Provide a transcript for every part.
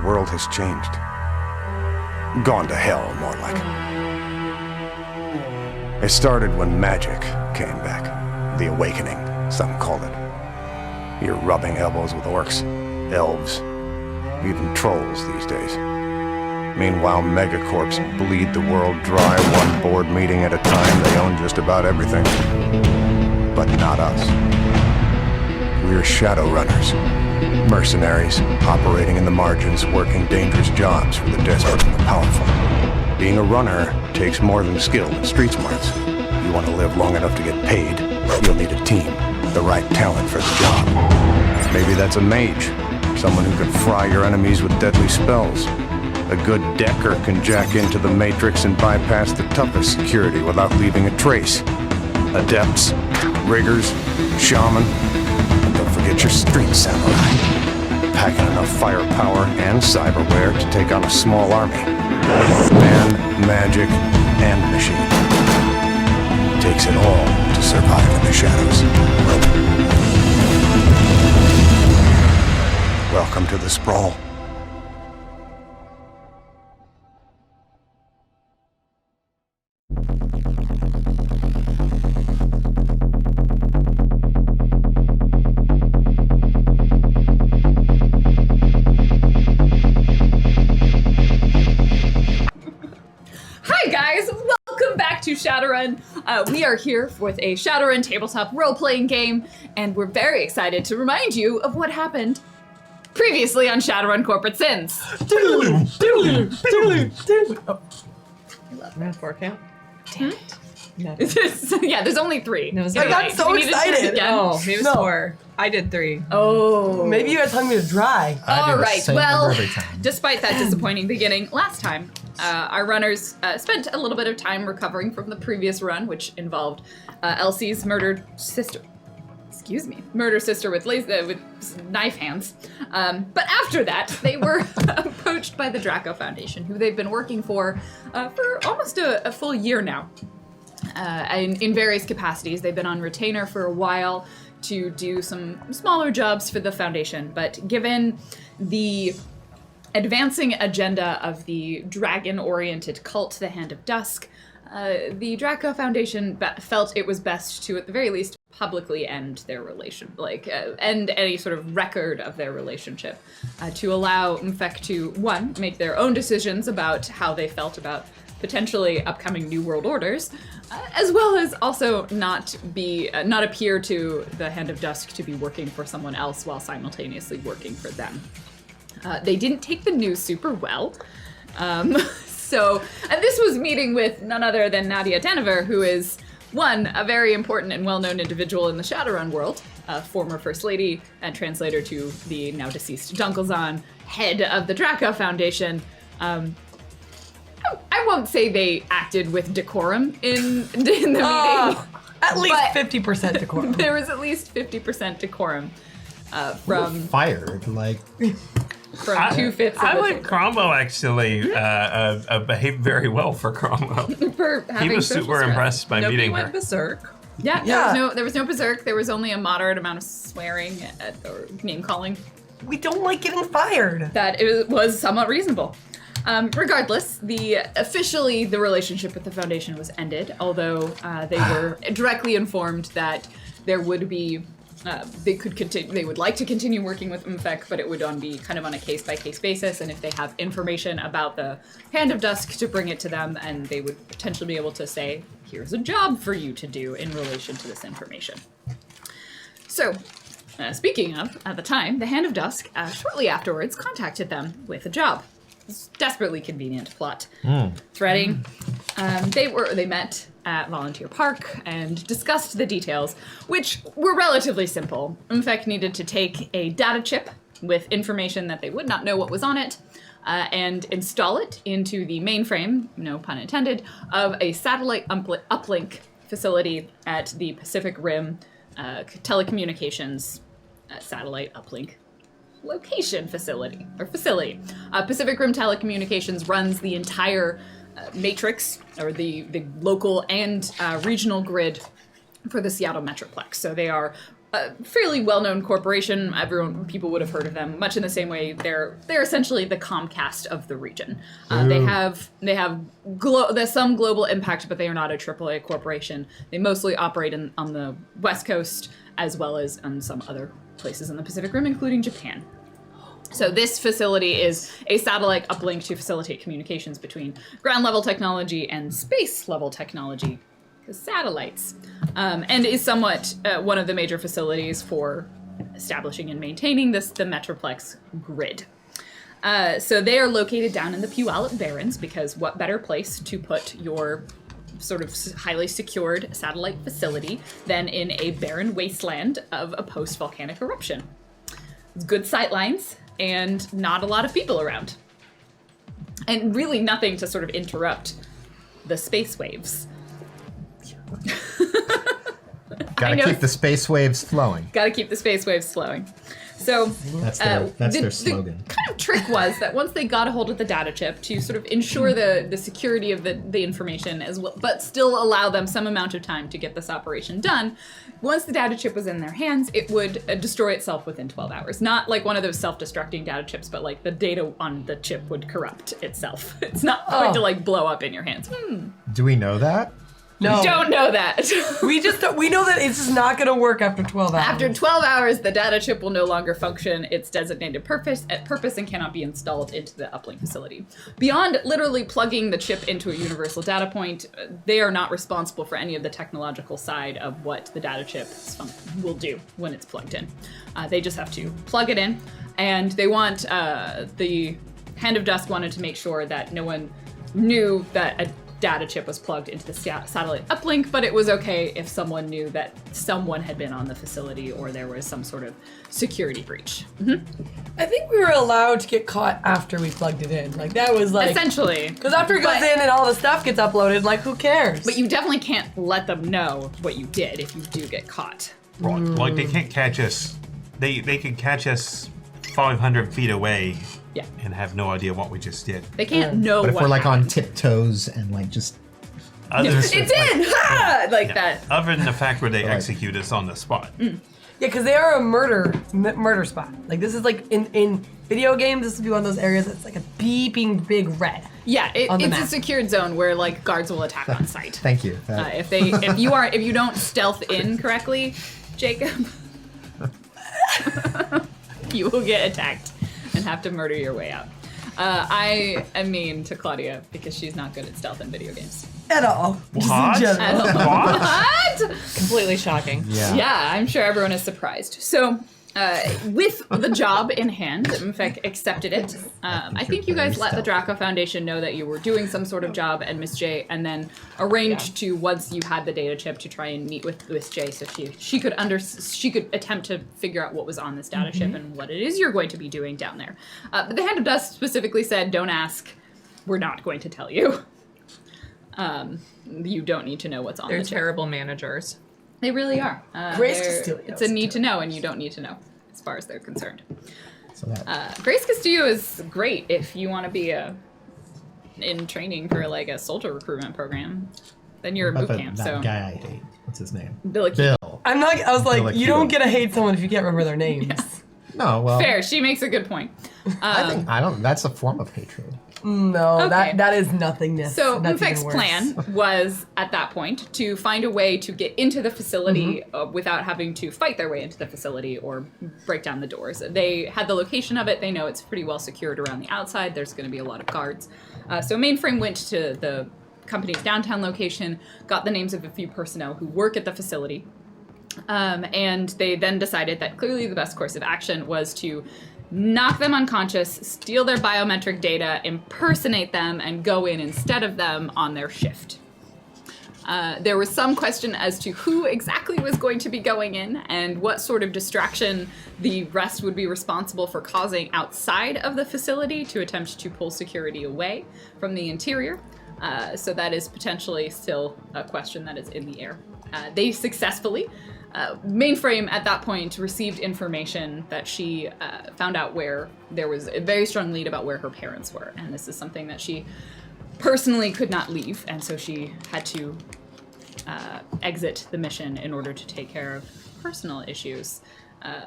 world has changed. Gone to hell, more like. It started when magic came back. The awakening, some call it. You're rubbing elbows with orcs, elves, even trolls these days. Meanwhile, megacorps bleed the world dry, one board meeting at a time. They own just about everything. But not us. We're Shadowrunners. Mercenaries, operating in the margins, working dangerous jobs for the desperate and the powerful. Being a runner takes more than skill and street smarts. You want to live long enough to get paid, you'll need a team, the right talent for the job. Maybe that's a mage, someone who can fry your enemies with deadly spells. A good decker can jack into the Matrix and bypass the toughest security without leaving a trace. Adepts, riggers, shaman, and don't forget your street samurai. Packing enough firepower and cyberware to take on a small army. Man, magic, and machine. Takes it all to survive in the shadows. Welcome to the Sprawl. To Shadowrun. We are here with a Shadowrun tabletop role-playing game, and we're very excited to remind you of what happened previously on Shadowrun Corporate Sins. I love that. 4 count? Damn it. No. Yeah, there's only 3. No, I got so excited. Oh, maybe it was 4. I did 3. Oh. Maybe you guys telling me to dry. All right. Well, despite that disappointing beginning, last time our runners spent a little bit of time recovering from the previous run, which involved Elsie's murdered sister. Murder sister with knife hands. But after that, they were approached by the Draco Foundation, who they've been working for almost a full year now. In various capacities. They've been on retainer for a while to do some smaller jobs for the Foundation, but given the advancing agenda of the dragon-oriented cult, the Hand of Dusk, the Draco Foundation felt it was best to, at the very least, publicly end their relation, end any sort of record of their relationship, to allow MMFEC to, one, make their own decisions about how they felt about potentially upcoming New World Orders, as well as also not appear to the Hand of Dusk to be working for someone else while simultaneously working for them. They didn't take the news super well. And this was meeting with none other than Nadia Tanaver, who is, one, a very important and well-known individual in the Shadowrun world, a former First Lady and translator to the now deceased Dunkelzahn, head of the Draco Foundation. I won't say they acted with decorum in the meeting. At least 50% decorum. There was at least 50% decorum from fired, from 2/5 of I like Cromwell actually behaved very well for Cromwell. He was super impressed by meeting her. Went berserk. Yeah, there was no berserk. There was only a moderate amount of swearing or name calling. We don't like getting fired. That it was somewhat reasonable. Regardless, officially the relationship with the Foundation was ended, although they were directly informed that there would be, they would like to continue working with MMFEC, but it would be kind of on a case-by-case basis, and if they have information about the Hand of Dusk, to bring it to them, and they would potentially be able to say, here's a job for you to do in relation to this information. So, speaking of, at the time, the Hand of Dusk, shortly afterwards, contacted them with a job. Desperately convenient plot threading. They met at Volunteer Park and discussed the details, which were relatively simple. MMFEC needed to take a data chip with information that they would not know what was on it, and install it into the mainframe, no pun intended, of a satellite uplink facility at the Pacific Rim telecommunications satellite uplink facility. Pacific Rim Telecommunications runs the entire matrix, or the local and regional grid for the Seattle Metroplex. So they are a fairly well-known corporation. People would have heard of them, much in the same way they're essentially the Comcast of the region. They have some global impact, but they are not a AAA corporation. They mostly operate on the West Coast as well as on some other places in the Pacific Rim, including Japan. So this facility is a satellite uplink to facilitate communications between ground-level technology and space-level technology, because satellites, and is somewhat one of the major facilities for establishing and maintaining the Metroplex grid. So they are located down in the Puyallup Barrens, because what better place to put your sort of highly secured satellite facility than in a barren wasteland of a post-volcanic eruption. Good sight lines, and not a lot of people around. And really nothing to sort of interrupt the space waves. Gotta keep the space waves flowing. Gotta keep the space waves flowing. So that's their slogan. The kind of trick was that once they got a hold of the data chip to sort of ensure the security of the information as well, but still allow them some amount of time to get this operation done, once the data chip was in their hands, it would destroy itself within 12 hours. Not like one of those self-destructing data chips, but like the data on the chip would corrupt itself. It's not going to like blow up in your hands. Do we know that? No. We don't know that. we know that it's just not going to work after 12 hours. After 12 hours, the data chip will no longer function its designated purpose and cannot be installed into the uplink facility. Beyond literally plugging the chip into a universal data point, they are not responsible for any of the technological side of what the data chip will do when it's plugged in. They just have to plug it in, and they want the Hand of Dusk wanted to make sure that no one knew that a data chip was plugged into the satellite uplink, but it was okay if someone knew that someone had been on the facility or there was some sort of security breach. I think we were allowed to get caught after we plugged it in. Like, that was like... Essentially. Because after it goes in and all the stuff gets uploaded, like, who cares? But you definitely can't let them know what you did if you do get caught. Right. Like, they can't catch us. They can catch us 500 feet away. Yeah. And have no idea what we just did. They can't know But if what we're like happened. on tiptoes and like just... It's in! Ha! Like that. Other than the fact where they execute us on the spot. Yeah, because they are a murder spot. Like, this is like, in video games, this would be one of those areas that's like a beeping big red. Yeah, it's map. a secured zone where like guards will attack on sight. Thank you. If you don't stealth in correctly, Jacob, you will get attacked and have to murder your way out. I am mean to Claudia because she's not good at stealth in video games. At all. What? Just in general. What? Completely shocking. Yeah, I'm sure everyone is surprised. So, with the job in hand, MMFEC accepted it. I think you guys let the Draco Foundation know that you were doing some sort of job at Miss J, and then arranged to, once you had the data chip, to try and meet with Miss J so she could attempt to figure out what was on this data chip and what it is you're going to be doing down there. But the Hand of Dust specifically said, "Don't ask. We're not going to tell you. You don't need to know what's on They're the chip." terrible managers. They really are. Grace Castillo It's a need to know, and you don't need to know, as far as they're concerned. So that, Grace Castillo is great if you want to be in training for like a soldier recruitment program. Then you're at boot camp. that So guy I hate. What's his name? Bill. I was like, Like you you. don't get to hate someone if you can't remember their names. No, well, Fair. She makes a good point. I don't. That's a form of hatred. No, Okay. that is nothingness. So That's even MMFEC's worse. plan was, at that point, to find a way to get into the facility without having to fight their way into the facility or break down the doors. They had the location of it. They know it's pretty well secured around the outside. There's going to be a lot of guards. So Mainframe went to the company's downtown location, got the names of a few personnel who work at the facility, and they then decided that clearly the best course of action was to knock them unconscious, steal their biometric data, impersonate them, and go in instead of them on their shift. There was some question as to who exactly was going to be going in and what sort of distraction the rest would be responsible for causing outside of the facility to attempt to pull security away from the interior. So that is potentially still a question that is in the air. They successfully Mainframe at that point received information that she found out where there was a very strong lead about where her parents were, and this is something that she personally could not leave, and so she had to exit the mission in order to take care of personal issues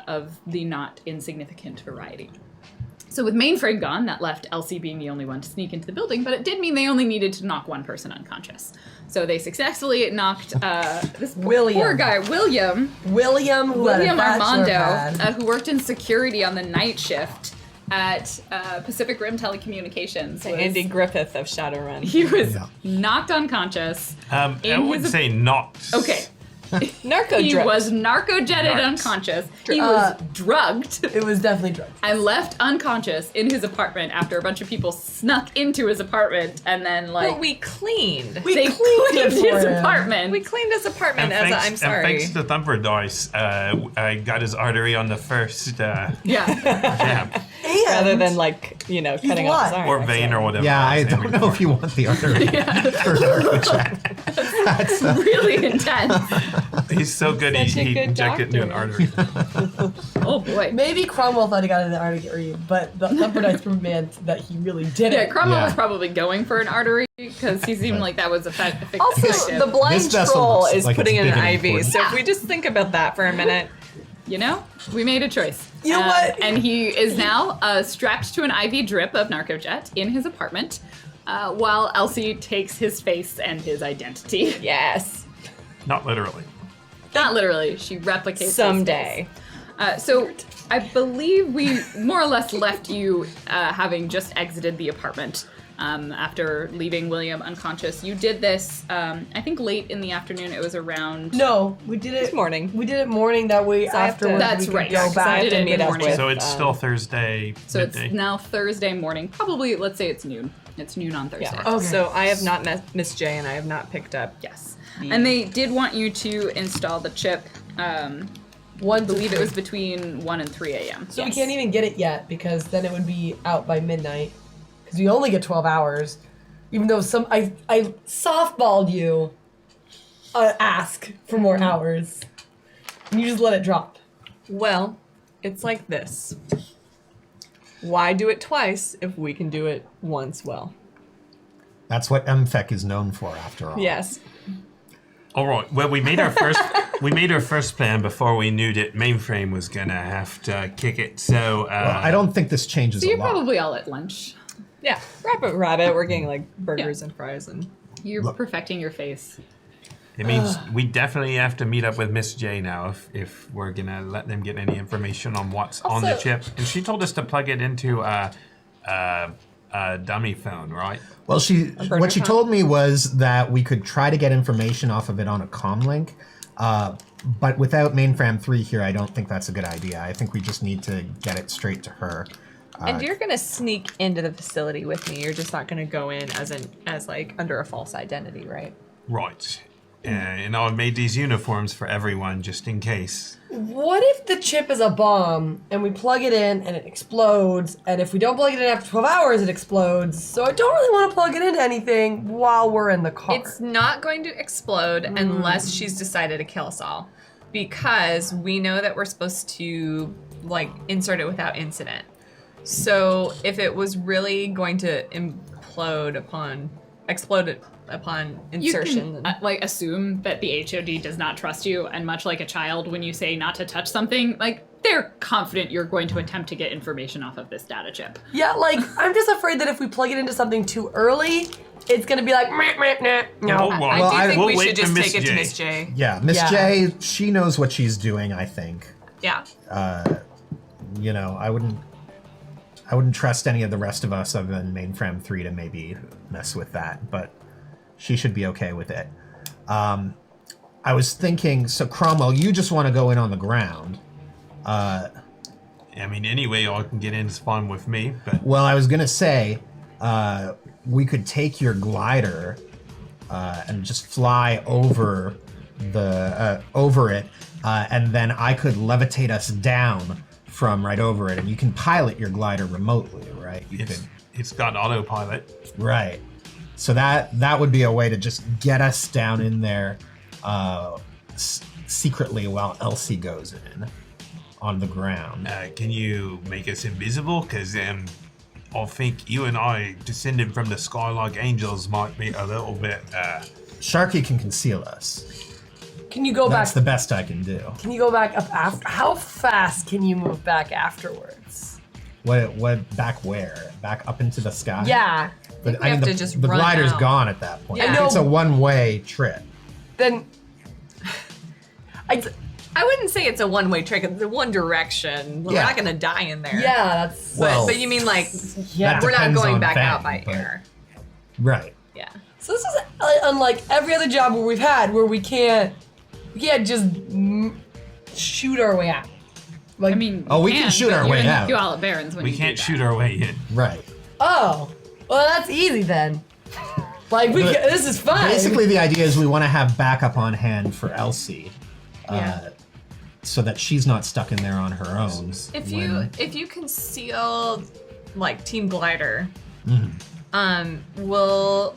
of the not insignificant variety. So with mainframe gone, that left Elsie being the only one to sneak into the building, but it did mean they only needed to knock one person unconscious. So they successfully knocked this poor guy, William Armando, who worked in security on the night shift at Pacific Rim Telecommunications. Andy Griffith of Shadowrun. He was knocked unconscious. I would say knocked. Okay. He was narco-jetted unconscious. He was drugged. It was definitely drugged. And left unconscious in his apartment after a bunch of people snuck into his apartment and then But we cleaned. They cleaned his apartment. We cleaned his apartment I'm sorry. And thanks to Thumper Dice, I got his artery on the first jab. Rather than cutting off his arm. Or vein or whatever. Yeah, I don't know if you want the artery for narco-jet. That's really intense. He's so good, he injected into an artery. Oh boy. Maybe Cromwell thought he got an artery, but the Thumper Dice meant that he really did it. Yeah, Cromwell was probably going for an artery because he seemed like that was effective. Also, the blind troll is like putting in an IV, important. so if we just think about that for a minute. You know, we made a choice. You know what? And he is now strapped to an IV drip of Narcojet in his apartment while Elsie takes his face and his identity. Yes. Not literally. Not literally. She replicates someday. So I believe we more or less left you having just exited the apartment after leaving William unconscious. You did this, I think, late in the afternoon. It was around... No, we did it... This morning. We did it morning that way afterwards. That's we right. Go back did it meet up morning. with, So it's still Thursday So midday. it's now Thursday morning. Probably, let's say it's noon. It's noon on Thursday. Yeah. Okay. So I have not met Miss J and I have not picked up. Yes. And they did want you to install the chip. I believe it was between 1 and 3 a.m. So we can't even get it yet because then it would be out by midnight. Because we only get 12 hours. Even though I softballed you ask for more hours. And you just let it drop. Well, it's like this. Why do it twice if we can do it once well? That's what MMFEC is known for, after all. Yes. All right. Well, we made our first plan before we knew that mainframe was gonna have to kick it. So I don't think this changes So you're a lot. probably all at lunch. Yeah. Rabbit. We're getting like burgers and fries and. You're perfecting your face. it means we definitely have to meet up with Miss J now if we're gonna let them get any information on what's on the Also- chip. And she told us to plug it into a dummy phone, right? Well, burner what she phone? told me was that we could try to get information off of it on a comm link, but without mainframe 3 here, I don't think that's a good idea. I think we just need to get it straight to her. And you're gonna sneak into the facility with me. You're just not gonna go in as like under a false identity, right? Right. And I made these uniforms for everyone just in case. What if the chip is a bomb and we plug it in and it explodes, and if we don't plug it in after 12 hours, it explodes? So I don't really want to plug it into anything while we're in the car. It's not going to explode unless she's decided to kill us all, because we know that we're supposed to like insert it without incident. So if it was really going to explode upon insertion, You can, assume that the HOD does not trust you, and much like a child, when you say not to touch something, they're confident you're going to attempt to get information off of this data chip. Yeah, I'm just afraid that if we plug it into something too early, it's gonna be like, meh, meh, nah. No. Oh, well, I do think we'll we wait should for just Miss take it to J. Miss J. Yeah, Miss Yeah. J, she knows what she's doing, I think. Yeah. I wouldn't trust any of the rest of us other than mainframe 3 to maybe mess with that, but she should be okay with it. I was thinking, so Cromwell, you just want to go in on the ground. Anyway, y'all can get in, it's fine with me, but Well, I was gonna say, we could take your glider and just fly over it, and then I could levitate us down from right over it, and you can pilot your glider remotely, right? it's got autopilot. Right. So that would be a way to just get us down in there secretly while Elsie goes in on the ground. Can you make us invisible? Because I think you and I, descended from the sky like angels, might be a little bit... Sharky can conceal us. Can you go back? That's the best I can do. Can you go back up after? How fast can you move back afterwards? What back where? Back up into the sky? Yeah. But we have to just the run glider's out. gone at that point. Yeah. It's a one-way trip. Then. I wouldn't say it's a one-way trick. It's a one direction. We're Yeah. not gonna die in there. Yeah, that's. But you mean like Yeah. That we're not depends going on back Fang, out by but- air. Right. Yeah. So this is unlike every other job where we've had, where we can't just shoot our way out. Like, I mean, Oh, we can shoot but our you're way in the out. Puyallup Barrens when We you can't do shoot that. our way in. Right. oh, well, that's easy then. Like But this is fine. Basically, the idea is we want to have backup on hand for Elsie, Yeah. so that she's not stuck in there on her own. If when- you conceal like Team Glider, Mhm. we'll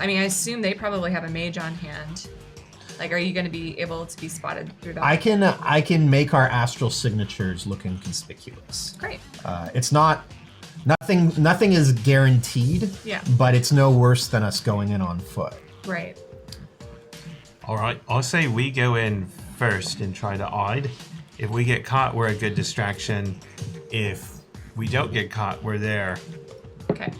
I mean I assume they probably have a mage on hand. Like, are you going to be able to be spotted through that? I can make our astral signatures look inconspicuous. Great. It's not nothing is guaranteed. Yeah. But it's no worse than us going in on foot. Right. All right, I'll say we go in first and try to hide. If we get caught, we're a good distraction. If we don't get caught, we're there. Okay.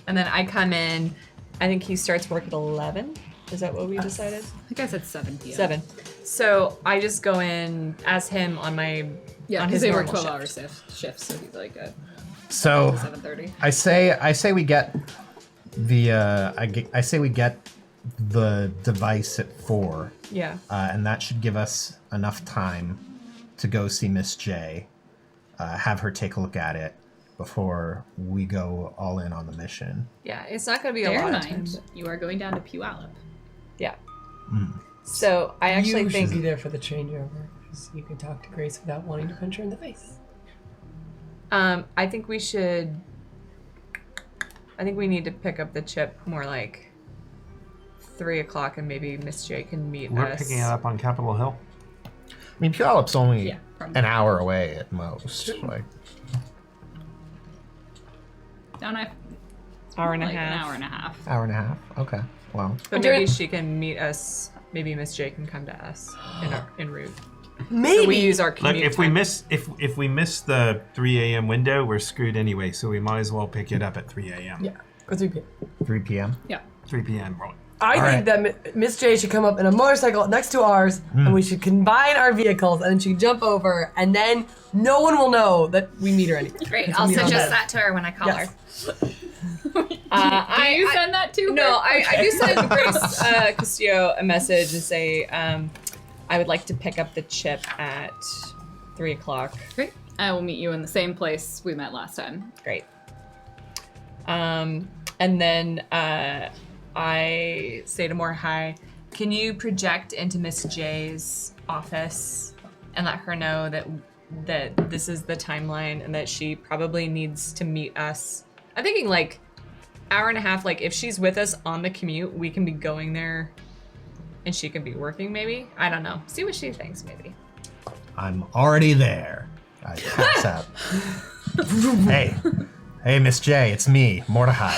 And then I come in. I think he starts work at 11. Is that what we decided? I think I said 7 p.m. 7. So I just go in as him on my Yeah, on because his they work normal 12-hour shift. shifts, so he's like at So 7:30. I say we get the I say we get the device at 4. Yeah. And that should give us enough time to go see Miss J, have her take a look at it before we go all in on the mission. Yeah. It's not going to be a Bear in lot of time. mind, you are going down to Puyallup. Yeah. So I actually you think should be there for the changeover, because you can talk to Grace without wanting to punch her in the face. I think we need to pick up the chip more like 3 o'clock, and maybe Miss J can meet We're us. picking it up on Capitol Hill. I mean, Puyallup's only Yeah, from- an hour away at most. Like, Down a Hour and a like half. an hour and a half. hour and a half. Okay. Well, But During- maybe she can meet us. Maybe Miss J can come to us en route. Maybe. So we use our Look, commute if we time. miss the 3 a.m. window, we're screwed anyway. So we might as well pick it up at 3 a.m. Yeah, or 3 p.m. 3 p.m. Yeah. 3 p.m. Right. I All think that Miss J should come up in a motorcycle next to ours, and we should combine our vehicles, and then she can jump over, and then no one will know that we meet her anyway. Great. I'll suggest that to her when I call Yes. her. Do you send that to her? No, I do send Grace Castillo a message and say I would like to pick up the chip at 3 o'clock. Great. I will meet you in the same place we met last time. Great. And then I say to Mordecai, can you project into Miss J's office and let her know that this is the timeline and that she probably needs to meet us? I'm thinking like hour and a half. Like if she's with us on the commute, we can be going there and she can be working maybe. I don't know. See what she thinks maybe. I'm already there. I pass out. Hey, Miss J, it's me, Mordecai.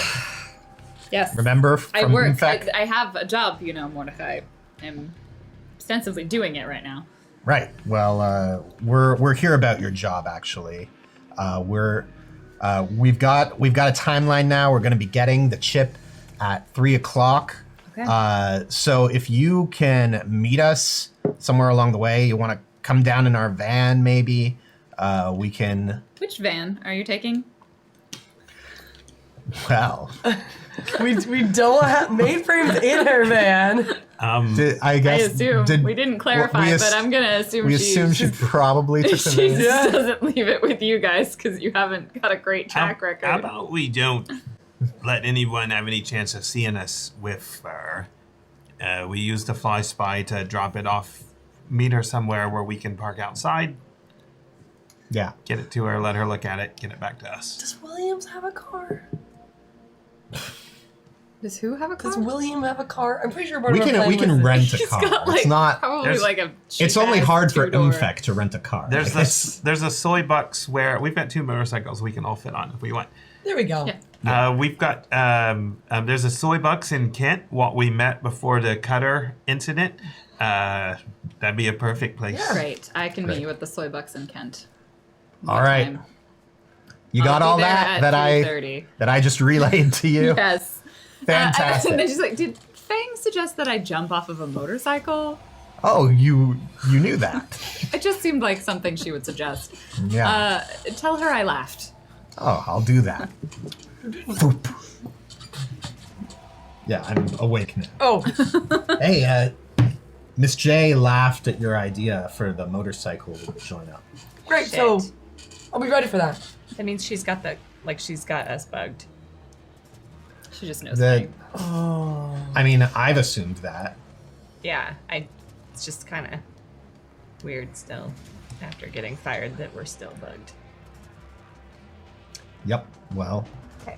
Yes. Remember I from work. MMFEC? I have a job, Mordecai. I'm extensively doing it right now. Right. Well, we're here about your job actually. We've got a timeline now. We're going to be getting the chip at 3 o'clock. Okay. So if you can meet us somewhere along the way, you want to come down in our van, maybe we can. Which van are you taking? Well, We don't have mainframes in her van. I guess. I assume we didn't clarify, but I'm gonna assume we she assume she probably took she the van. just doesn't leave it with you guys because you haven't got a great track record. How about we don't let anyone have any chance of seeing us with her? We use the fly spy to drop it off, meet her somewhere where we can park outside, Yeah. get it to her, let her look at it, get it back to us. Does Williams have a car? Does who have a car? Does William have a car? I'm pretty sure part We of our can plan was- rent a He's car. got like It's not. probably There's- like a. It's only cheap-ass hard for two-door. MMFEC to rent a car. There's Like, there's a soy bucks where we've got 2 motorcycles we can all fit on if we want. There we go. Yeah. We've got there's a soy bucks in Kent. What we met before the cutter incident. That'd be a perfect place. Great. I can meet Great. you at the Soy Bucks in Kent. All right. Time. You got I'll all be there that at I 3:30. that I just relayed to you. Yes. Fantastic. And then she's like, did Fang suggest that I jump off of a motorcycle? Oh, you knew that. It just seemed like something she would suggest. Yeah. Tell her I laughed. Oh, I'll do that. Boop. Yeah, I'm awake now. Oh, Hey, Miss J laughed at your idea for the motorcycle to join up. great. Shit. So I'll be ready for that. That means she's got she's got us bugged. She just knows. The, Oh. I mean, I've assumed that. Yeah, it's just kind of weird still after getting fired that we're still bugged. Yep. Well, Okay.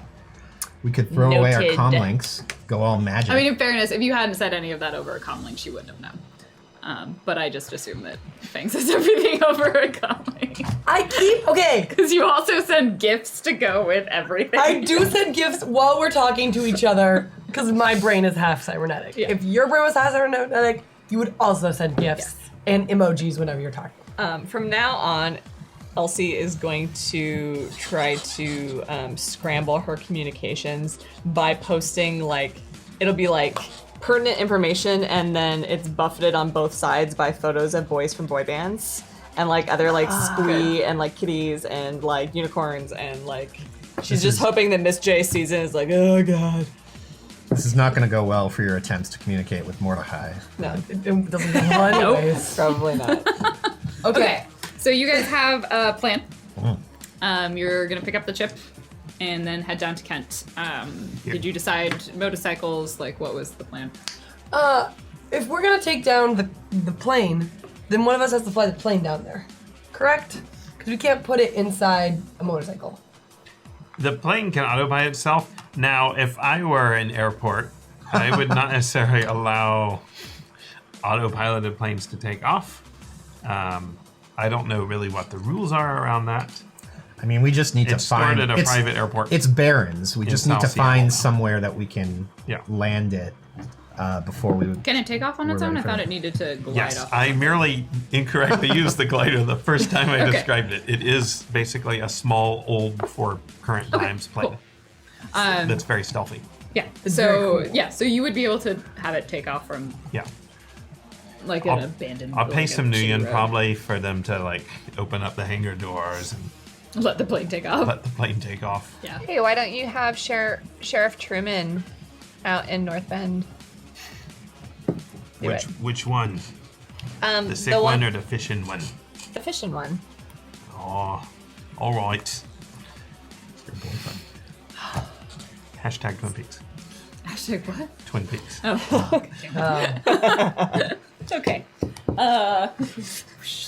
we could throw away our Noted. comlinks, go all magic. I mean, in fairness, if you hadn't said any of that over a comlink, she wouldn't have known. But I just assume that Fang says everything over a comlink. Okay. Because you also send gifts to go with everything. I do send gifts while we're talking to each other because my brain is half cybernetic. Yeah. If your brain was half cybernetic, you would also send gifts and emojis whenever you're talking. From now on, Elsie is going to try to scramble her communications by posting it'll be pertinent information, and then it's buffeted on both sides by photos of boys from boy bands and other squee and kitties and unicorns and she's just hoping that Miss J sees it and is like, oh god. This is not going to go well for your attempts to communicate with Mordecai. No, It doesn't go well anyways. probably not. Okay, so you guys have a plan. You're gonna pick up the chip and then head down to Kent. Did you decide motorcycles? What was the plan? If we're gonna take down the plane, then one of us has to fly the plane down there. Correct? Because we can't put it inside a motorcycle. The plane can autopilot itself. Now, if I were an airport, I would not necessarily allow autopiloted planes to take off. I don't know really what the rules are around that. I mean, we just need to It's stored find at a private airport. It's Barrens. We in just need to South find Seattle. somewhere that we can Yeah. land it before we. Can it take off on its We're own? I ready for thought it. it needed to glide Yes, off. I merely incorrectly used the glider the first time I Okay. described it. It is basically a small, old, for current times plane cool. that's very stealthy. Yeah. It's So very cool. yeah, so you would be able to have it take off from Yeah. an abandoned. I'll pay building some up shitty Nuyen road. probably for them to open up the hangar doors and Let the plane take off. let the plane take off. Yeah. Hey, why don't you have Sheriff Truman out in North Bend? Do it. Which one? The sick the one or the fishing one? the fishing one. Oh, all right. Your boyfriend. Hashtag Twin Peaks. Hashtag what? Twin Peaks. Oh. It's okay.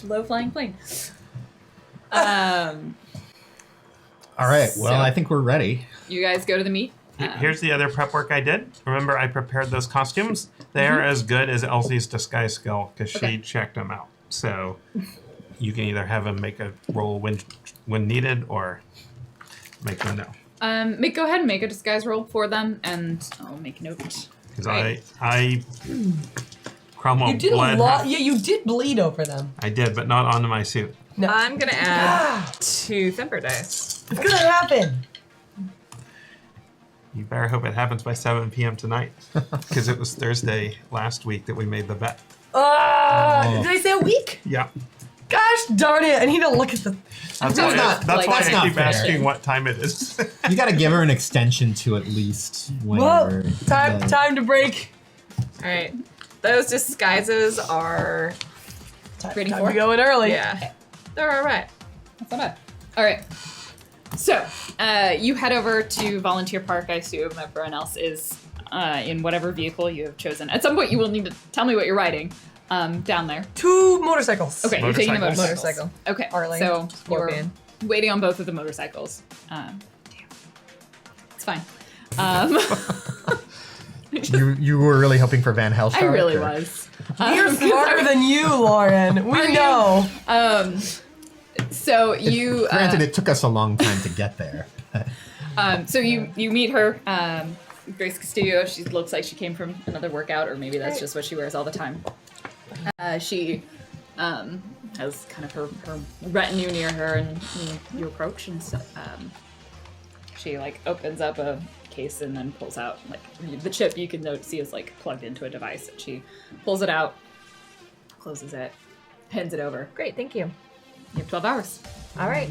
Low flying plane. All right. So- Well, I think we're ready. You guys go to the meet. Here's the other prep work I did. Remember, I prepared those costumes. They're as good as Elsie's disguise skill because she Okay. checked them out. So you can either have them make a roll when needed, or make them no. Go ahead and make a disguise roll for them, and I'll make note. Because Right. I Cromwell You did a bled lot. half- Yeah, you did bleed over them. I did, but not onto my suit. No, I'm gonna add 2 Thimper dice. it's gonna happen. You better hope it happens by 7 p.m. tonight, because it was Thursday last week that we made the bet. Did I say a week? Yeah. Gosh darn it! I need to look at the. That's That's why, not- that's why that's I not keep fair. asking what time it is. You got to give her an extension to at least Whoa! whenever. Time to break. All right, those disguises are Ready Time for to go in early. yeah, they're all right. That's not bad. All right. So you head over to Volunteer Park. I assume everyone else is in whatever vehicle you have chosen. At some point, you will need to tell me what you're riding down there. 2 motorcycles. Okay, you're taking the Motorcycles. motorcycles. Okay, Harley, so Scorpion. you're waiting on both of the motorcycles. Damn. It's fine. You were really hoping for Van Helstark? I really or- was. We're smarter than you, Lauren. We know. So you. Granted, it took us a long time to get there. So you meet her, Grace Castillo. She looks like she came from another workout, or maybe that's just what she wears all the time. She has kind of her retinue near her, and you approach, and she like opens up a case and then pulls out like the chip. You can see is like plugged into a device, and she pulls it out, closes it, hands it over. Great, thank you. You have 12 hours. All right.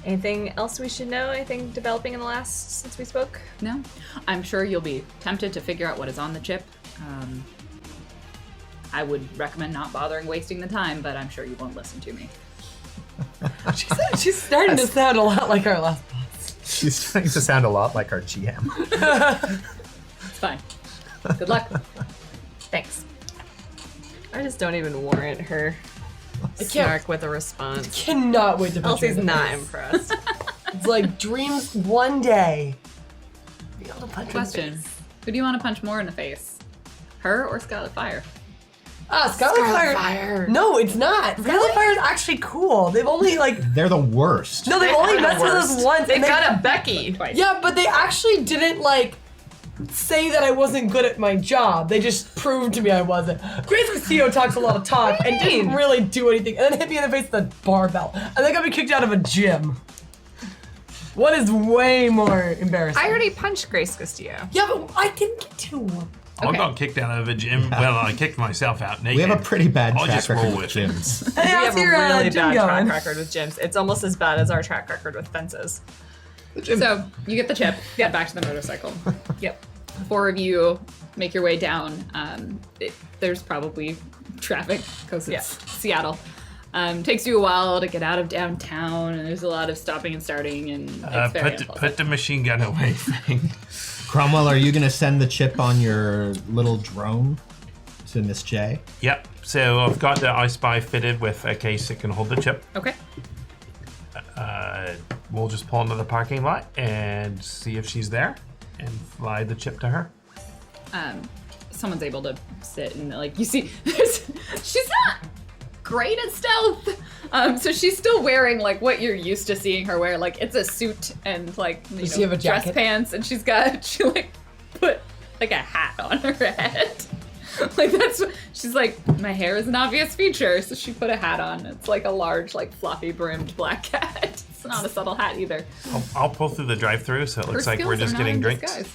Anything else we should know? Anything developing in the last since we spoke? No, I'm sure you'll be tempted to figure out what is on the chip. I would recommend not bothering wasting the time, but I'm sure you won't listen to me. She's starting to sound a lot like our last boss. She's starting to sound a lot like our GM. It's fine. Good luck. Thanks. I just don't even warrant her snark with a response. Cannot wait to punch her Elsie's in the not face. impressed. It's like dreams one day. Be able to punch her in the Question. face. Who do you want to punch more in the face? Her or Scarlet Fire? Scarlet Fire. No, it's not. Scarlet Fire is actually cool. They've only They're the worst. they've only messed with us once. They've and got a Becky. Twice. Yeah, but they actually didn't say that I wasn't good at my job. They just proved to me I wasn't. Grace Castillo talks a lot of talk and didn't really do anything, and then hit me in the face with a barbell, and then got me kicked out of a gym. What is way more embarrassing? I already punched Grace Castillo. Yeah, but I didn't get to. I got kicked out of a gym. Well, I kicked myself out naked. We have a pretty bad I'll track just record roll with with it. gyms. Hey, We how's have a your really gym bad going? track record with gyms. It's almost as bad as our track record with fences. So you get the chip. Get back to the motorcycle. Yep. 4 of you make your way down. There's probably traffic because it's Seattle. Takes you a while to get out of downtown, and there's a lot of stopping and starting, and it's very unpleasant. Put the machine gun away, Frank. Cromwell, are you going to send the chip on your little drone to Miss J? Yep. So I've got the I Spy fitted with a case that can hold the chip. Okay. We'll just pull into the parking lot and see if she's there, and fly the chip to her. Someone's able to sit and you see, she's not great at stealth. So she's still wearing what you're used to seeing her wear. It's a suit and Does she have a dress jacket? pants, and she put a hat on her head. That's what, she's my hair is an obvious feature, so she put a hat on. It's a large floppy brimmed black hat. It's not a subtle hat either. I'll pull through the drive-through, so it looks Her like we're skills just are not getting in drinks. disguise.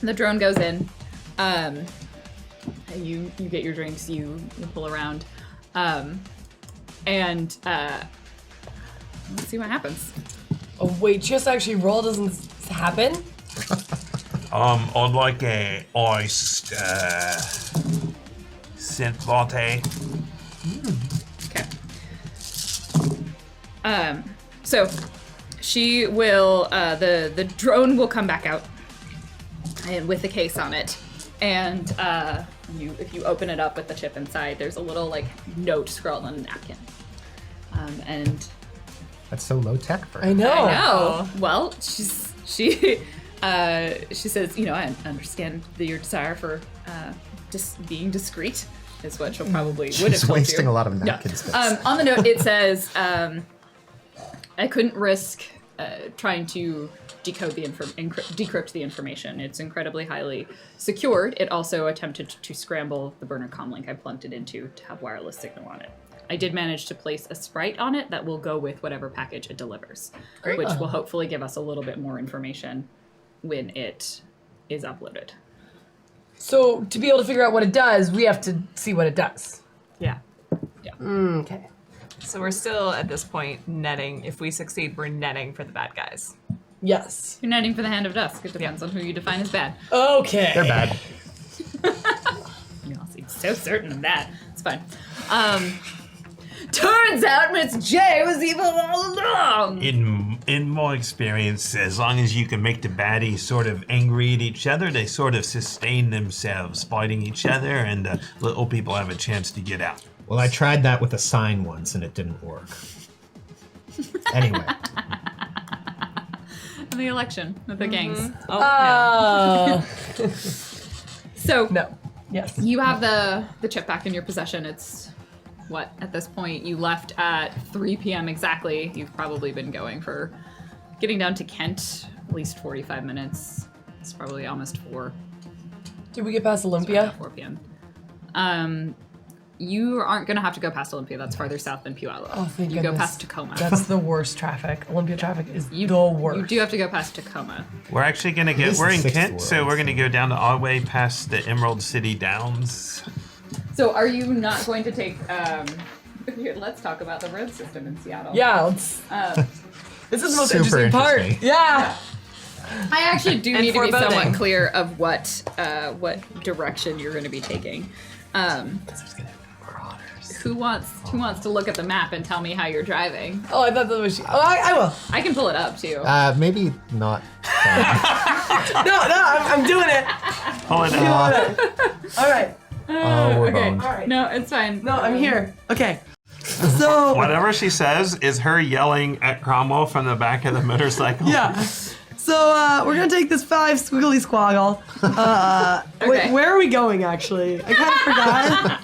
The drone goes in. You get your drinks. You pull around, and let's see what happens. Oh wait, just actually roll doesn't happen? I'd like a iced synth latte. Okay. So she will. The drone will come back out, and with the case on it, and if you open it up with the chip inside, there's a little note scrawled on a napkin, and. That's so low tech for her. I know. I know. Well, she says, I understand your desire for just being discreet is what she'll probably would have She's told wasting you. a lot of napkin space. On the note, it says, I couldn't risk trying to decrypt the information. It's incredibly highly secured. It also attempted to scramble the burner comlink I plugged it into to have wireless signal on it. I did manage to place a sprite on it that will go with whatever package it delivers, which will hopefully give us a little bit more information when it is uploaded. So to be able to figure out what it does, we have to see what it does. Yeah. Okay. So we're still at this point netting. If we succeed, we're netting for the bad guys. Yes. You're netting for the Hand of Dusk. It depends on who you define as bad. Okay. They're bad. You all seem so certain of that. It's fine. Turns out Miss J was evil all along. In my experience, as long as you can make the baddies sort of angry at each other, they sort of sustain themselves, fighting each other, and the little people have a chance to get out. Well, I tried that with a sign once and it didn't work. Anyway. the election with the gangs. Oh, So No. Yes. you have the chip back in your possession. It's what at this point you left at 3 p.m. exactly. You've probably been going for getting down to Kent at least 45 minutes. It's probably almost 4. Did we get past Olympia? 4 p.m. You aren't going to have to go past Olympia. That's farther south than Puyallup. Oh, thank You goodness. go past Tacoma. That's the worst traffic. Olympia traffic is the worst. You do have to go past Tacoma. We're actually gonna This we're is in Sixth Kent, so World. we're gonna go down all the way past the Emerald City Downs. So are you not going to take... here, let's talk about the road system in Seattle. Yeah, let's. This is the most Super interesting part. interesting. Yeah. I actually do And need to be foreboding. somewhat clear of what direction you're going to be taking. Who wants to look at the map and tell me how you're driving? Oh, I thought that was. I will. I can pull it up too. Maybe not. No, I'm doing it. Pull it up. All right. Oh, we're okay. boned. All right. No, it's fine. No, I'm here. Okay. So. Whatever she says is her yelling at Cromwell from the back of the motorcycle. Yeah. So we're gonna take this 5 squiggly squoggle. Okay. Wait, where are we going? Actually, I kind of forgot.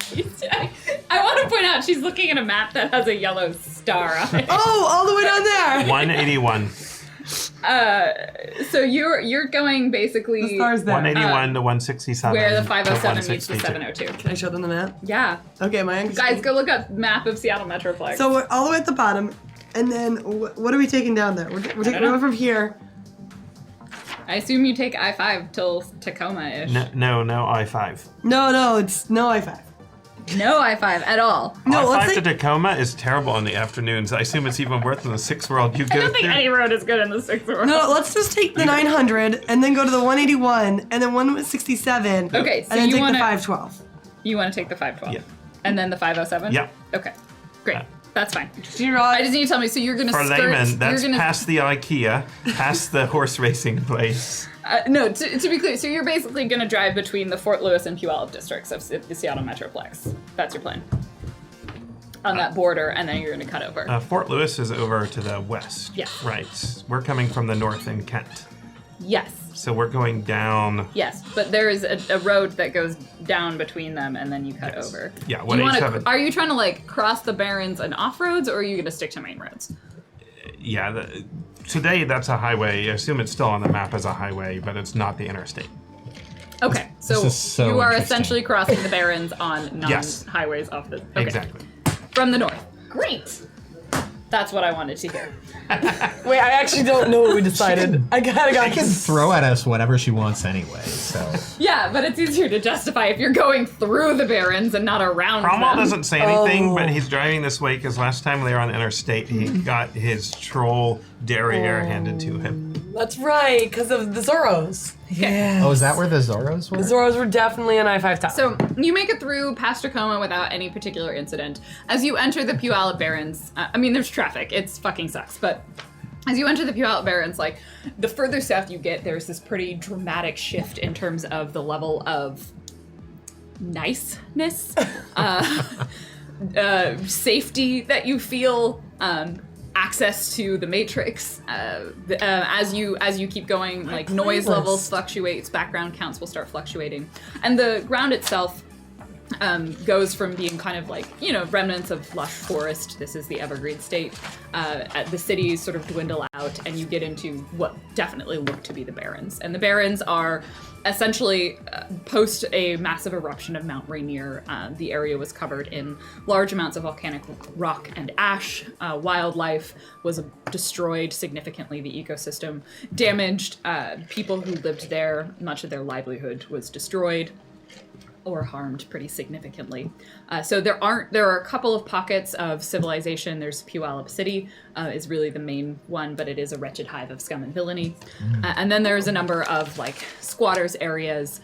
I want to point out she's looking at a map that has a yellow star on it. Oh, all the way down there. 181. So you're going basically The star's there. 181 to 167. where the to 507 meets the 162. 702. Can I show them the map? Yeah. Okay, my Guys, go look up map of Seattle Metroplex. So we're all the way at the bottom, and then what are we taking down there? We're going from here. I assume you take I-5 till Tacoma-ish. No, I-5. No, it's no I-5. No I-5 at all. No, let's I-5 to take. Tacoma is terrible in the afternoons. I assume it's even worse than the Sixth World you I go don't think through. any road is good in the sixth world. No, let's just take the 900 and then go to the 181 and then 167. Okay, so and then you take wanna- the 512. You want to take the 512? Yeah. And then the 507? Yeah. Okay, great. That's fine. G-Rod. I just need you to tell me, so you're going to For skirt... layman, that's you're gonna, past the IKEA, past the horse racing place. No, to be clear, so you're basically going to drive between the Fort Lewis and Puyallup districts of the Seattle Metroplex. That's your plan. On that border, and then you're going to cut over. Fort Lewis is over to the west. Yeah. Right. We're coming from the north in Kent. Yes. So we're going down. Yes, but there is a road that goes down between them, and then you cut Yes. over. Yeah, Do you wanna- 187. Are you trying to like cross the Barrens and off roads, or are you going to stick to main roads? Yeah, today that's a highway. I assume it's still on the map as a highway, but it's not the interstate. Okay, so, This is so you are interesting. essentially crossing the Barrens on Yes. non-highways off the. Okay. Exactly. From the north. Great. That's what I wanted to hear. Wait, I actually don't know what we decided. I kind of got She can throw at us whatever she wants anyway, so. Yeah, but it's easier to justify if you're going through the Barrens and not around Cromwell them. doesn't say anything, Oh. but he's driving this way because last time they were on the interstate, he got his troll derriere handed to him. That's right, because of the Zorros. Yeah. Oh, is that where the Zorros were? The Zorros were definitely an I-5 top. So you make it through past Tacoma without any particular incident. As you enter the Puyallup Barrens, I mean, there's traffic. It's fucking sucks. But as you enter the Puyallup Barrens, like, the further south you get, there's this pretty dramatic shift in terms of the level of niceness, safety that you feel, access to the matrix. As you keep going, like, noise levels fluctuates, background counts will start fluctuating, and the ground itself goes from being kind of like, you know, remnants of lush forest. This is the evergreen state. The cities sort of dwindle out, and you get into what definitely look to be the Barrens. And the Barrens are essentially post a massive eruption of Mount Rainier. The area was covered in large amounts of volcanic rock and ash. Wildlife was destroyed significantly. The ecosystem damaged. People who lived there, much of their livelihood was destroyed or harmed pretty significantly. So there are a couple of pockets of civilization. There's Puyallup City is really the main one, but it is a wretched hive of scum and villainy. And then there's a number of like squatters areas,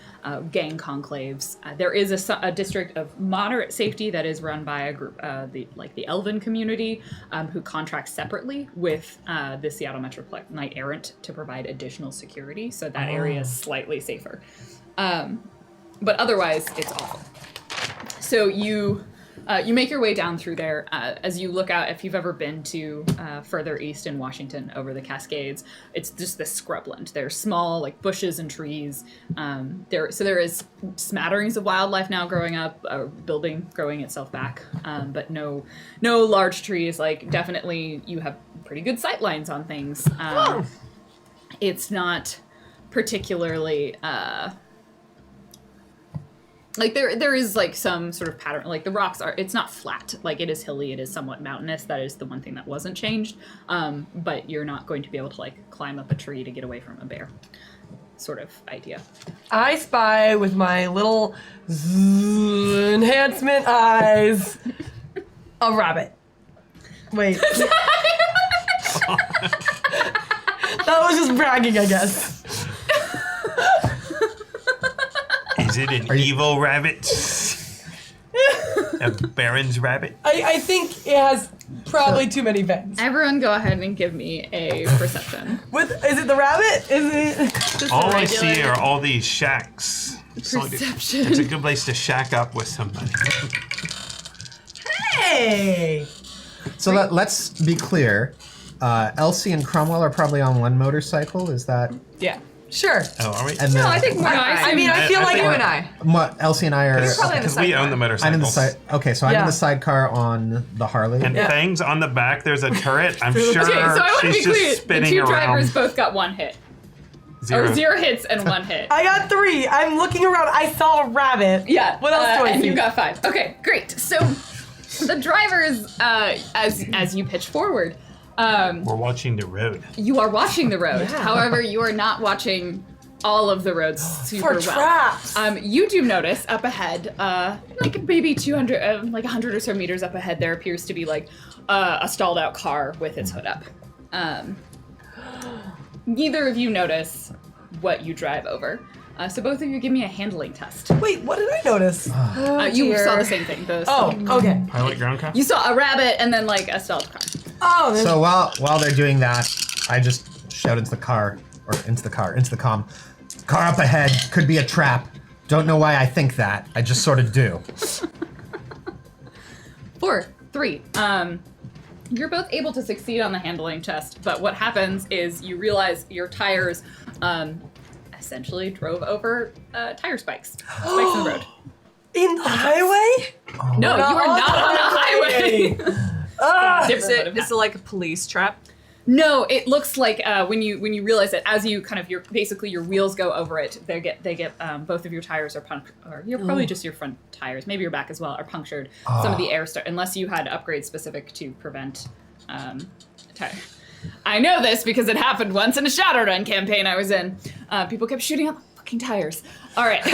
gang conclaves. There is a district of moderate safety that is run by a group, the Elven community, who contracts separately with the Seattle Metroplex Knight Errant to provide additional security. So that area is slightly safer. But otherwise, it's awful. So you You make your way down through there. As you look out, if you've ever been to further east in Washington over the Cascades, it's just this scrubland. There's small like bushes and trees. There is smatterings of wildlife now growing up, building growing itself back, but no large trees. Like definitely, you have pretty good sight lines on things. It's not particularly. Like there is like some sort of pattern, like the rocks it's not flat, like it is hilly, it is somewhat mountainous. That is the one thing that wasn't changed. But you're not going to be able to like climb up a tree to get away from a bear sort of idea. I spy with my little enhancement eyes a rabbit. Wait. That was just bragging, I guess. Is it an evil rabbit? A Baron's rabbit? I think it has probably too many fangs. Everyone go ahead and give me a perception. Is it the rabbit? Is it? Just All a I regular see are all these shacks. perception. It's a good place to shack up with somebody. Hey! So let's be clear. Elsie and Cromwell are probably on one motorcycle. Is that? Yeah. Sure. Oh, are we? And then No, I think more I mean, I feel I like think You and I. Elsie and I are. You're probably in the Because we own the motorcycles. I'm in the side. Okay, so I'm in Yeah. the sidecar on the Harley. And Fangs on the back, there's a turret. I'm sure Okay, so I want to be she's clear. just The spinning two around. drivers both got one hit. Or 0 hits and 1 hit. I got 3. I'm looking around. I saw a rabbit. Yeah. What else do I and see? you got 5. Okay, great. So the drivers, as you pitch forward, We're watching the road. you are watching the road. Yeah. However, you are not watching all of the roads super For well. traps. You do notice up ahead, like maybe 200, like 100 or so meters up ahead, there appears to be like a stalled out car with its hood up. Neither of you notice what you drive over. So both of you give me a handling test. Wait, what did I notice? You dear. saw the same thing. Oh, okay. Pilot ground car? You saw a rabbit and then like a stalled car. Oh, So while they're doing that, I just shout into the car, into the comm. Car up ahead, could be a trap. Don't know why I think that. I just sort of do. 4, 3. You're both able to succeed on the handling test, but what happens is you realize your tires essentially drove over tire spikes. Spikes in the road. in the highway? No, you are not on the highway. Is it like a police trap? No, it looks like when you realize it, as you kind of your wheels go over it, they get both of your tires are punctured, or you're probably just your front tires, maybe your back as well, are punctured. Some of the air unless you had upgrades specific to prevent tire. I know this because it happened once in a Shadowrun campaign I was in. People kept shooting out the fucking tires. All right.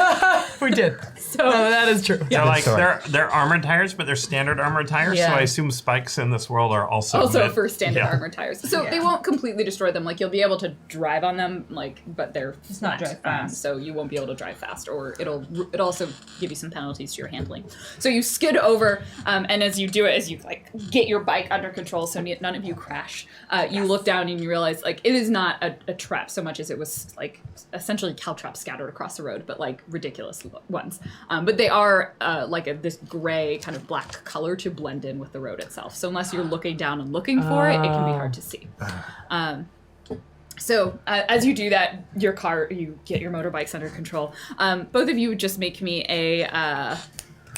We did. So No, that is true. They're like story. they're armored tires, but they're standard armored tires. Yeah. So I assume spikes in this world are also meant- for standard yeah. armored tires. So they won't completely destroy them. Like you'll be able to drive on them, like, but they're Just not flat, drive fast. so you won't be able to drive fast, or it'll also give you some penalties to your handling. So you skid over, and as you do it, as you like get your bike under control, so none of you crash. You look down and you realize like it is not a trap so much as it was like essentially caltrops scattered across the road, but like ridiculous ones. But they are like this gray kind of black color to blend in with the road itself. So unless you're looking down and looking for it can be hard to see. So as you do that, you get your motorbikes under control. Both of you just make me a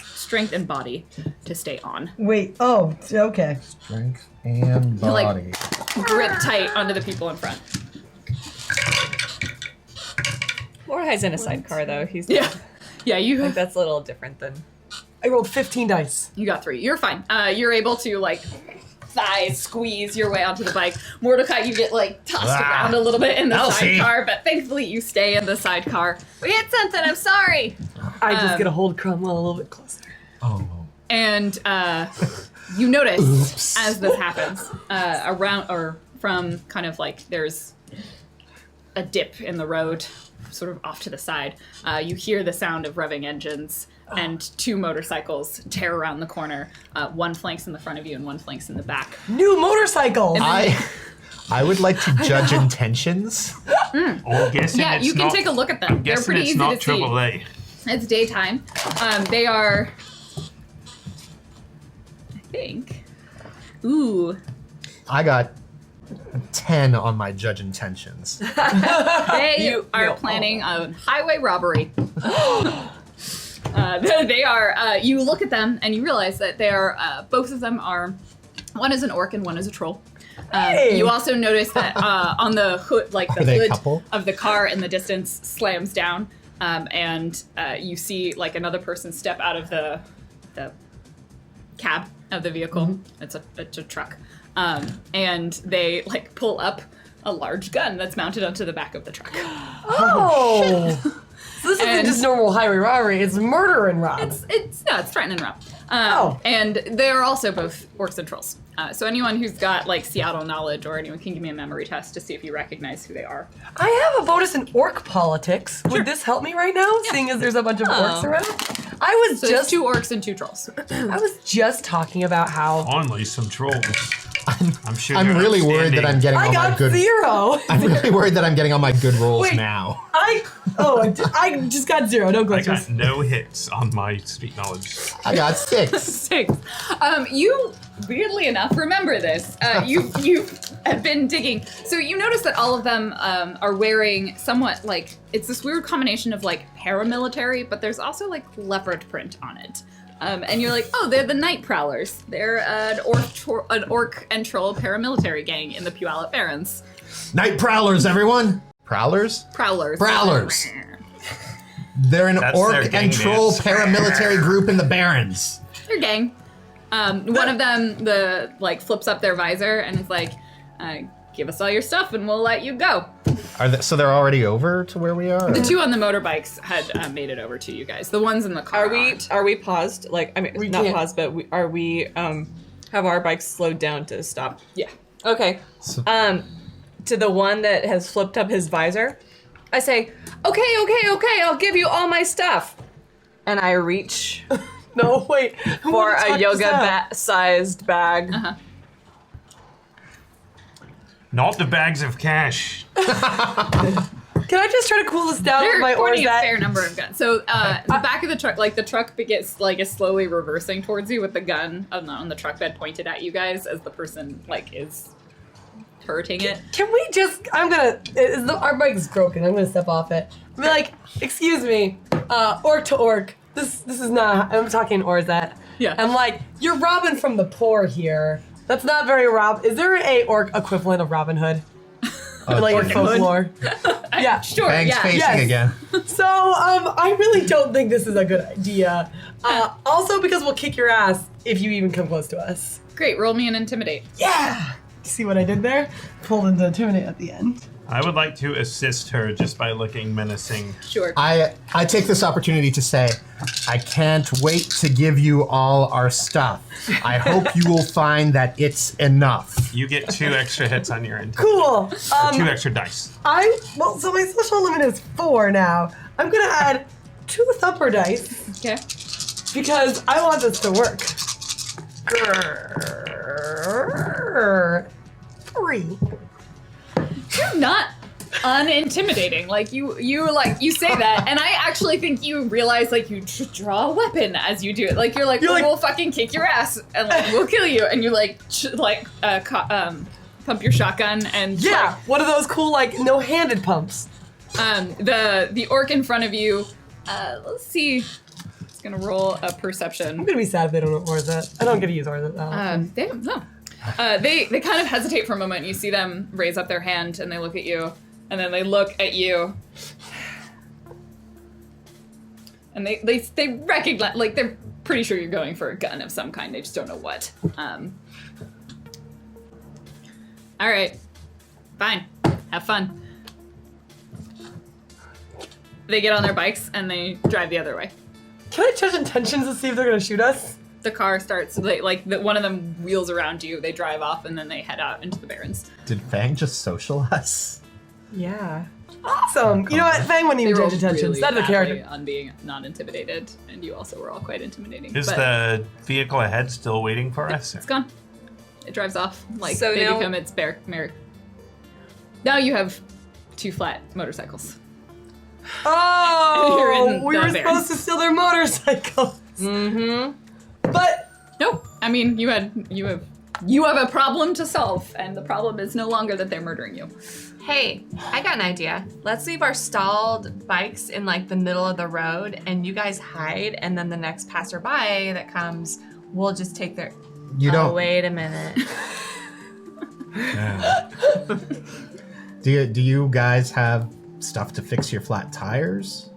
strength and body to stay on. Wait, oh, okay. Strength and like- body. Grip tight onto the people in front. Mordecai's in a sidecar though. He's Yeah, you like that's a little different than. I rolled 15 dice. You got 3. You're fine. You're able to like thighs squeeze your way onto the bike. Mordecai, you get like tossed around a little bit in the Elsie. sidecar, but thankfully you stay in the sidecar. We hit something. I'm sorry. I just get to hold Cromwell a little bit closer. Oh. And you notice as this happens, around or from kind of like there's a dip in the road, sort of off to the side. You hear the sound of revving engines and 2 motorcycles tear around the corner. One flanks in the front of you and one flanks in the back. New motorcycles! I would like to judge intentions. I'm guessing Yeah, it's you can not- take a look at them. I'm They're guessing pretty it's easy not to see. AAA. It's daytime. They are Ooh. I got 10 on my judge intentions. They are planning a highway robbery. They are. You look at them and you realize that they are. Both of them are. One is an orc and one is a troll. Hey. You also notice that on the hood, like the Are they a hood couple? of the car in the distance slams down, and you see like another person step out of the cab of the vehicle. Mm-hmm. It's a truck, and they like pull up a large gun that's mounted onto the back of the truck. Oh! So this isn't And- just normal highway robbery, it's murder and rob. It's threaten and rob. Oh. And they are also both orcs and trolls. So anyone who's got like Seattle knowledge or anyone can give me a memory test to see if you recognize who they are. I have a bonus in orc politics. Would this help me right now, seeing as there's a bunch of orcs around? I was So there's just 2 orcs and 2 trolls. I was just talking about how Only some trolls. I'm sure. I'm you're really worried that I'm outstanding. getting I all my got good. 0. I'm really worried that I'm getting all my good rolls Wait. now. I just got 0. Don't I glitch got no hits on my street knowledge. I got 6. 6. You weirdly enough remember this. You have been digging, so you notice that all of them are wearing somewhat like it's this weird combination of like paramilitary, but there's also like leopard print on it. And you're like, oh, they're the Night Prowlers. They're an orc and troll paramilitary gang in the Puyallup Barrens. Night Prowlers, everyone! Prowlers? Prowlers. Prowlers. They're an That's their orc gang and troll name. paramilitary group in the Barrens. Their gang. One of them flips up their visor and is like, give us all your stuff and we'll let you go. So they're already over to where we are? The 2 on the motorbikes had made it over to you guys. The ones in the car aren't. Are we paused? Like, I mean, We not can't. paused, but are we have our bikes slowed down to stop? Yeah. Okay. So- To the one that has flipped up his visor, I say, okay, I'll give you all my stuff. And I reach No, wait. Who for wanna a talk yoga this out? sized bag. Uh-huh. Not the bags of cash. Can I just try to cool this down They're with my pointing a Orzat? fair number of guns. So the back of the truck, like the truck begins, like is slowly reversing towards you with the gun on the truck bed pointed at you guys as the person like is hurting it. Can we just? Our bike is broken. I'm gonna step off it. Be like, excuse me, orc to orc. This is not. I'm talking Orzat. Yeah. I'm like, you're robbing from the poor here. That's not very Is there a orc equivalent of Robin Hood? Like in folklore. Yeah. Sure. Bangs yeah. facing yes. again. So, I really don't think this is a good idea. Also, because we'll kick your ass if you even come close to us. Great. Roll me an intimidate. Yeah. See what I did there? Pulled into intimidate at the end. I would like to assist her just by looking menacing. Sure. I take this opportunity to say, I can't wait to give you all our stuff. I hope you will find that it's enough. You get 2 extra hits on your intimidate. Cool. Or 2 extra dice. So my special limit is 4 now. I'm gonna add 2 thumper dice Okay. because I want this to work. 3. You're not unintimidating. Like you say that, and I actually think you realize like you draw a weapon as you do it. Like you're like we'll fucking kick your ass and like we'll kill you, and you pump your shotgun and Yeah, one of those cool like no-handed pumps. the orc in front of you. Let's see. It's gonna roll a perception. I'm gonna be sad if they don't know Orzat. I don't get to use Orzat that often. They kind of hesitate for a moment. You see them raise up their hand and they look at you, and then they look at you, and they recognize, like they're pretty sure you're going for a gun of some kind. They just don't know what. All right, fine, have fun. They get on their bikes and they drive the other way. Can I judge intentions to see if they're gonna shoot us? The car starts, one of them wheels around you, they drive off, and then they head out into the Barrens. Did Fang just social us? Yeah. Awesome. You know what? Fang wouldn't They even rolled judge intentions. really That's a badly character. on being not intimidated, and you also were all quite intimidating. Is but the vehicle ahead still waiting for us? It's gone. It drives off. Like, So they now- become its bear. Now you have 2 flat motorcycles. You're Oh, in we the were Barrens. supposed to steal their motorcycles. Mm-hmm. But Nope. I mean, you have you have a problem to solve, and the problem is no longer that they're murdering you. Hey, I got an idea. Let's leave our stalled bikes in like the middle of the road, and you guys hide, and then the next passerby that comes, we'll just take their. You don't. Oh, wait a minute. Yeah. Do you guys have stuff to fix your flat tires?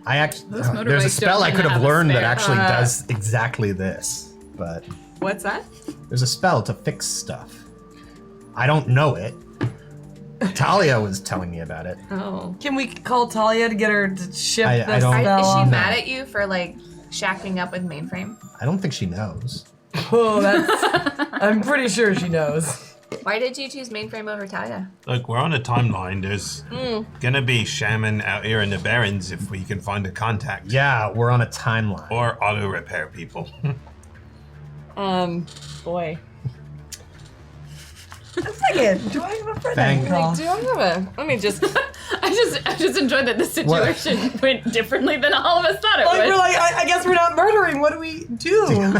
I actually Those motorbikes there's a spell I don't could have have a learned that spare. actually does exactly this, but What's that? there's a spell to fix stuff. I don't know it. Talia was telling me about it. Oh. Can we call Talia to get her to ship I the don't- spell Is she off? mad at you for like shacking up with mainframe? I don't think she knows. Oh, that's. I'm pretty sure she knows. Why did you choose mainframe over Talia? Look, we're on a timeline. There's gonna be shaman out here in the Barrens if we can find a contact. Yeah, we're on a timeline. Or auto repair people. Boy. A second. Do I have a friend? Thank- I can call? Do I have a? Let me just. I just enjoyed that the situation went differently than all of us thought it Like would. we're like, I guess we're not murdering. What do we do?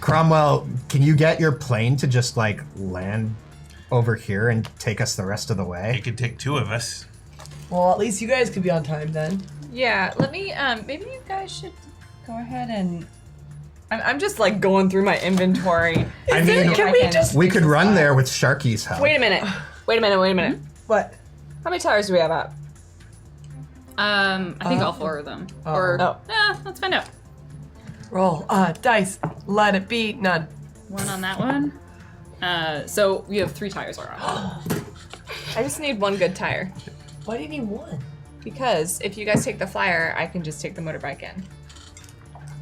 Cromwell, can you get your plane to just like land over here and take us the rest of the way? It could take two of us. Well, at least you guys could be on time then. Yeah. Let me. Maybe you guys should go ahead and. I'm just like going through my inventory. I mean, Can we just? we could run there with Sharky's help. Wait a minute. Wait a minute. What? How many tires do we have out? I think all 4 of them. Or Oh. let's find out. Roll. Dice. Let it be none. 1 on that one. So you have 3 tires around. I just need 1 good tire. Why do you need one? Because if you guys take the flyer, I can just take the motorbike in.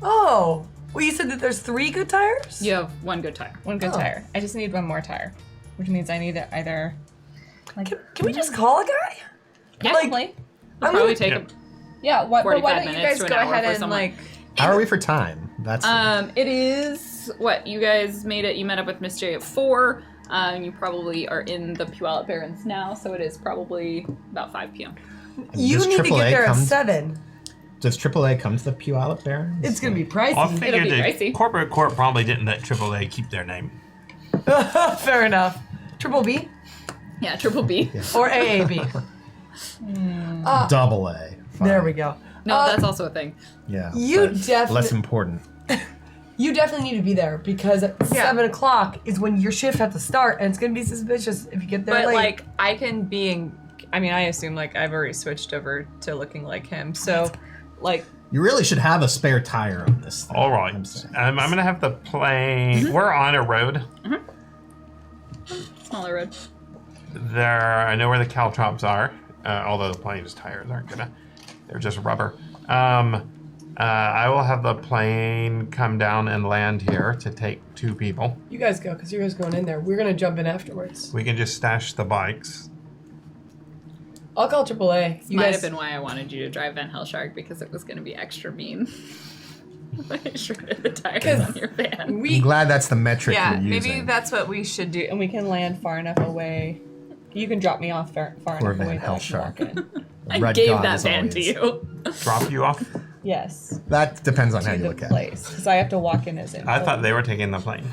Oh. Well, you said that there's 3 good tires? You have 1 good tire. 1 good Oh. tire. I just need 1 more tire, which means I need either. Can we just call a guy? Yeah, Like- It'll I'm probably gonna- take Yep. Yeah. But 45 why don't you minutes guys to an go hour ahead for and someone. like? How are we for time? That's It is what you guys made it. You met up with Miss J at 4. And you probably are in the Puyallup Barrens now, so it is probably about 5 p.m. You Does need to get AAA there at come- 7. Does AAA come to the Puyallup Barrens? It's gonna be I pricey. figured be the pricey. corporate court probably didn't let AAA keep their name. Fair enough. Triple B Yeah, triple B. or AAB. Double A. Fine. There we go. No, that's also a thing. Yeah. You but definitely- less important. You definitely need to be there because at 7 o'clock is when your shift has to start, and it's gonna be suspicious if you get there But late. like, I can be in. I mean, I assume like I've already switched over to looking like him. So, like, You really should have a spare tire on this thing. All right. I'm saying. I'm gonna have the plane. We're on a road. Smaller road. There, I know where the caltrops are. Although the plane's tires aren't gonna. They're just rubber. I will have the plane come down and land here to take 2 people. you guys go because you guys going in there. We're gonna jump in afterwards. We can just stash the bikes. I'll call AAA. You Might guys have been why I wanted you to drive Van Helshark because it was going to be extra mean. I shredded the tires on your van. I'm we glad that's the metric Yeah, you're maybe using. that's what we should do. and we can land far enough away. You can drop me off far Poor enough Van away that I can Helshark. walk in. I Red gave God, that as van to always. you. Drop you off. Yes. That depends on how To you the look at it. place because I have to walk in as in. I thought they were taking the plane.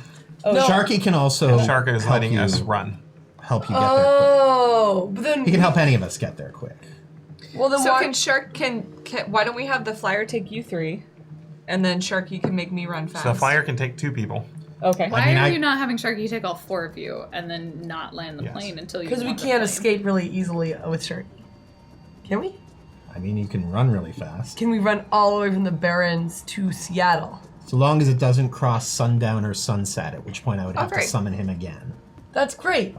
Oh, No. Sharky can also Shark is help letting you, us run. help you get there quick. Oh, but then He can help any of us get there quick. Well, then So why? can Shark can why don't we have the flyer take you 3, and then Shark you can make me run fast. So the flyer can take 2 people. Okay. Why mean, are I- you not having Sharky take all 4 of you and then not land the Yes. plane until you? Because we want the can't plane? escape really easily with Shark. Can we? I mean, you can run really fast. Can we run all the way from the Barrens to Seattle? So long as it doesn't cross sundown or sunset, at which point I would have to great. summon him again. That's great.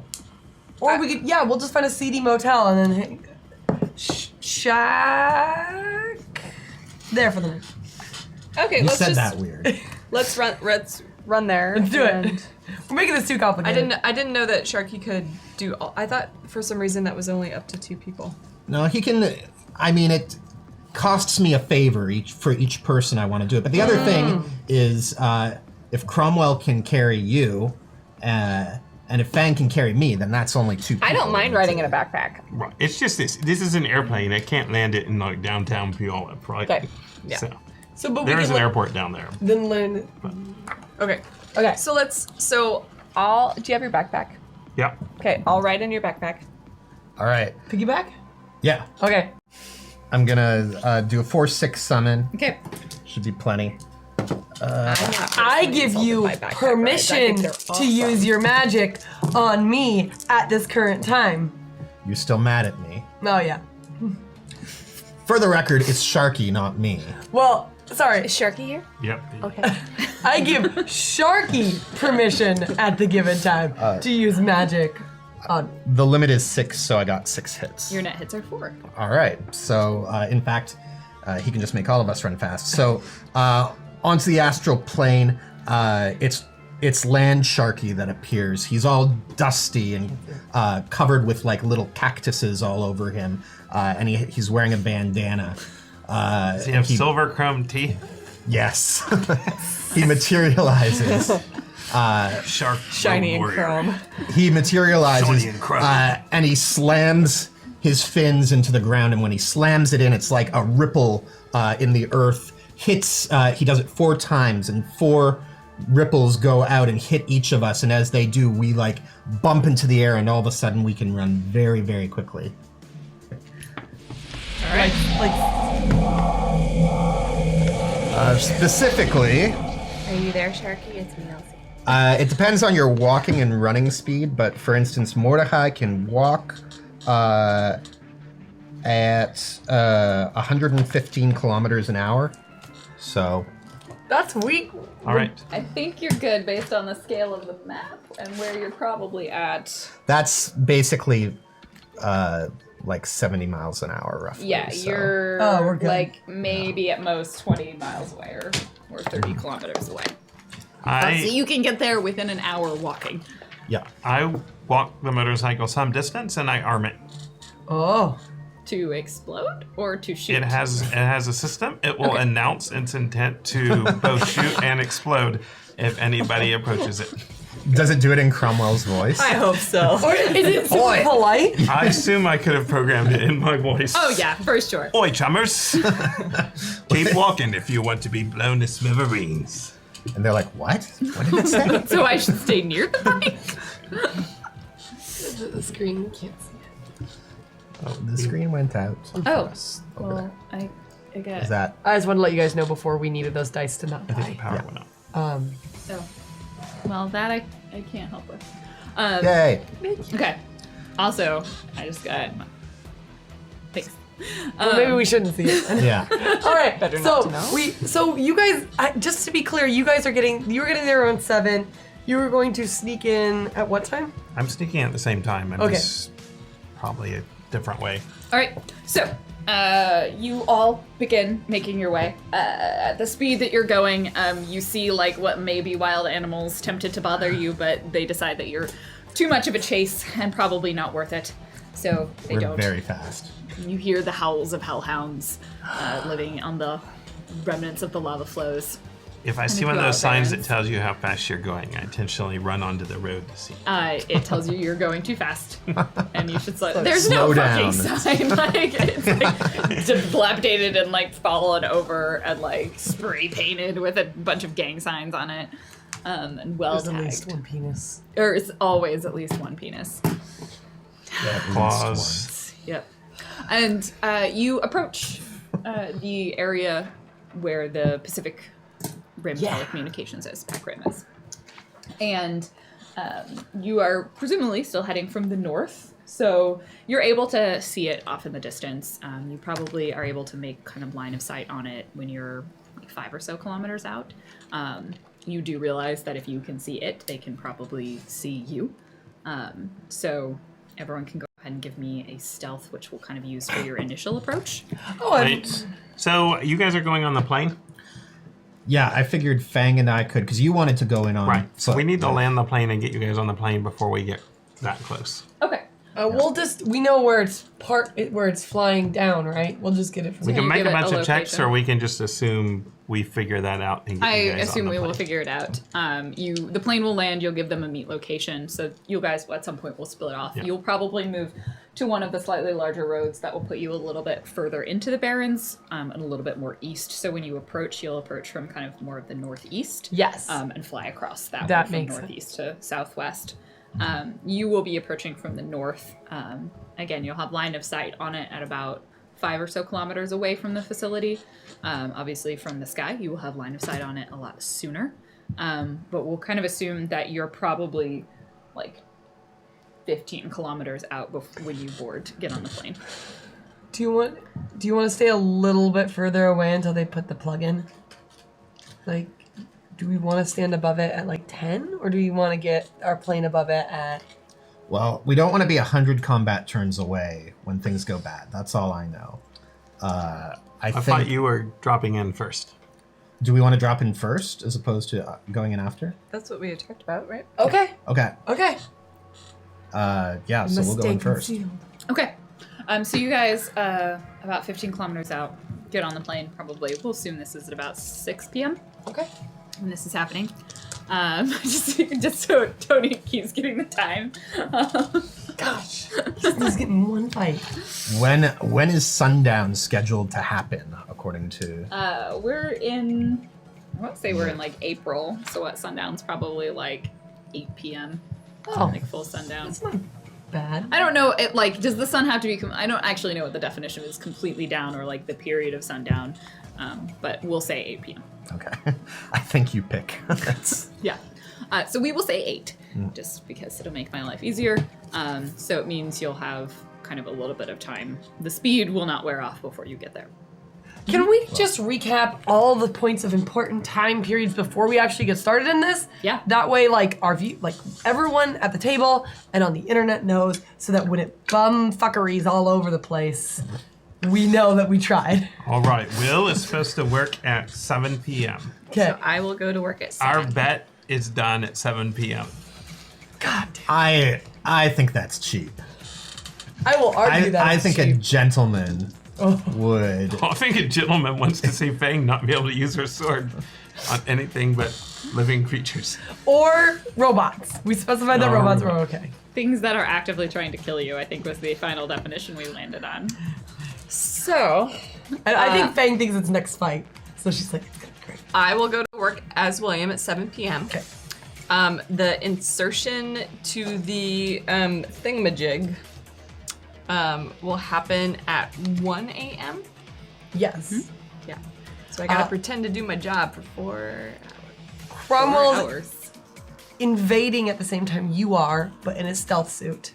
Or we could, yeah, we'll just find a seedy motel and then shack there for the night. Okay. You let's said just that weird. let's run there. Let's do and- it. We're making this too complicated. I didn't know that Sharky could do all. I thought for some reason that was only up to 2 people. No, he can. I mean, it costs me a favor for each person I want to do it. But the other thing is, if Cromwell can carry you, and if Fang can carry me, then that's only 2 people. I don't mind riding in a backpack. Right. It's just this. This is an airplane. I can't land it in like downtown Puyallup, right? Okay. Yeah. So So, but there we is can an airport down there. then land. Okay. Okay. So all. Do you have your backpack? Yep. Okay, I'll write in your backpack. All right. Piggyback? Yeah. Okay. I'm gonna do a 4/6 summon. Okay. Should be plenty. I give you permission to use your magic on me at this current time. You're still mad at me. Oh, yeah. For the record, it's Sharky, not me. Well, sorry. Is Sharky here? Yep. Okay. I give Sharky permission at the given time to use magic on. The limit is 6, so I got 6 hits. Your net hits are 4. All right. So, in fact, he can just make all of us run fast. So, onto the astral plane, it's Land Sharky that appears. He's all dusty and covered with like little cactuses all over him, and he's wearing a bandana. Does he have silver chrome teeth? Yes. He materializes. Shark. Shiny and warrior. chrome. He materializes Shiny and chrome. and he slams his fins into the ground, and when he slams it in, it's like a ripple in the earth. Hits, he does it 4 times, and 4 ripples go out and hit each of us, and as they do, we like bump into the air, and all of a sudden we can run very, very quickly. All right. Specifically, Are you there, Sharky? It's me, Elsie. it depends on your walking and running speed, but for instance, Mordecai can walk at 115 kilometers an hour. So, That's weak. All right. I think you're good based on the scale of the map and where you're probably at. that's basically like 70 miles an hour roughly. Yeah, so. you're we're good. like maybe at most 20 miles away or 30 kilometers away. So I you can get there within an hour walking. Yeah. I walk the motorcycle some distance and I arm it. Oh. To explode or to shoot? It has a system. It will announce its intent to both shoot and explode if anybody approaches it. Does it do it in Cromwell's voice? I hope so. Or is it super polite? I assume I could have programmed it in my voice. Oh yeah, for sure. Oi, chummers! Keep walking if you want to be blown to smithereens. And they're like, what? What did it say? So I should stay near the bike? The screen, you can't see it. Oh, the screen went out. Oh, Over well, I got Is that? I just want to let you guys know before we needed those dice to not I think the die. power went up. Oh. Well, that I can't help with. Yay! Okay. Also, I just got... Thanks. Well, maybe we shouldn't see it. Yeah. All right. Better so not to know. So you guys, just to be clear, you were getting there around 7. You were going to sneak in at what time? I'm sneaking at the same time. I'm Okay. just probably a different way. All right. So, you all begin making your way. At the speed that you're going, you see like what may be wild animals tempted to bother you, but they decide that you're too much of a chase and probably not worth it. So they We're don't. very fast. You hear the howls of hellhounds living on the remnants of the lava flows. If I see one of those signs that tells you how fast you're going, I intentionally run onto the road to see. It tells you you're going too fast, and you should slow. There's no slow fucking down. sign. Like it's like dilapidated and like fallen over and like spray painted with a bunch of gang signs on it, and well There's at least tagged. one penis. Or it's always at least one penis. Claws. Yep. And you approach the area where the Pacific Rim telecommunications is, Pac Rim is. And you are presumably still heading from the north, so you're able to see it off in the distance. You probably are able to make kind of line of sight on it when you're like 5 or so kilometers out. You do realize that if you can see it, they can probably see you. So everyone can go ahead and give me a stealth, which we'll kind of use for your initial approach. Oh, Wait. So you guys are going on the plane? Yeah, I figured Fang and I could, because you wanted to go in on. Right. So foot. we need to land the plane and get you guys on the plane before we get that close. Okay. we know where it's flying down, right? We'll just get it from We there. can make give a it bunch a of checks, location. or we can just assume we figure that out and get I you guys assume on we the will plane. figure it out. The plane will land. You'll give them a meet location. So you guys, at some point, will split off. Yeah. You'll probably move to one of the slightly larger roads that will put you a little bit further into the Barrens and a little bit more east. So when you approach, you'll approach from kind of more of the northeast. Yes. And fly across that That way from makes northeast to southwest. You will be approaching from the north. Again, you'll have line of sight on it at about 5 or so kilometers away from the facility. Obviously, from the sky, you will have line of sight on it a lot sooner. But we'll kind of assume that you're probably like 15 kilometers out when you get on the plane. Do you want to stay a little bit further away until they put the plug in? Like, do we want to stand above it at like 10, or do we want to get our plane above it at? Well, we don't want to be 100 combat turns away when things go bad. That's all I know. I thought you were dropping in first. Do we want to drop in first as opposed to going in after? That's what we had talked about, right? Okay. Okay. Okay. Yeah, so we'll go in first. Okay. So you guys, about 15 kilometers out, get on the plane, probably. We'll assume this is at about 6 p.m. Okay. when this is happening. Just so Tony keeps getting the time. Gosh. He's getting one fight. When is sundown scheduled to happen, according to... We're in... I want to say we're in, like, April. So what, sundown's probably, like, 8 p.m. Oh. Like, full sundown. That's not bad. I don't know, does the sun have to be... I don't actually know what the definition is completely down or, like, the period of sundown. But we'll say 8 p.m. Okay. I think you pick. Yeah. So we will say 8, just because it'll make my life easier. So it means you'll have kind of a little bit of time. The speed will not wear off before you get there. Can we just recap all the points of important time periods before we actually get started in this? Yeah. That way, like, our view, like, everyone at the table and on the internet knows, so that when it bumfuckeries all over the place, we know that we tried. All right, Will is supposed to work at 7 p.m. Okay. So I will go to work at 7. Our bet is done at 7 p.m. God damn. I think that's cheap. I will argue that. I it's think a cheap. gentleman would... I think a gentleman wants to see Fang not be able to use her sword on anything but living creatures. Or robots. We specified that robots were okay. Things that are actively trying to kill you, I think, was the final definition we landed on. So, And I think Fang thinks it's next fight. So she's like, it's gonna be great. I will go to work as William at 7 p.m. Okay. The insertion to the thingamajig will happen at 1 a.m. Yes. Yeah. So I gotta pretend to do my job for 4 hours. Cromwell's 4 hours. invading at the same time you are, but in a stealth suit.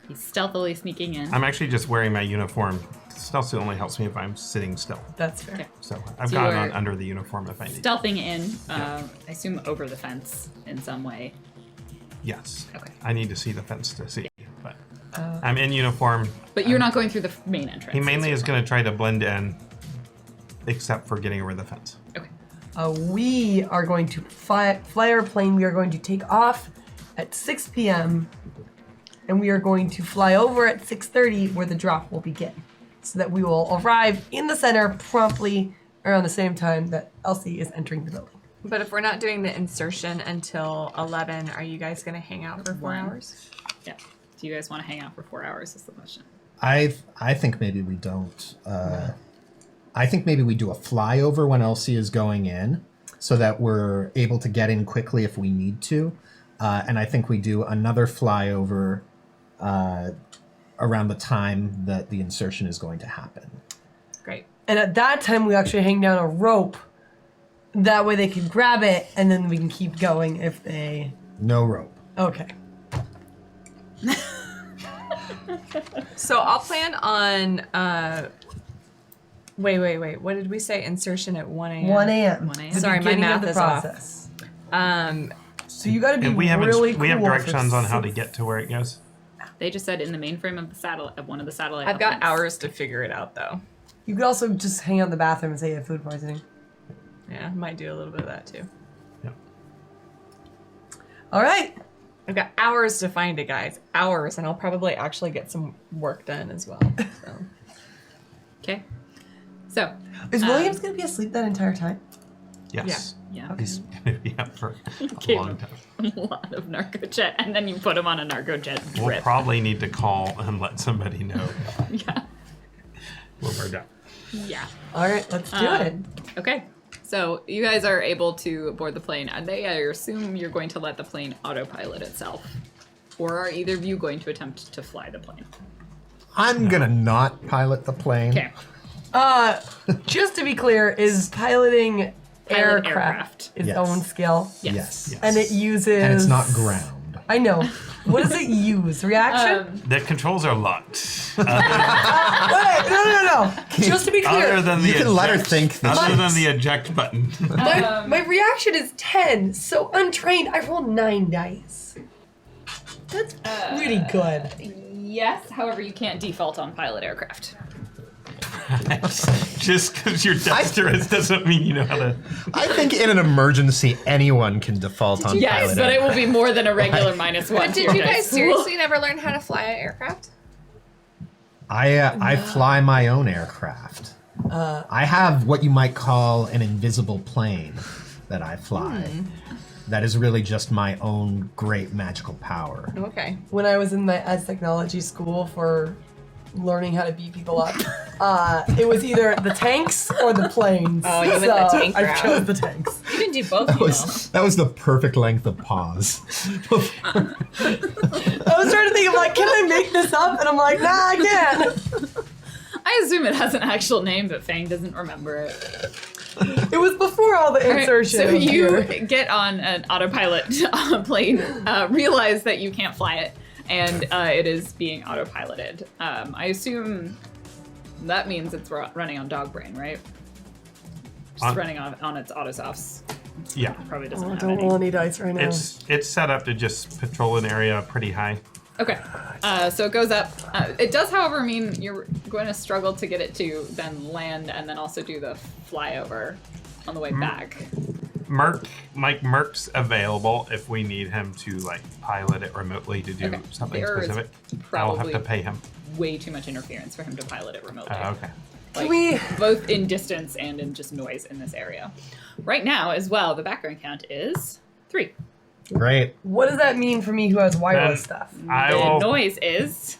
He's stealthily sneaking in. I'm actually just wearing my uniform. Stealth suit only helps me if I'm sitting still. That's fair. Okay. So I've So got it you're on under the uniform if I need. Stealthing in, I assume over the fence in some way. Yes. Okay. I need to see the fence to see, but I'm in uniform. But you're not going through the main entrance. He mainly is is going to try to blend in, except for getting over the fence. Okay. We are going to fly our plane. We are going to take off at 6 p.m. and we are going to fly over at 6:30 where the drop will begin, so that we will arrive in the center promptly around the same time that Elsie is entering the building. But if we're not doing the insertion until 11, are you guys gonna hang out for 4 hours? Yeah. Do you guys want to hang out for 4 hours is the question. I think maybe we don't. I think maybe we do a flyover when Elsie is going in, so that we're able to get in quickly if we need to. And I think we do another flyover around the time that the insertion is going to happen. Great. And at that time, we actually hang down a rope. That way they can grab it, and then we can keep going if they... No rope. Okay. So I'll plan on. Wait. What did we say? Insertion at 1 a.m. 1 a.m. 1 a.m. The Sorry, my beginning math of the is off. process. So you got to be And we have really cool we have for directions on how to 6. get to where it goes. They just said in the mainframe of the satellite, of one of the satellite. I've got elements. hours to figure it out, though. You could also just hang out in the bathroom and say you have food poisoning. Yeah, might do a little bit of that too. Yeah. All right. I've got hours to find it, guys. Hours, and I'll probably actually get some work done as well. So. Okay. So Is Williams going to be asleep that entire time? Yes. Yeah. He's going to be up for a Gave long him time. a lot of narco jet, and then you put him on a narco jet We'll drip. probably need to call and let somebody know Yeah. when we're done. Yeah. All right, let's do it. Okay. So you guys are able to board the plane. I assume you're going to let the plane autopilot itself. Or are either of you going to attempt to fly the plane? I'm gonna not pilot the plane. Okay. Just to be clear, is piloting Pilot aircraft its Yes. own skill? Yes. Yes. And it uses. And it's not ground. I know. What does it use? Reaction? The controls are locked. Wait, no. Just to be clear, Other than the You can let her eject- think this. Other than the eject button. my reaction is 10, so untrained, I rolled 9 dice. That's pretty good. Yes. However, you can't default on pilot aircraft. Just because you're dexterous doesn't mean you know how to. I think in an emergency, anyone can default on Yes, pilot. but it will be more than a regular -1. But to did your you dice guys pool. seriously never learn how to fly an aircraft? I fly my own aircraft. I have what you might call an invisible plane that I fly. That is really just my own great magical power. Okay. When I was in my as technology school for learning how to beat people up, it was either the tanks or the planes. Oh, you went the tank I route. chose the tanks. You didn't do both, you know. That was the perfect length of pause. I was trying to think of like, can I make this up? And I'm like, nah, I can't. I assume it has an actual name, but Fang doesn't remember it. It was before all the All right, insertion. so you here. get on an autopilot plane, realize that you can't fly it, and it is being autopiloted. I assume that means it's running on dog brain, right? Just running on its autosofts. Yeah. Probably doesn't Oh, I have don't any. roll any dice right now. It's set up to just patrol an area pretty high. Okay, so it goes up. It does, however, mean you're going to struggle to get it to then land and then also do the flyover on the way back. Mike Merck's available if we need him to like pilot it remotely to do Okay. something There is specific. I'll have probably to pay him. way too much interference for him to pilot it remotely. Okay. Like, we- both in distance and in just noise in this area. Right now, as well, the background count is 3. Great. What does that mean for me who has wireless Then stuff? I The will. noise is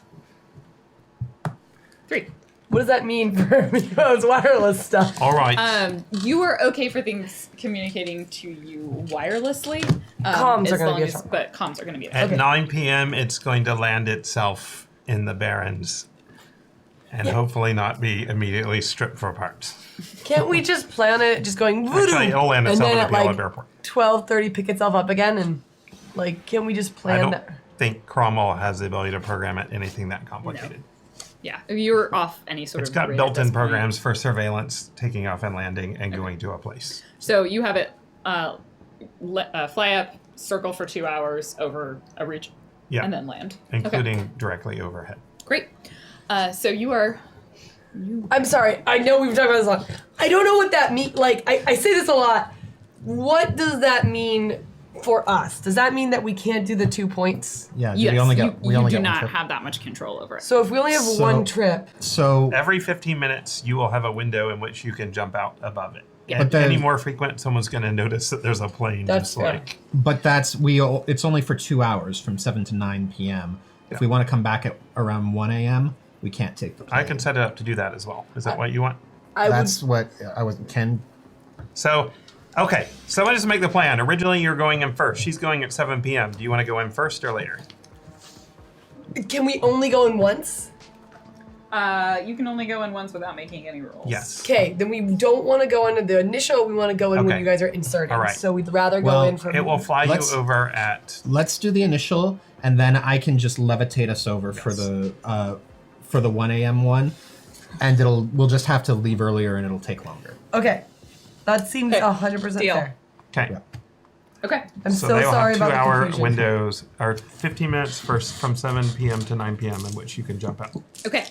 3. What does that mean for me who has wireless stuff? All right. You are okay for things communicating to you wirelessly. Comms are as gonna long be a as- problem. but comms are going to be At okay. 9 p.m., it's going to land itself in the Barrens, and hopefully not be immediately stripped for parts. Can't we just plan it just going voodoo? Actually, it'll land and itself then at at Puyallup like Airport. 12:30 pick itself up again and like can we just I plan don't that? think Cromwell has the ability to program it anything that complicated. Yeah, if you're off any sort It's of got grid at built-in this point. programs for surveillance, taking off and landing, and going to a place. So you have it fly up, circle for 2 hours over a region, Yeah, and then land. including directly overhead. Great. So you are. I'm sorry. I know we've talked about this a lot. I don't know what that means. Like I say this a lot. What does that mean for us? Does that mean that we can't do the 2 points? Yeah. Yes, we only you, get. We you only do get one not trip. have that much control over it. So if we only have So- one trip, So Every 15 minutes, you will have a window in which you can jump out above it. Yeah. And But then- any more frequent, someone's going to notice that there's a plane. That's just fair. like But it's only for 2 hours from 7 to 9 p.m. If we want to come back at around 1 a.m., we can't take the plane. I can set it up to do that as well. Is that what you want? I That's what I was. Ken. So, okay. So let's just make the plan. Originally, you're going in first. She's going at 7 p.m. Do you want to go in first or later? can we only go in once? You can only go in once without making any rolls. Yes. Okay, then we don't want to go into the initial. We want to go in when Okay. you guys are inserting. All right. So we'd rather go Well, in from. It will fly you Let's- over at. Let's do the initial, and then I can just levitate us over for the 1 a.m. one, and we'll just have to leave earlier, and it'll take longer. Okay, that seems Okay, 100% deal. fair. Okay. Yeah. Okay. I'm So so they will sorry have about the 2-hour confusion. windows, or 15 minutes first from 7 p.m. to 9 p.m. in which you can jump out. Okay.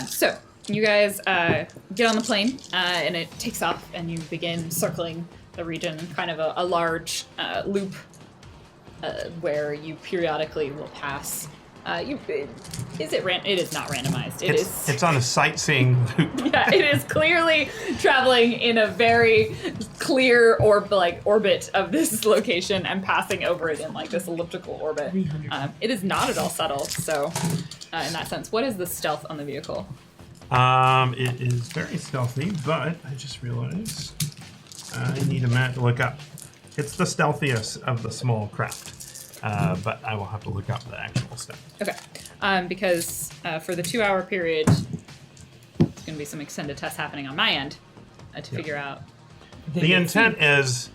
So you guys get on the plane, and it takes off, and you begin circling the region, kind of a large loop where you periodically will pass It is not randomized. It's on a sightseeing loop. Yeah, it is clearly traveling in a very clear orbit of this location and passing over it in like this elliptical orbit. It is not at all subtle. So, in that sense, what is the stealth on the vehicle? It is very stealthy, but I just realized I need a map to look up. It's the stealthiest of the small craft, but I will have to look up the actual stuff. Okay, because for the 2-hour period, there's going to be some extended tests happening on my end to figure out. The intent is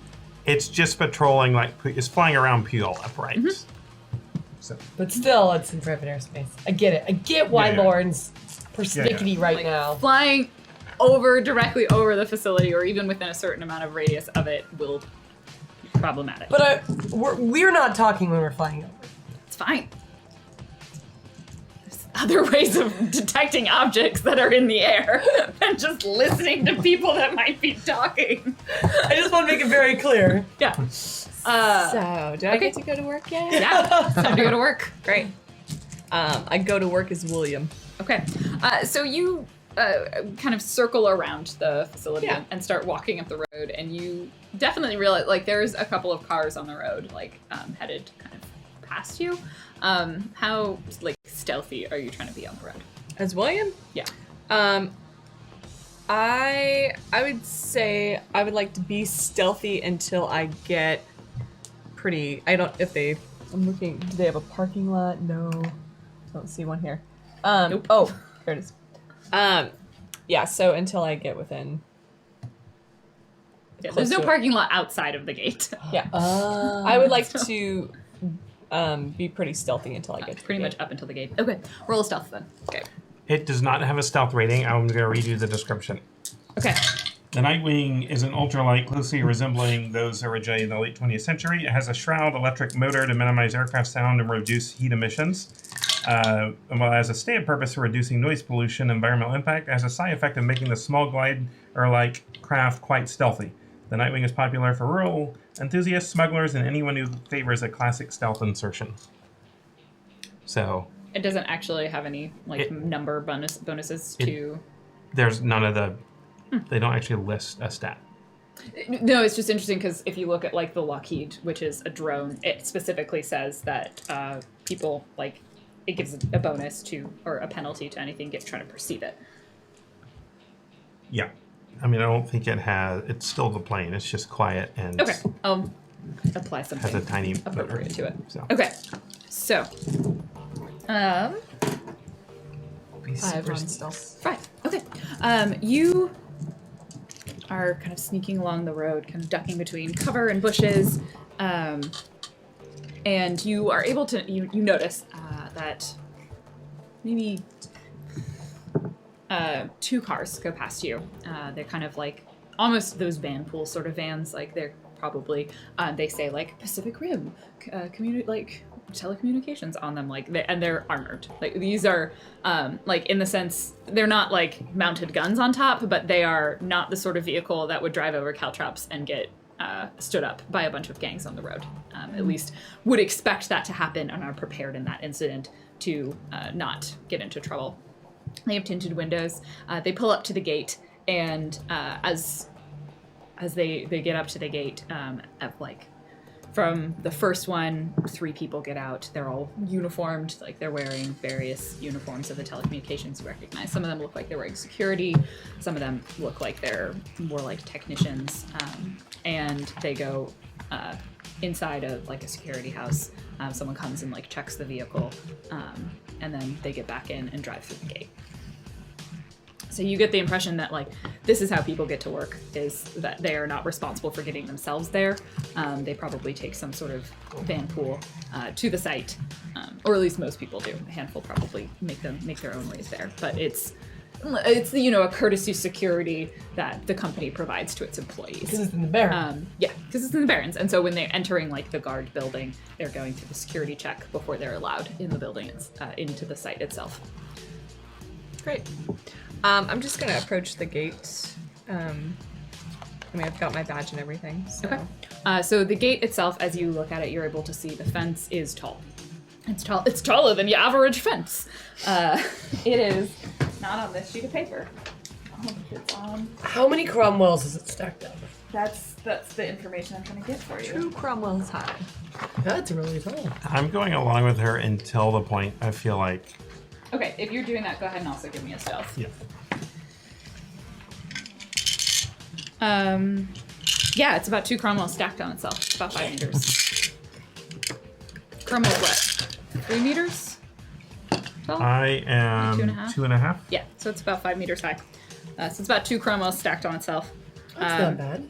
it's just patrolling, it's flying around Puyallup, right? So. But still, it's in private airspace. I get it. I get why Lauren's persnickety right now. Flying directly over the facility, or even within a certain amount of radius of it, will be problematic. But we're not talking when we're flying over. It's fine. There's other ways of detecting objects that are in the air than just listening to people that might be talking. I just want to make it very clear. Yeah. So, do I get to go to work yet? Yeah. It's time to go to work. Great. I go to work as William. Okay. So you kind of circle around the facility and start walking up the road, and you definitely realize there's a couple of cars on the road headed kind of past you. How stealthy are you trying to be on the road? As William? Yeah. I would say I would like to be stealthy until I get pretty. I'm looking. Do they have a parking lot? No. Don't see one here. Nope. Oh, there it is. Yeah. So until I get within. Yeah, there's no parking lot outside of the gate. Yeah. I would like to be pretty stealthy until I get to pretty much up until the gate. Okay. Roll a stealth then. Okay. It does not have a stealth rating. I'm going to read you the description. Okay. The Nightwing is an ultralight, closely resembling those originated in the late 20th century. It has a shroud electric motor to minimize aircraft sound and reduce heat emissions. Well, as a stated purpose for reducing noise pollution and environmental impact, it has a side effect of making the small glider-like craft quite stealthy. The Nightwing is popular for rural enthusiasts, smugglers, and anyone who favors a classic stealth insertion. So... It doesn't actually have any number bonuses to... There's none of the... They don't actually list a stat. No, it's just interesting because if you look at the Lockheed, which is a drone, it specifically says that people it gives a bonus to or a penalty to anything trying to perceive it. Yeah, I mean I don't think it has. It's still the plane. It's just quiet and okay. Apply something has a tiny appropriate to it. So. Okay, so 5 on stealth. 5. Okay, you are kind of sneaking along the road, kind of ducking between cover and bushes, and you are able to, you notice that maybe 2 cars go past you. They're kind of almost those van pool sort of vans, they're probably, they say Pacific Rim, telecommunications on them, and they're armored. These are in the sense they're not mounted guns on top, but they are not the sort of vehicle that would drive over caltrops and get stood up by a bunch of gangs on the road. At least would expect that to happen and are prepared in that incident to not get into trouble. They have tinted windows. They pull up to the gate, and as they get up to the gate, from the first one, 3 people get out. They're all uniformed, they're wearing various uniforms of the telecommunications you recognize. Some of them look like they're wearing security. Some of them look like they're more like technicians. And they go inside of a security house. Someone comes and checks the vehicle, and then they get back in and drive through the gate. So you get the impression that this is how people get to work, is that they are not responsible for getting themselves there. They probably take some sort of van pool to the site, or at least most people do. A handful probably make their own ways there, but it's a courtesy security that the company provides to its employees. Because it's in the Barrens. Yeah, because it's in the Barrens, and so when they're entering the guard building, they're going through the security check before they're allowed in the building, into the site itself. Great. I'm just gonna approach the gate. I've got my badge and everything. So. Okay. So the gate itself, as you look at it, you're able to see the fence is tall. It's tall. It's taller than your average fence. It is not on this sheet of paper. I don't think it's on. How many Cromwells is it stacked up? That's the information I'm trying to get for you. 2 Cromwells high. That's really tall. I'm going along with her until the point I feel like. Okay, if you're doing that, go ahead and also give me a stealth. Yeah. Yeah, it's about 2 Cromwells stacked on itself. It's about 5 meters. Cromwell's what? 3 meters? Tall? I am 2.5? 2.5. Yeah, so it's about 5 meters high. So it's about 2 Cromwells stacked on itself. That's not bad.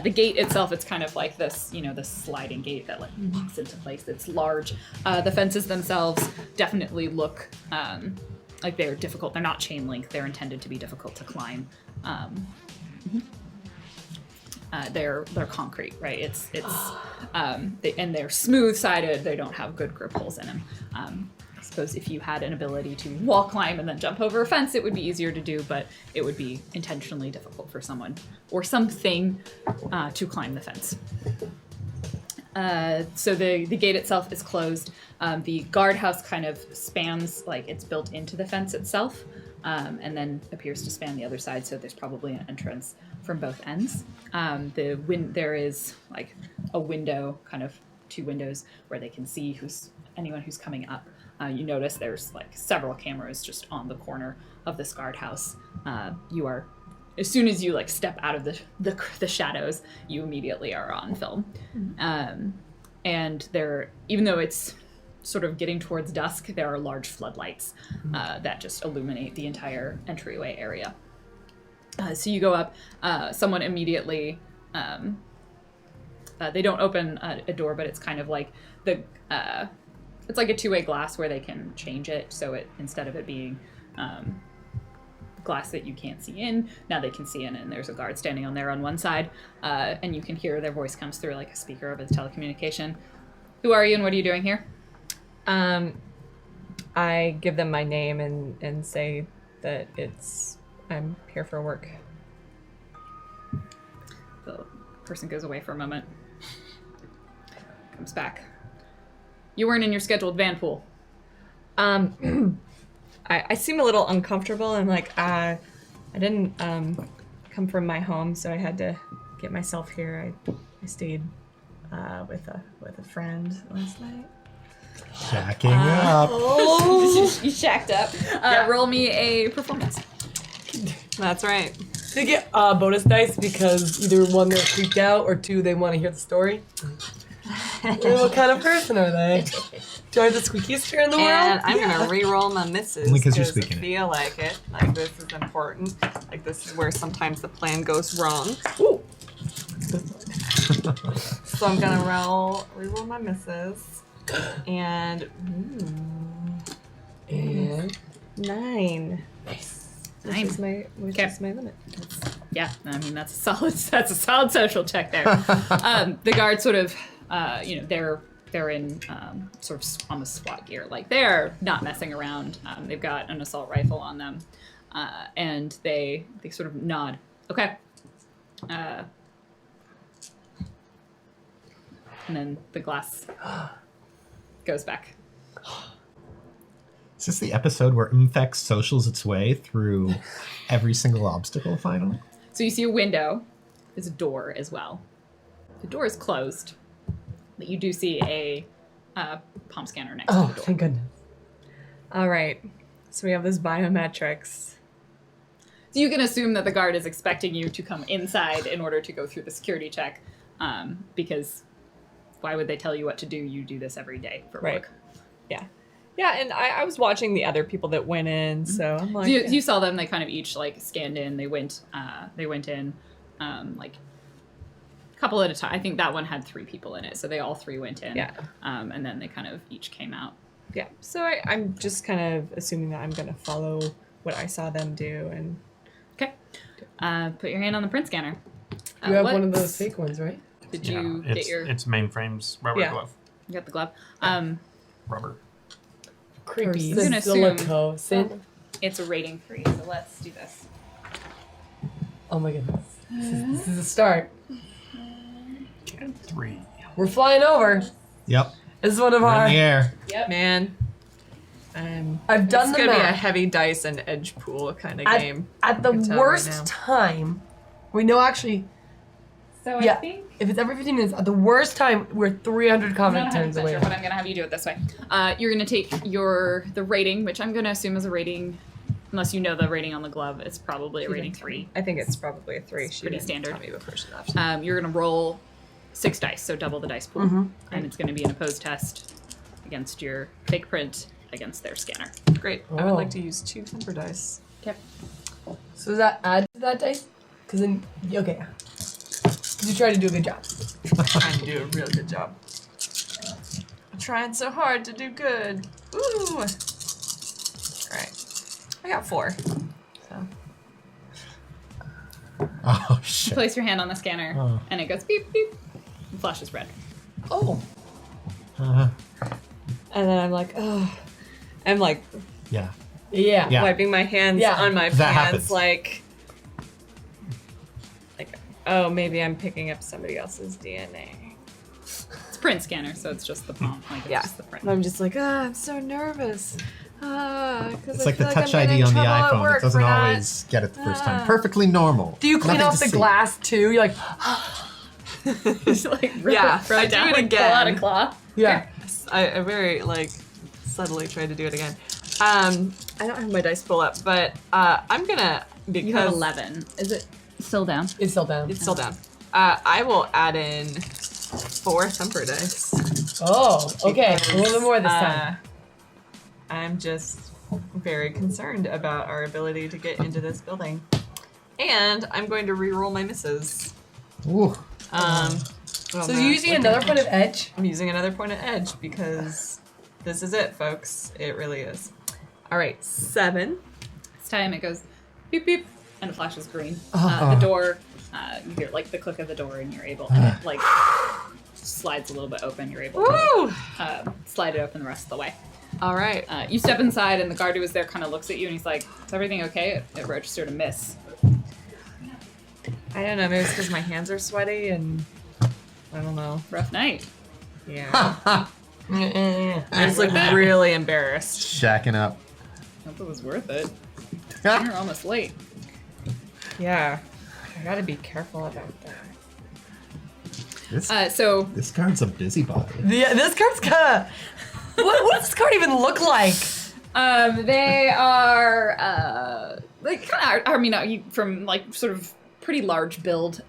The gate itself, it's kind of like this, this sliding gate that like locks into place. It's large. The fences themselves definitely look like they're difficult. They're not chain link. They're intended to be difficult to climb. They're concrete, right? And they're smooth sided. They don't have good grip holes in them. I suppose if you had an ability to wall climb and then jump over a fence, it would be easier to do, but it would be intentionally difficult for someone or something to climb the fence. So the gate itself is closed. The guardhouse kind of spans, like it's built into the fence itself, and then appears to span the other side, so there's probably an entrance from both ends. There is like a window, kind of 2 windows, where they can see anyone who's coming up. You notice there's like several cameras just on the corner of this guardhouse. As soon as you like step out of the shadows, you immediately are on film. And even though it's sort of getting towards dusk, there are large floodlights that just illuminate the entire entryway area. So you go up, someone immediately, they don't open a door, but it's kind of like it's like a 2-way glass where they can change it. So instead of it being glass that you can't see in, now they can see in, and there's a guard standing on there on one side, and you can hear their voice comes through like a speaker over the telecommunication. Who are you and what are you doing here? I give them my name and say that I'm here for work. The person goes away for a moment. Comes back. You weren't in your scheduled van pool. I seem a little uncomfortable. I'm like, I didn't come from my home, so I had to get myself here. I stayed with a friend last night. Shacking up. You shacked up. Roll me a performance. That's right. They get bonus dice because either 1, they're creeped out, or 2, they want to hear the story. What kind of person are they? Do I have the squeakiest chair in the world? And I'm gonna re-roll my misses. Only 'cause you're I squeaking it. feel like it. Like this is important. Like this is where sometimes the plan goes wrong. Ooh. So I'm gonna re-roll my misses. And And 9. nice. Which is my limit. Yeah, I mean that's a solid social check there. The guards sort of, they're in sort of almost SWAT gear, like they're not messing around. They've got an assault rifle on them, and they sort of nod. Okay. And then the glass goes back. Is this the episode where MMFEC socials its way through every single obstacle finally? So you see a window. There's a door as well. The door is closed, but you do see a palm scanner next to Oh, the door. thank goodness. All right. So we have this biometrics. So you can assume that the guard is expecting you to come inside in order to go through the security check, because why would they tell you what to do? You do this every day for Right. work. Yeah. Yeah, and I was watching the other people that went in, so I'm like... So you saw them, they kind of each like scanned in, they went in like a couple at a time. I think that one had 3 people in it, so they all 3 went in. Yeah. And then they kind of each came out. Yeah, so I'm just kind of assuming that I'm going to follow what I saw them do, and... Okay. Put your hand on the print scanner. You have what- one of those fake ones, right? Did you get your... It's mainframe's rubber Yeah. glove. You got the glove. Rubber. Creepy. I'm gonna assume- Sin. It's a rating for you, so let's do this. Oh my goodness. This is a start. 3. We're flying over. Yep. This is one of We're in our. the air. Yep. Man. I've done It's the gonna be a math. heavy dice and edge pool kind of At, game. at the I can tell worst right now. time, we know actually. So Yeah. I think If it's every 15 minutes, at the worst time, we're 300 I'm combat not turns 100% away. sure, but I'm gonna have you do it this way. You're gonna take the rating, which I'm gonna assume is a rating, unless you know the rating on the glove. It's probably a rating 3. I think it's probably a 3. She pretty didn't standard. tell me before she left. You're gonna roll 6 dice, so double the dice pool, and it's gonna be an opposed test against your fake print against their scanner. Great. I Oh. would like to use 2 temper dice. Okay. So does that add to that dice? Because then, okay. You try to do a good job. Trying to do a real good job. I'm trying so hard to do good. Ooh. Alright. I got 4. So. Oh shit. Place your hand on the scanner, Oh. and it goes beep beep, and flashes red. Oh. Uh-huh. And then I'm like, oh. I'm like Yeah. Yeah. Yeah. wiping my hands Yeah. on my That pants, happens. like, oh, maybe I'm picking up somebody else's DNA. It's a print scanner, so it's just the palm, like it's Yeah. just the print. And I'm just like, I'm so nervous. It's like the Touch ID on the iPhone. It doesn't always get it the first time. Perfectly normal. Do you clean Nothing off to the see. glass too? You're like, Just like Yeah, rub I it do down, it like, pull out a again. claw. yeah. I very, like, subtly tried to do it again. I don't have my dice pull up, but I'm gonna, because... You have 11. Is it still down? It's still down. It's still down. I will add in 4 temper dice. Oh, okay. A little bit more this time. I'm just very concerned about our ability to get into this building. And I'm going to re-roll my misses. Ooh. So you're using another point of edge? I'm using another point of edge because this is it, folks. It really is. All right, 7. This time it goes beep beep, and it flashes green. The door, you hear like the click of the door, and you're able, and it like slides a little bit open. You're able Woo! to slide it open the rest of the way. All right. You step inside, and the guard who was there kind of looks at you, and he's like, "Is everything okay?" It registered a miss. I don't know. Maybe it's because my hands are sweaty and I don't know. Rough night. Yeah. I just look really embarrassed. Shacking up. Hope it was worth it. You're almost late. Yeah. I gotta be careful about that. So This card's a busybody. Yeah, this card's kind of. What does this card even look like? they are like kind of. I mean, from like sort of pretty large build.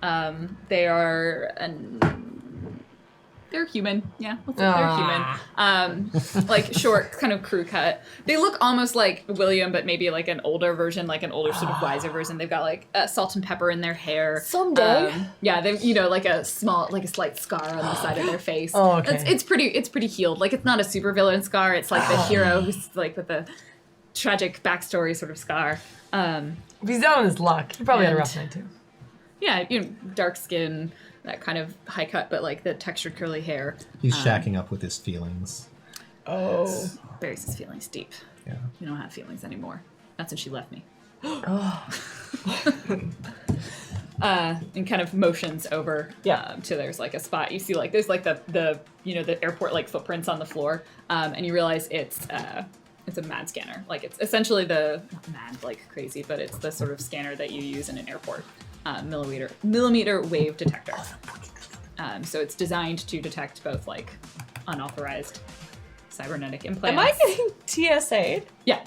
They are they're human. Yeah, they're human. Like short, kind of crew cut. They look almost like William, but maybe like an older version, like an older sort of wiser version. They've got like salt and pepper in their hair. Someday. Yeah, they like a slight scar on the side of their face. Oh, okay. It's pretty healed. Like it's not a super villain scar. It's like the hero who's like with the tragic backstory sort of scar. If he's down on his luck, he probably had a rough night too. Yeah, dark skin, that kind of high cut, but like the textured curly hair. He's shacking up with his feelings. Oh. Buries his feelings deep. Yeah. You don't have feelings anymore. Not since she left me. And kind of motions over to there's like a spot. You see like there's like the airport like footprints on the floor, and you realize it's a MAD scanner. Like it's essentially not MAD like crazy, but it's the sort of scanner that you use in an airport. Millimeter wave detector. So it's designed to detect both like unauthorized cybernetic implants. Am I getting TSA'd? Yeah.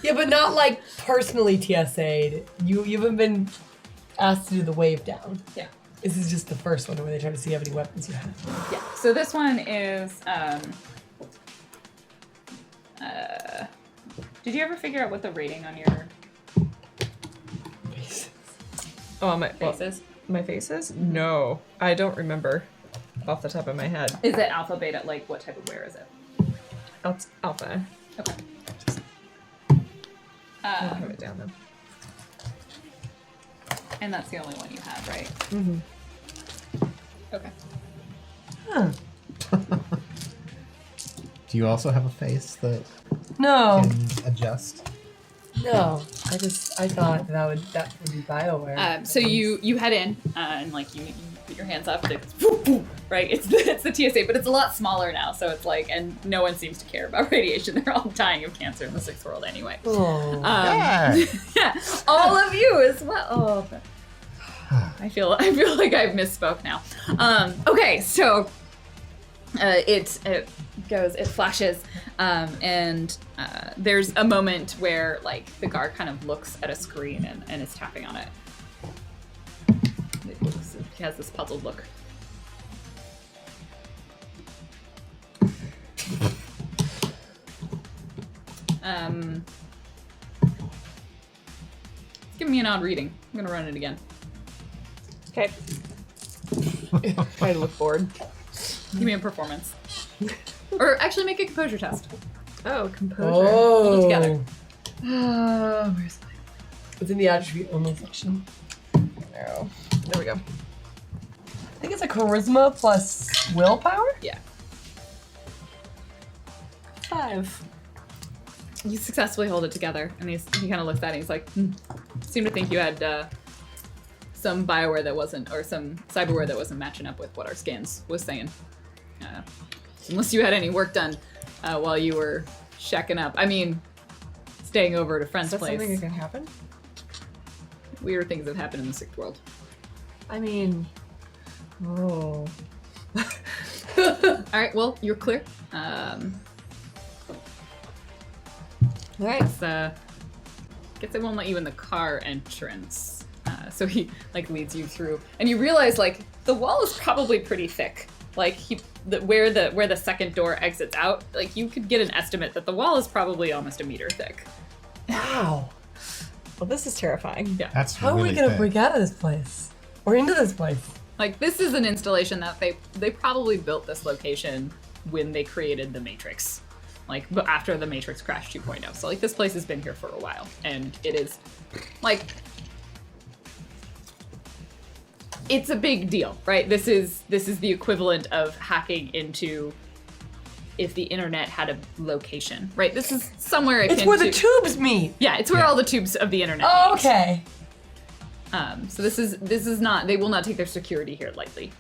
Yeah, but not like personally TSA'd. You haven't been asked to do the wave down. Yeah. This is just the first one where they try to see how many weapons you have. Yeah. So this one is. Did you ever figure out what the rating on your Oh, my faces? My faces? No, I don't remember off the top of my head. Is it alpha, beta? Like what type of wear is it? Alpha. Okay. I'll have it down then. And that's the only one you have, right? Mm-hmm. Okay. Huh. Do you also have a face that No. can adjust? No. I thought that would be BioWare. So you head in, and like you put your hands up, it's whoop, whoop, right? It's the TSA, but it's a lot smaller now, so it's like, and no one seems to care about radiation. They're all dying of cancer in the 6th world anyway. Yeah. Yeah, all of you as well. Oh, I feel like I've misspoke now. Okay, so it flashes, and there's a moment where like the guard kind of looks at a screen and is tapping on it. He has this puzzled look. Give me an odd reading. I'm gonna run it again. Okay. Try to look bored. Give me a performance. Or actually make a composure test. Oh, composure. Hold it Oh. together. Where's It's in the attribute only section. my arrow? There we go. I think it's a charisma plus willpower? Yeah. 5. You successfully hold it together, and he kind of looks at it and he's like, seem to think you had some Bioware that wasn't, or some cyberware that wasn't matching up with what our scans was saying. Unless you had any work done while you were checking up. I mean, staying over at a friend's Is that place. something that can happen? Weird things have happened in the 6th world. I mean, oh. All right, well, you're clear. All right. Guess they won't let you in the car entrance. So he like leads you through, and you realize like the wall is probably pretty thick. Like where the second door exits out, like you could get an estimate that the wall is probably almost a meter thick. Wow. Well, this is terrifying. Yeah. That's How are really we gonna thick. break out of this place? Or into this place? Like this is an installation that they probably built this location when they created the Matrix. Like after the Matrix Crash 2.0. So like this place has been here for a while, and it is like it's a big deal, right? This is the equivalent of hacking into if the internet had a location, right? This is somewhere akin It's where the to- tubes meet! Yeah, it's where all the tubes of the internet Oh, meet. okay. So this is not, they will not take their security here lightly.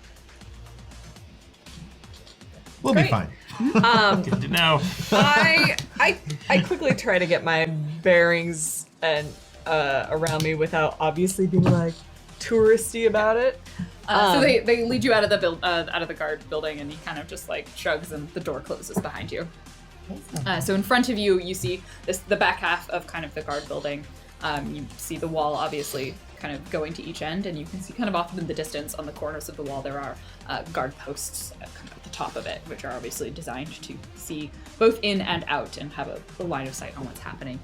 We'll be Great. fine. Good to know. I quickly try to get my bearings and around me without obviously being like touristy about it. So they lead you out of the out of the guard building, and he kind of just like shrugs, and the door closes behind you. So in front of you, you see the back half of kind of the guard building. You see the wall obviously kind of going to each end, and you can see kind of off in the distance on the corners of the wall there are guard posts kind of at the top of it, which are obviously designed to see both in and out and have a line of sight on what's happening.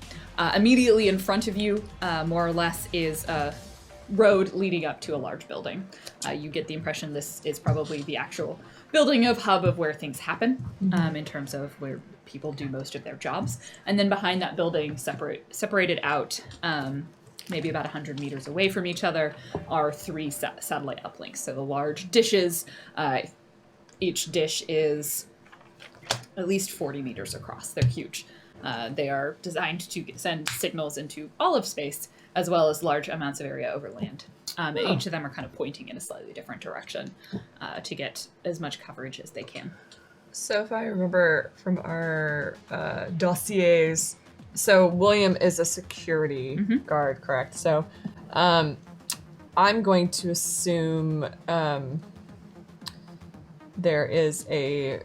Immediately in front of you, more or less, is a road leading up to a large building. You get the impression this is probably the actual building of hub of where things happen, in terms of where people do most of their jobs. And then behind that building, separated out, maybe about 100 meters away from each other, are 3 satellite uplinks. So the large dishes, each dish is at least 40 meters across. They're huge. They are designed to send signals into all of space, as well as large amounts of area over land. And each of them are kind of pointing in a slightly different direction to get as much coverage as they can. So if I remember from our dossiers, so William is a security guard, correct? So I'm going to assume there is a,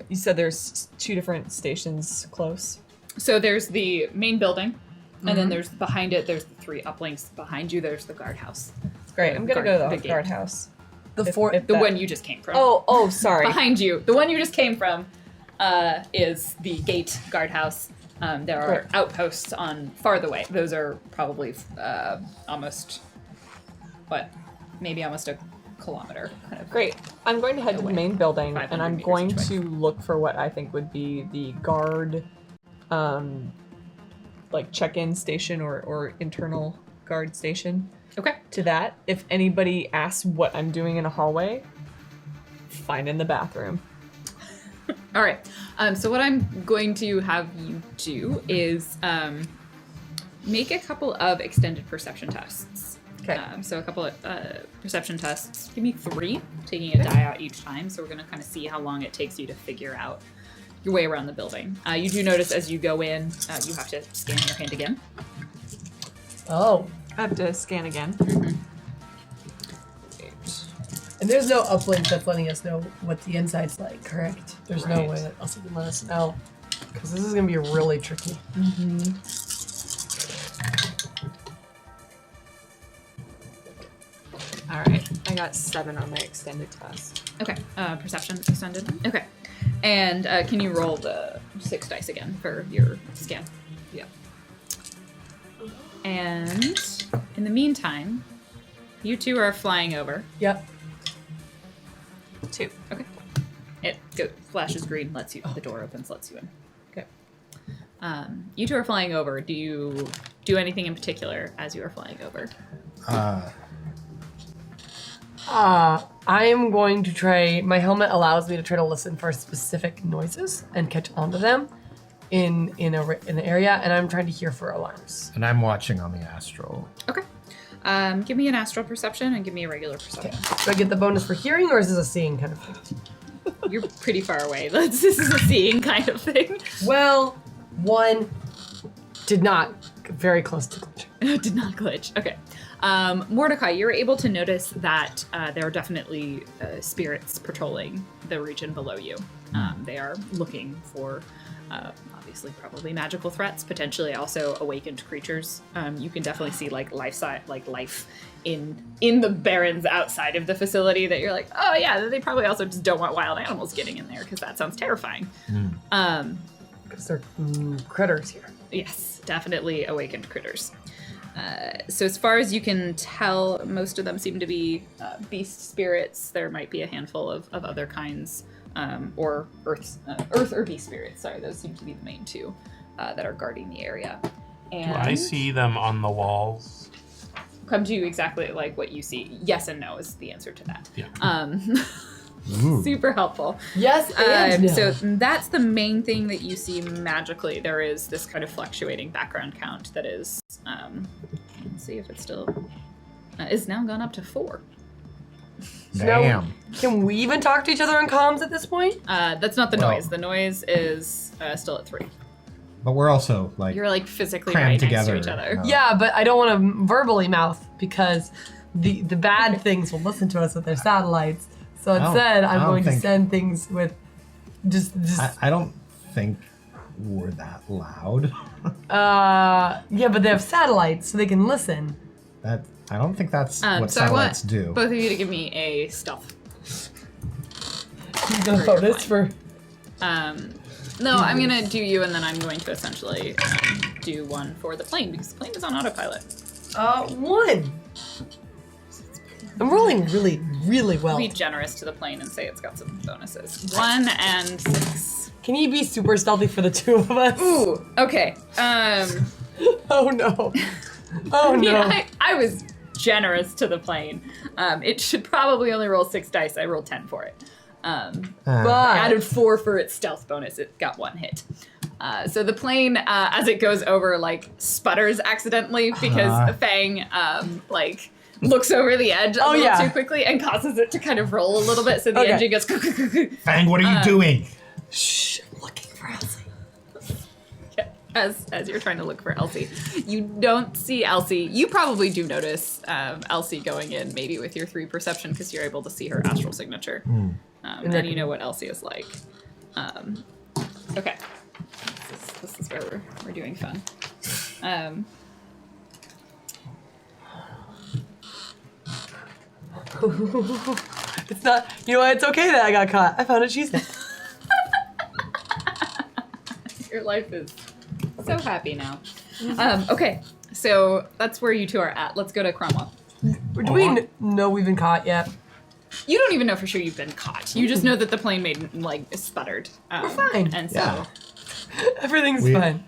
you said there's 2 different stations close? So there's the main building, and then there's behind it, there's the 3 uplinks. Behind you, there's the guardhouse. Great, I'm gonna go to the gate. guardhouse. The If- four. if The that- one you just came from. Oh, sorry. Behind you, the one you just came from, is the gate guardhouse. There are Great. outposts on farther away. Those are probably almost, maybe almost a kilometer. Kind of. Great. I'm going to head to the main building, 500 and I'm meters going each way. to look for what I think would be the guard, like check-in station or internal guard station. Okay. To that, if anybody asks what I'm doing in a hallway, fine in the bathroom. All right. So what I'm going to have you do is make a couple of extended perception tests. Okay. So a couple of perception tests. Give me 3, taking a die out each time. So we're going to kind of see how long it takes you to figure out your way around the building. You do notice as you go in, you have to scan your hand again. Oh. I have to scan again. And there's no uplink that's letting us know what the inside's like, correct? There's no Right. way that Elsie can let us know. Because this is going to be really tricky. All right, I got 7 on my extended test. Okay. Perception extended. Okay. And can you roll the 6 dice again for your scan? Yep. And in the meantime, you two are flying over. Yep. 2. Okay. It flashes green, lets you. The door opens, lets you in. Okay. You two are flying over. Do you do anything in particular as you are flying over? I am going to try. My helmet allows me to try to listen for specific noises and catch onto them in an area, and I'm trying to hear for alarms. And I'm watching on the Astral. Okay. Give me an astral perception and give me a regular perception. Do I get the bonus for hearing, or is this a seeing kind of thing? You're pretty far away. This is a seeing kind of thing. Well, 1 did not. Very close to glitch. Did not glitch. Okay. Mordecai, you're able to notice that there are definitely spirits patrolling the region below you. They are looking for, obviously, probably magical threats, potentially also awakened creatures. You can definitely see life in the barrens outside of the facility that you're like, oh yeah, they probably also just don't want wild animals getting in there because that sounds terrifying. Because they're critters here. Yes, definitely awakened critters. So as far as you can tell, most of them seem to be beast spirits. There might be a handful of other kinds, or earth or beast spirits. Sorry, those seem to be the main 2 that are guarding the area. And Do I see them on the walls? come to you exactly like what you see. Yes and no is the answer to that. Yeah. Super helpful. Yes, and no. So that's the main thing that you see magically. There is this kind of fluctuating background count that is, let's see if it's still, is now gone up to 4. Damn. Can we even talk to each other in comms at this point? That's not the Well- noise. The noise is still at 3. But we're also like You're like physically crammed right together. next to each other. Yeah, but I don't want to verbally mouth because the bad things will listen to us with their satellites. So don't- instead, I I'm don't going to think- send things with just I don't think we're that loud. yeah, but they have satellites, so they can listen. That I don't think that's what So I want satellites do. both of you to give me a stealth. He's gonna For your bonus for. No, I'm gonna do you, and then I'm going to essentially do one for the plane because the plane is on autopilot. 1. I'm rolling really, really well. Be generous to the plane and say it's got some bonuses. 1 and 6. Can you be super stealthy for the 2 of us? Ooh, okay. Oh no. Oh no. Yeah, I was generous to the plane. It should probably only roll 6 dice. I rolled 10 for it. But Added 4 for its stealth bonus. It got 1 hit. So the plane, as it goes over, like sputters accidentally because Fang, looks over the edge a little too quickly and causes it to kind of roll a little bit. So the engine goes. Fang, what are you doing? shh, I'm looking for Elsie. As you're trying to look for Elsie, you don't see Elsie. You probably do notice Elsie going in, maybe with your 3 perception, because you're able to see her astral signature, and you know what Elsie is like. Okay, this is where we're doing fun. It's not. You know what? It's okay that I got caught. I found a cheese net. Your life is so happy now. Okay, so that's where you two are at. Let's go to Cromwell. Do we know we've been caught yet? You don't even know for sure you've been caught. You just know that the plane made sputtered. We're fine. And so Yeah. Everything's We- fine.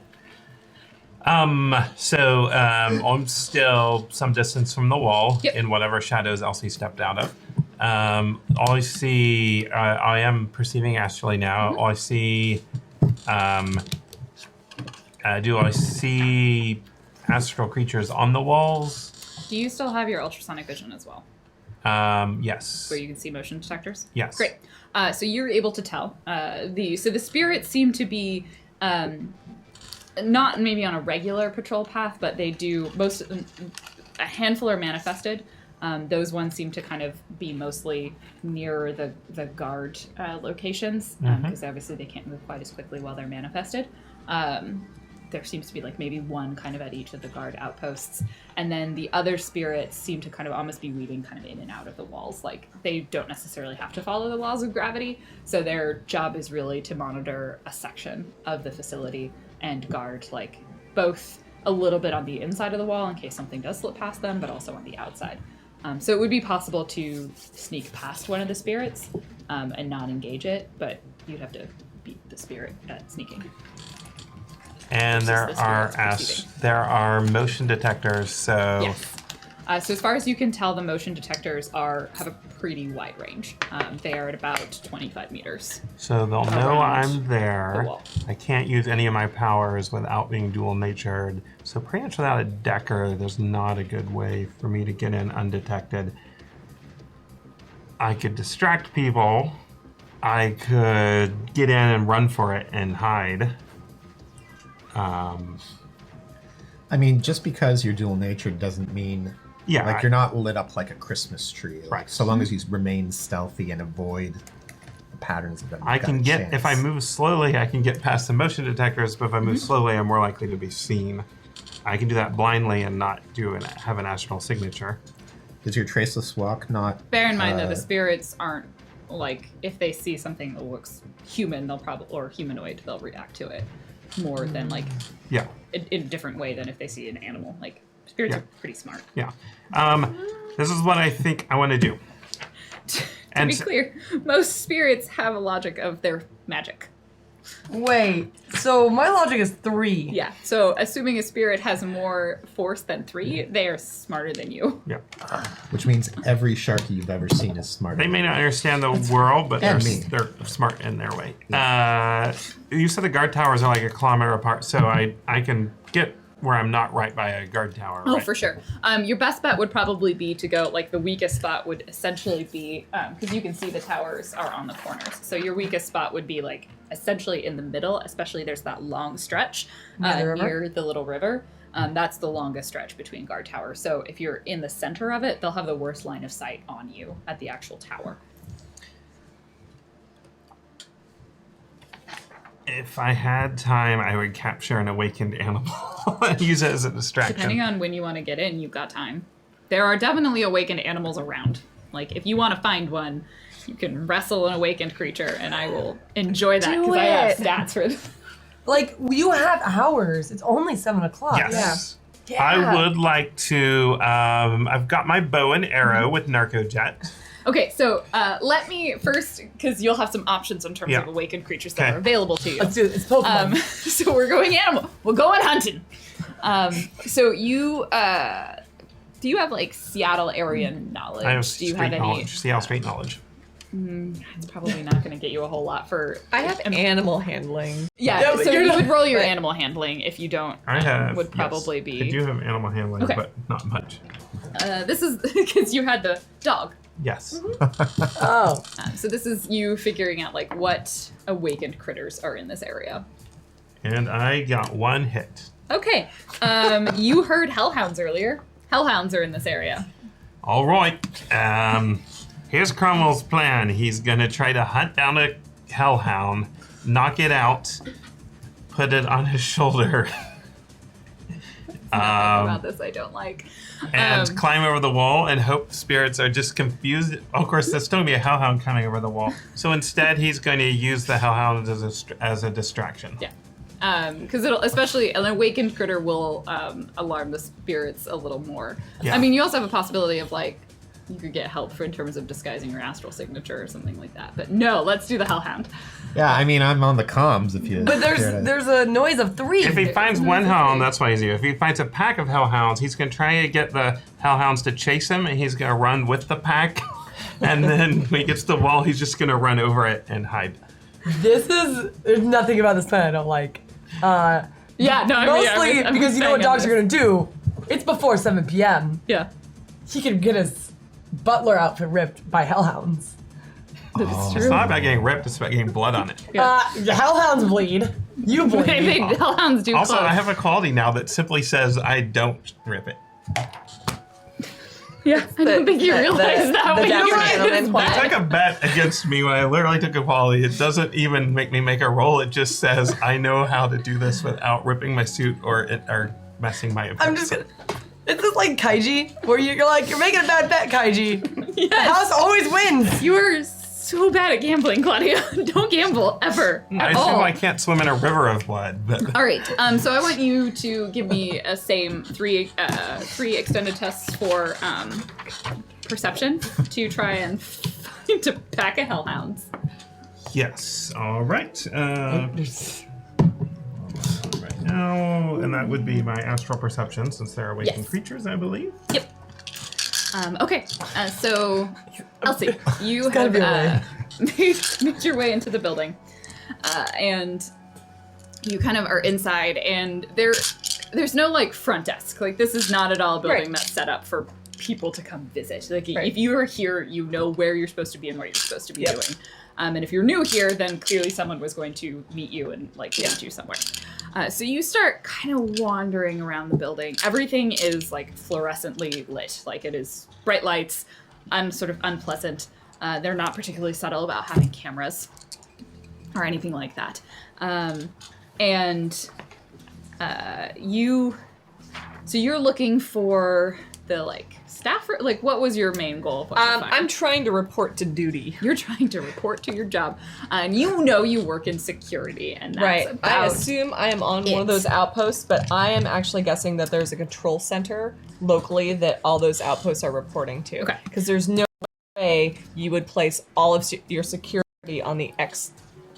So I'm still some distance from the wall Yep. in whatever shadows Elsie stepped out of. All I see, I am perceiving astrally now. All I see, do I see astral creatures on the walls? Do you still have your ultrasonic vision as well? Yes. Where you can see motion detectors? Yes. Great. So you're able to tell. The spirits seem to be not maybe on a regular patrol path, but they do a handful are manifested. Those ones seem to kind of be mostly near the guard locations, because obviously they can't move quite as quickly while they're manifested. There seems to be like maybe one kind of at each of the guard outposts. And then the other spirits seem to kind of almost be weaving kind of in and out of the walls. Like they don't necessarily have to follow the laws of gravity. So their job is really to monitor a section of the facility and guard like both a little bit on the inside of the wall in case something does slip past them, but also on the outside. So it would be possible to sneak past one of the spirits and not engage it, but you'd have to beat the spirit at sneaking. And there are motion detectors, so... Yes. So as far as you can tell, the motion detectors have a pretty wide range. They are at about 25 meters. So they'll know I'm the there. wall. I can't use any of my powers without being dual-natured. So pretty much without a decker, there's not a good way for me to get in undetected. I could distract people. I could get in and run for it and hide. I mean, just because you're dual natured doesn't mean Yeah, you're not lit up like a Christmas tree. Like, Right. so long as you remain stealthy and avoid the patterns of them. I can get, if I move slowly, I can get past the motion detectors, but if I move slowly, I'm more likely to be seen. I can do that blindly and not have an astral signature. Is your traceless walk not... Bear in mind that the spirits aren't, like, if they see something that looks human, or humanoid, they'll react to it more than, like, Yeah. in a different way than if they see an animal. Like, spirits Yeah. are pretty smart. Yeah. This is what I think I want to do. To be clear, most spirits have a logic of their magic. Wait, so my logic is 3. Yeah, so assuming a spirit has more force than 3, they are smarter than you. Yeah. Which means every Sharky you've ever seen is smarter. They may not understand the world, but And they're smart in their way. You said the guard towers are like a kilometer apart, so I can get where I'm not right by a guard tower. Oh, right? for sure. Your best bet would probably be to go, like, the weakest spot would essentially be, because you can see the towers are on the corners. So your weakest spot would be, like, essentially in the middle, especially there's that long stretch near the little river. That's the longest stretch between guard towers. So if you're in the center of it, they'll have the worst line of sight on you at the actual tower. If I had time, I would capture an awakened animal and use it as a distraction. Depending on when you want to get in, you've got time. There are definitely awakened animals around. Like, if you want to find one, you can wrestle an awakened creature, and I will enjoy that because I have stats for it. Like, you have hours. It's only 7 o'clock. Yes. Yeah. I would like to. I've got my bow and arrow with Narcojet. Okay, so let me first, because you'll have some options in terms of awakened creatures that are available to you. Let's do it. It's Pokemon. So we're going animal. We're going hunting. So you, do you have like Seattle area knowledge? I have do you street have any knowledge. Seattle street knowledge. It's probably not going to get you a whole lot for. I have animal handling. Yeah, so you would roll your animal handling if you don't. I have. Would probably yes. be. I do have animal handling, Okay. but not much. This is because you had the dog. Yes. Oh. So this is you figuring out like what awakened critters are in this area. And I got 1 hit. Okay. You heard hellhounds earlier. Hellhounds are in this area. All right. Here's Cromwell's plan. He's gonna try to hunt down a hellhound, knock it out, put it on his shoulder, Nothing about this I don't like. and climb over the wall and hope spirits are just confused. Of course, there's still gonna be a hellhound coming over the wall. So instead, he's going to use the hellhound as a distraction. Yeah. Because it'll, especially an awakened critter will alarm the spirits a little more. Yeah. I mean, you also have a possibility of like, you could get help in terms of disguising your astral signature or something like that. But no, let's do the hellhound. Yeah, I mean, I'm on the comms if you... But there's a noise of 3. If he finds one hellhound, that's what he's doing. If he finds a pack of hellhounds, he's going to try to get the hellhounds to chase him, and he's going to run with the pack. And then when he gets to the wall, he's just going to run over it and hide. There's nothing about this plan I don't like. Yeah, no, I mean, Mostly I'm because you know what saying dogs are going to do. It's before 7 p.m. Yeah. He could get his butler outfit ripped by hellhounds. That's It's true. not about getting ripped, it's about getting blood on it. The hellhounds bleed. You bleed. Maybe hellhounds do Also, close. I have a quality now that simply says I don't rip it. Yeah, I don't think you realize that when you Japanese write gentleman this They back. took a bet against me when I literally took a quality. It doesn't even make me make a roll. It just says I know how to do this without ripping my suit or messing my appearance. I'm just gonna. It's just like Kaiji, where you're like, you're making a bad bet, Kaiji. The house always wins. You are so bad at gambling, Claudia. Don't gamble ever I at all. assume I can't swim in a river of blood. But All right. So I want you to give me a same three extended tests for perception to try and find a pack of hellhounds. yes, all right. Right now, and that would be my astral perception since they're awakened Yes. creatures, I believe. Yep. Okay. So, Elsie, you gotta have be a way. made your way into the building, and you kind of are inside, and there's no like front desk. Like this is not at all a building Right. that's set up for people to come visit. Like Right. if you are here, you know where you're supposed to be and what you're supposed to be doing. And if you're new here, then clearly someone was going to meet you and like lead you somewhere. So you start kind of wandering around the building. Everything is like fluorescently lit. Like it is bright lights, sort of unpleasant. They're not particularly subtle about having cameras or anything like that. So you're looking for the like staff, like what was your main goal of what you find? I'm trying to report to duty. You're trying to report to your job, and you know you work in security, and that's Right. I about assume I am on one of those outposts, but I am actually guessing that there's a control center locally that all those outposts are reporting to. Okay. Because there's no way you would place all of your security on the X.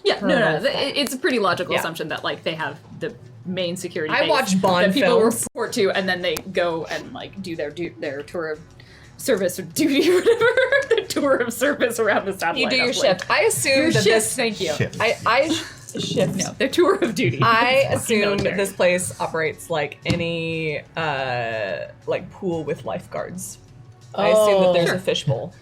yeah, no, Colonel it's a pretty logical Yeah. assumption that like they have the main security I base watch Bond that people films. report to, and then they go and like do their tour of service or duty or whatever, the tour of service around the satellite. You do your uplink. shift. I assume Your that shift. this. Thank you. Shift. I shift. No, their tour of duty. I Fucking assume that military. this place operates like any like pool with lifeguards. I assume that there's Sure. a fishbowl.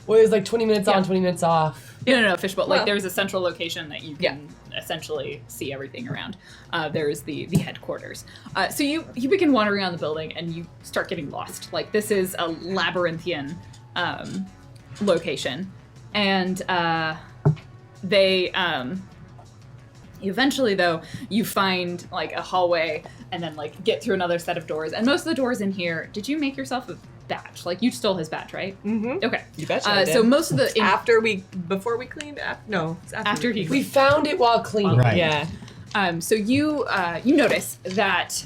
Well, it's like 20 minutes Yeah. on, 20 minutes off. No, fishbowl. Like Well- there's a central location that you can essentially see everything around. There's the headquarters. So you begin wandering around the building and you start getting lost. Like this is a labyrinthian location, and they eventually though you find like a hallway and then like get through another set of doors. And most of the doors in here, did you make yourself a badge? Like you stole his badge, right? Mm-hmm. Okay. You betcha I did. So most of the Before we cleaned up? No, it's after he We found it while cleaning. Right. Yeah. So you notice that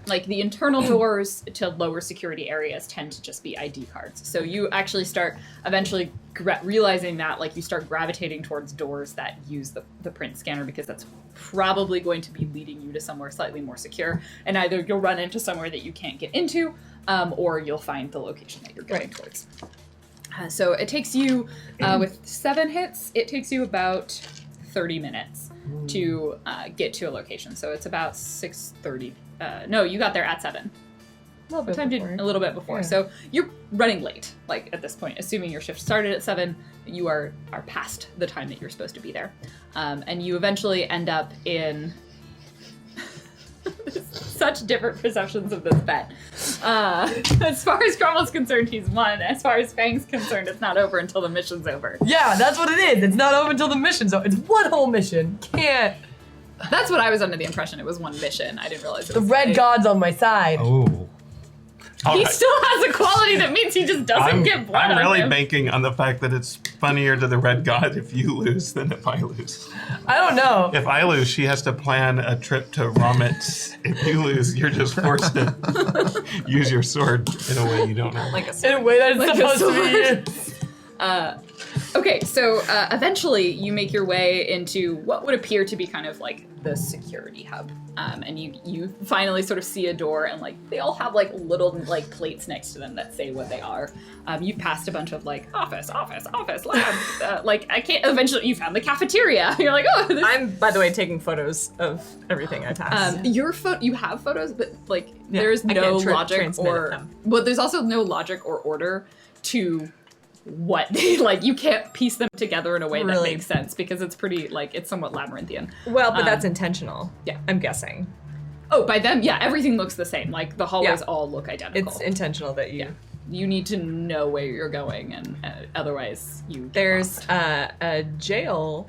like the internal doors to lower security areas tend to just be ID cards. So you actually start eventually realizing that like you start gravitating towards doors that use the print scanner because that's probably going to be leading you to somewhere slightly more secure. And either you'll run into somewhere that you can't get into, or you'll find the location that you're going towards. So it takes you, with 7 hits, it takes you about 30 minutes to get to a location. So it's about 6:30. No, you got there at 7. A What time did a little bit before? Yeah. So you're running late. Like at this point, assuming your shift started at 7, you are past the time that you're supposed to be there, and you eventually end up in such different perceptions of this bet. As far as Cromwell's concerned, he's won. As far as Fang's concerned, it's not over until the mission's over. Yeah, that's what it is. It's not over until the mission's over. It's one whole mission. Can't. That's what I was under the impression. It was one mission. I didn't realize it The was red god's on my side. Oh. All He right. still has a quality that means he just doesn't get blood I'm on really him. banking on the fact that it's funnier to the Red God if you lose than if I lose. I don't know. If I lose, she has to plan a trip to Romit. If you lose, you're just forced to use your sword in a way you don't know. Like a In a way that it's Like a supposed to be. Okay, so eventually you make your way into what would appear to be kind of like the security hub. and you finally sort of see a door, and like they all have like little like plates next to them that say what they are. You passed a bunch of like office, lab. Like I can't. Eventually, you found the cafeteria. You're like, oh. I'm, by the way, taking photos of everything I pass. You have photos, but like Yeah, there's I no can't logic transmit or them. well, there's also no logic or order to what they like. You can't piece them together in a way that Really? makes sense because it's pretty like it's somewhat labyrinthian. Well, but that's intentional. yeah. I'm guessing. Oh, by them, yeah, everything looks the same. Like the hallways Yeah. all look identical. It's intentional that you. yeah. You need to know where you're going, and otherwise you. get There's lost. a jail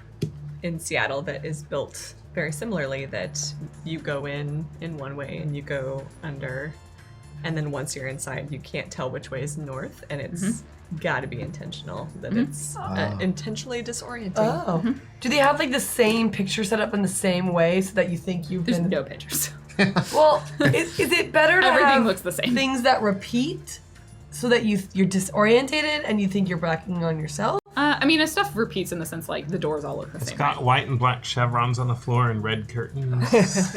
in Seattle that is built very similarly. That you go in one way and you go under, and then once you're inside, you can't tell which way is north, and it's got to be intentional. That it's intentionally disorienting. Oh. Do they have like the same picture set up in the same way so that you think you've There's been? no pictures. Well, is it better to Everything have looks the same. things that repeat so that you're disorientated and you think you're backing on yourself? I mean, stuff repeats in the sense like the doors all look the It's same. got white and black chevrons on the floor and red curtains.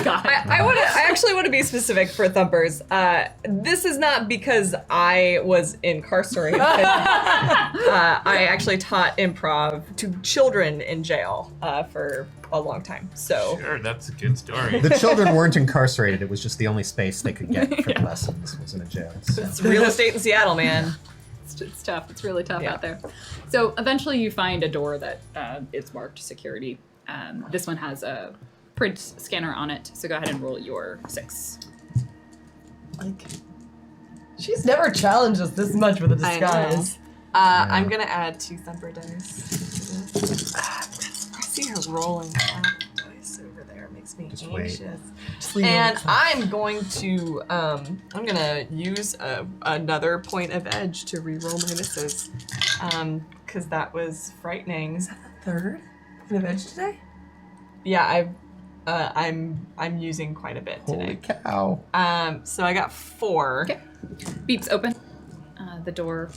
God. I actually want to be specific for Thumpers. This is not because I was incarcerated. I actually taught improv to children in jail for a long time. So Sure, that's a good story. The children weren't incarcerated. It was just the only space they could get for the lessons was in a jail. So. it's real estate in Seattle, man. It's tough. It's really tough Yeah. out there. So eventually you find a door that is marked security. This one has a print scanner on it. So go ahead and roll your 6. Like, she's never challenged us this much with a I know. disguise. I'm gonna add 2 Thumper dice. I see her rolling that dice over there. Makes me Just wait. anxious. Just leave And it. I'm going to I'm gonna use another point of edge to re-roll my misses, because that was frightening. Third point of edge today? Yeah, I'm using quite a bit Holy today. cow. So I got 4. Okay. Beeps open. The door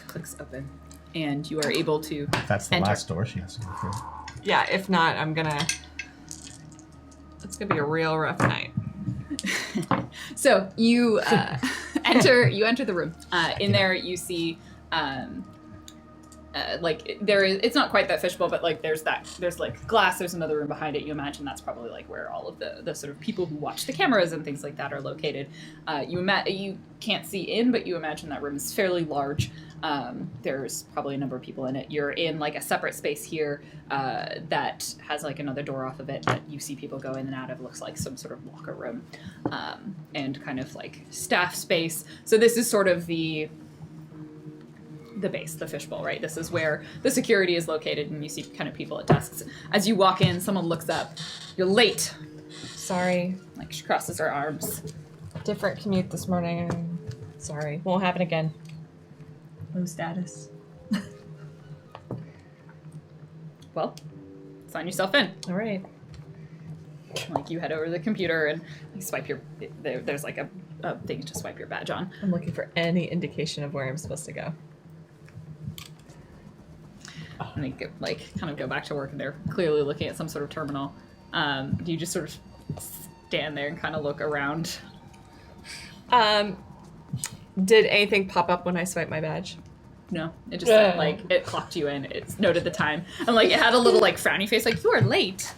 clicks open, and you are able to That's the enter. last door she has to go through. Yeah, if not, it's gonna be a real rough night. So you enter the room. In there you see it's not quite that fishbowl, but like there's like glass. There's another room behind it. You imagine that's probably like where all of the sort of people who watch the cameras and things like that are located. You can't see in, but you imagine that room is fairly large. There's probably a number of people in it. You're in like a separate space here that has like another door off of it that you see people go in and out of. Looks like some sort of locker room and kind of like staff space. So this is sort of the base, the fishbowl, right? This is where the security is located, and you see kind of people at desks. As you walk in, someone looks up. You're late. Sorry. Like she crosses her arms. Different commute this morning. Sorry. Won't happen again. Low status. Well, sign yourself in. All right. Like you head over to the computer and you swipe your. There's like a thing to swipe your badge on. I'm looking for any indication of where I'm supposed to go. And they kind of go back to work, and they're clearly looking at some sort of terminal. Do you just sort of stand there and kind of look around? Did anything pop up when I swiped my badge? No, it just said, like it clocked you in. It's noted the time, and like it had a little like frowny face, like you are late.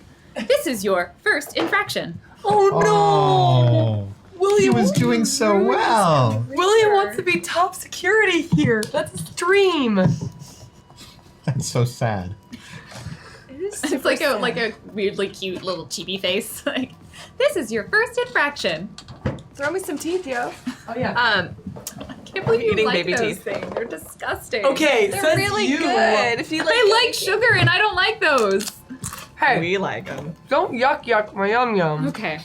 This is your first infraction. Oh no! Oh, William, he was doing so well. William wants to be top security here. That's his dream. That's so sad. It's like a weirdly cute little chibi face. Like, this is your first infraction. Throw me some teeth, yo. Oh yeah. I can't believe you Eating like baby those teeth. things. They're disgusting. Okay, They're says really you. good. If you like, They like sugar, and I don't like those. Hey, we like them. don't yuck my yum yum. Okay.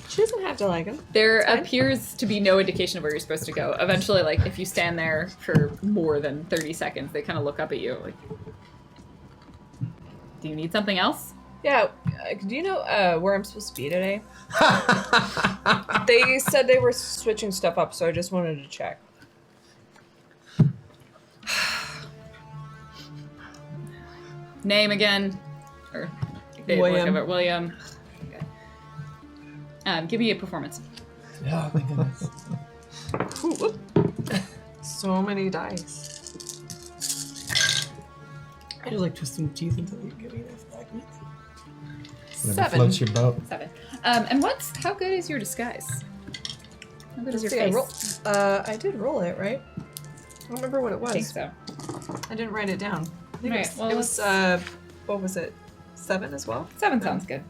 She doesn't have to like them. There appears to be no indication of where you're supposed to go. Eventually, like, if you stand there for more than 30 seconds, they kind of look up at you, like, do you need something else? Yeah. Do you know where I'm supposed to be today? They said they were switching stuff up, so I just wanted to check. Name again. Or they look William. up at William. Give me a performance. Oh my goodness. So many dice. I just like twisting teeth until you give me this back. Whatever floats your boat. 7. And how good is your disguise? How good is your face? I did roll it, right? I don't remember what it was. I think so. I didn't write it down. I think Right, it was what was it? 7 as well? 7 sounds good.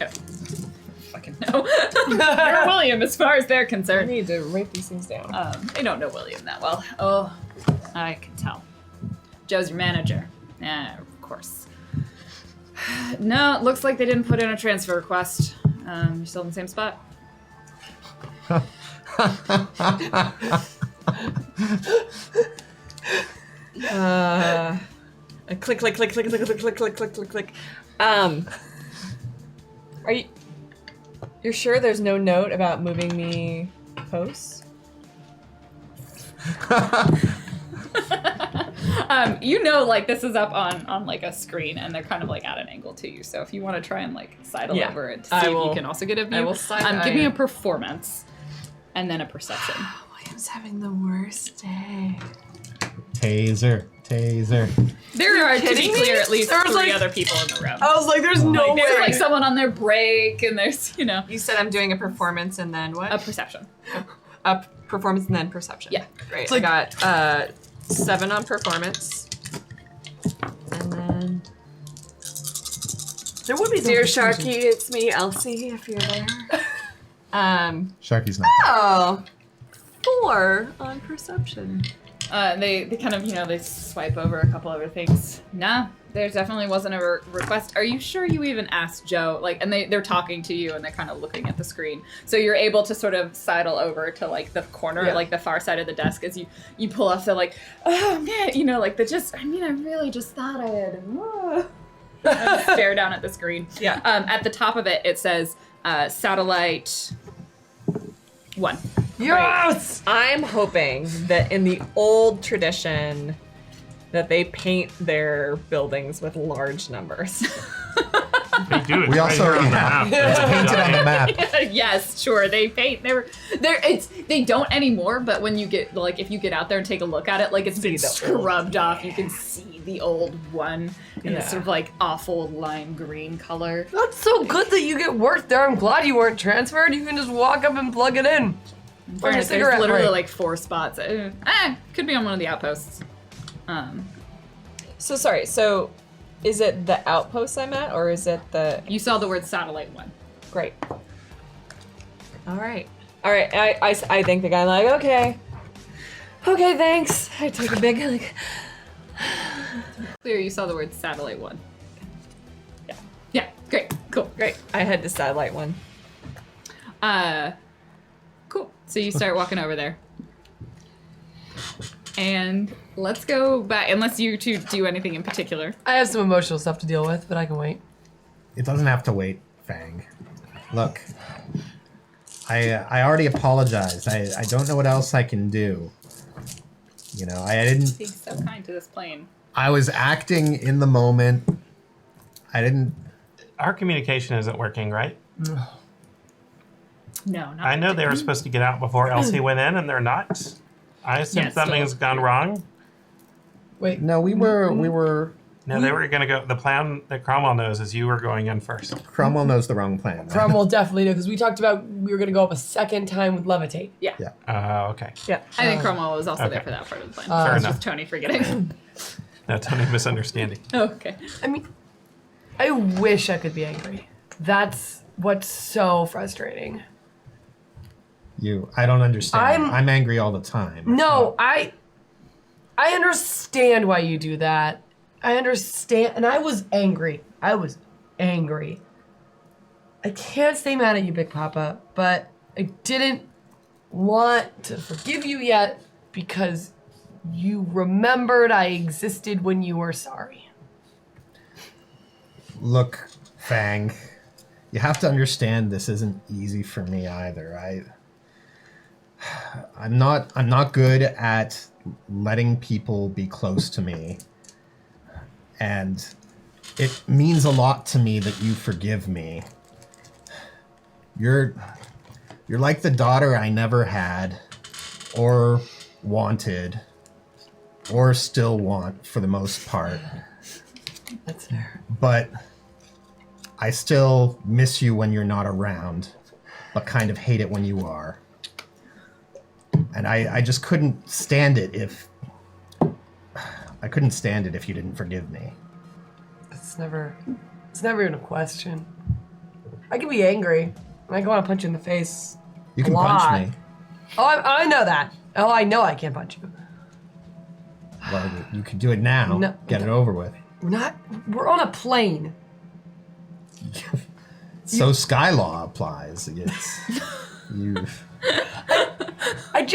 Oh. Fucking no. You're William as far as they're I concerned. need to write these things down. They don't know William that well. Oh, I can tell. Joe's your manager. Of course. No, it looks like they didn't put in a transfer request. You're still in the same spot. Click, click, click, click, click, click, click, click, click, click, click. Are you're sure there's no note about moving me posts? You know, like this is up on like a screen, and they're kind of like at an angle to you. So if you want to try and like sidle Yeah, over it to I see if will- you can also get a view, I will side give me eye a performance, and then a perception. William's having the worst day. Taser. There are, to be kidding me? clear, at least There was, 3 like- other people in the room. I was like, there's no way. There's like someone on their break, and there's You said I'm doing a performance and then what? a perception. A performance and then perception. Yeah. Great. like- I got 7 on performance. And then There would be some Dear confusion. Sharky, it's me, Elsie, if you're there. Sharky's not. Oh, 4 on perception. They kind of, they swipe over a couple other things. Nah, there definitely wasn't a request. Are you sure you even asked Joe? Like, and they're talking to you, and they're kind of looking at the screen. So you're able to sort of sidle over to like the corner, Yeah. like the far side of the desk, as you pull off the like, oh man, like I really just thought I had. And stare down at the screen. Yeah. At the top of it, it says satellite 1. Yes! I'm hoping that in the old tradition that they paint their buildings with large numbers. They do it. We also already on the have. map. It's painted on the map. Yes, sure. They paint. They don't anymore. But when you get if you get out there and take a look at it, like it's been the scrubbed off. You can see the old one in this Yeah. sort of like awful lime green color. That's so good that you get work there. I'm glad you weren't transferred. You can just walk up and plug it in. In Or your fairness, there's cigarette literally break. like 4 spots. Could be on one of the outposts. So sorry, so is it the outpost I'm at, or is it the... You saw the word satellite 1. Great. All right. I think the guy like, okay, thanks. I take a big, like... Clear. You saw the word satellite 1. Yeah. Yeah. Great. Cool. Great. I had to satellite 1. Cool. So you start walking over there. And let's go back, unless you two do anything in particular. I have some emotional stuff to deal with, but I can wait. It doesn't have to wait, Fang. Look, I already apologized. I don't know what else I can do. I didn't. Being so kind to this plane. I was acting in the moment. I didn't. Our communication isn't working, right? No, not I know they were supposed to get out before Elsie went in, and they're not. I assume Yeah, something has gone wrong. Wait. No, we were. No, they were going to go. The plan that Cromwell knows is you were going in first. Cromwell knows the wrong plan. Right? Cromwell definitely knew, because we talked about we were going to go up a second time with Levitate. Yeah. Okay. Yeah. I think Cromwell was also there Okay. for that part of the plan. Fair It's enough. just Tony forgetting. That's only a misunderstanding. Oh, okay. I mean, I wish I could be angry. That's what's so frustrating. I don't understand. I'm- I'm angry all the time. No, I understand why you do that. I understand, and I was angry. I can't stay mad at you, Big Papa, but I didn't want to forgive you yet because you remembered I existed when you were sorry. Look, Fang, you have to understand this isn't easy for me either. I'm not good at letting people be close to me. And It means a lot to me that you forgive me. You're like the daughter I never had, or wanted, or still want for the most part. That's fair. But I still miss you when you're not around, but kind of hate it when you are. And I just couldn't stand it if you didn't forgive me. It's never even a question. I can be angry, and I can want to punch you in the face. You can a lot. punch me. Oh, I know that. Oh, I know I can't punch you. Well, you could do it now. No. Get it over with. We're on a plane. So Sky Law applies. It's you. I'm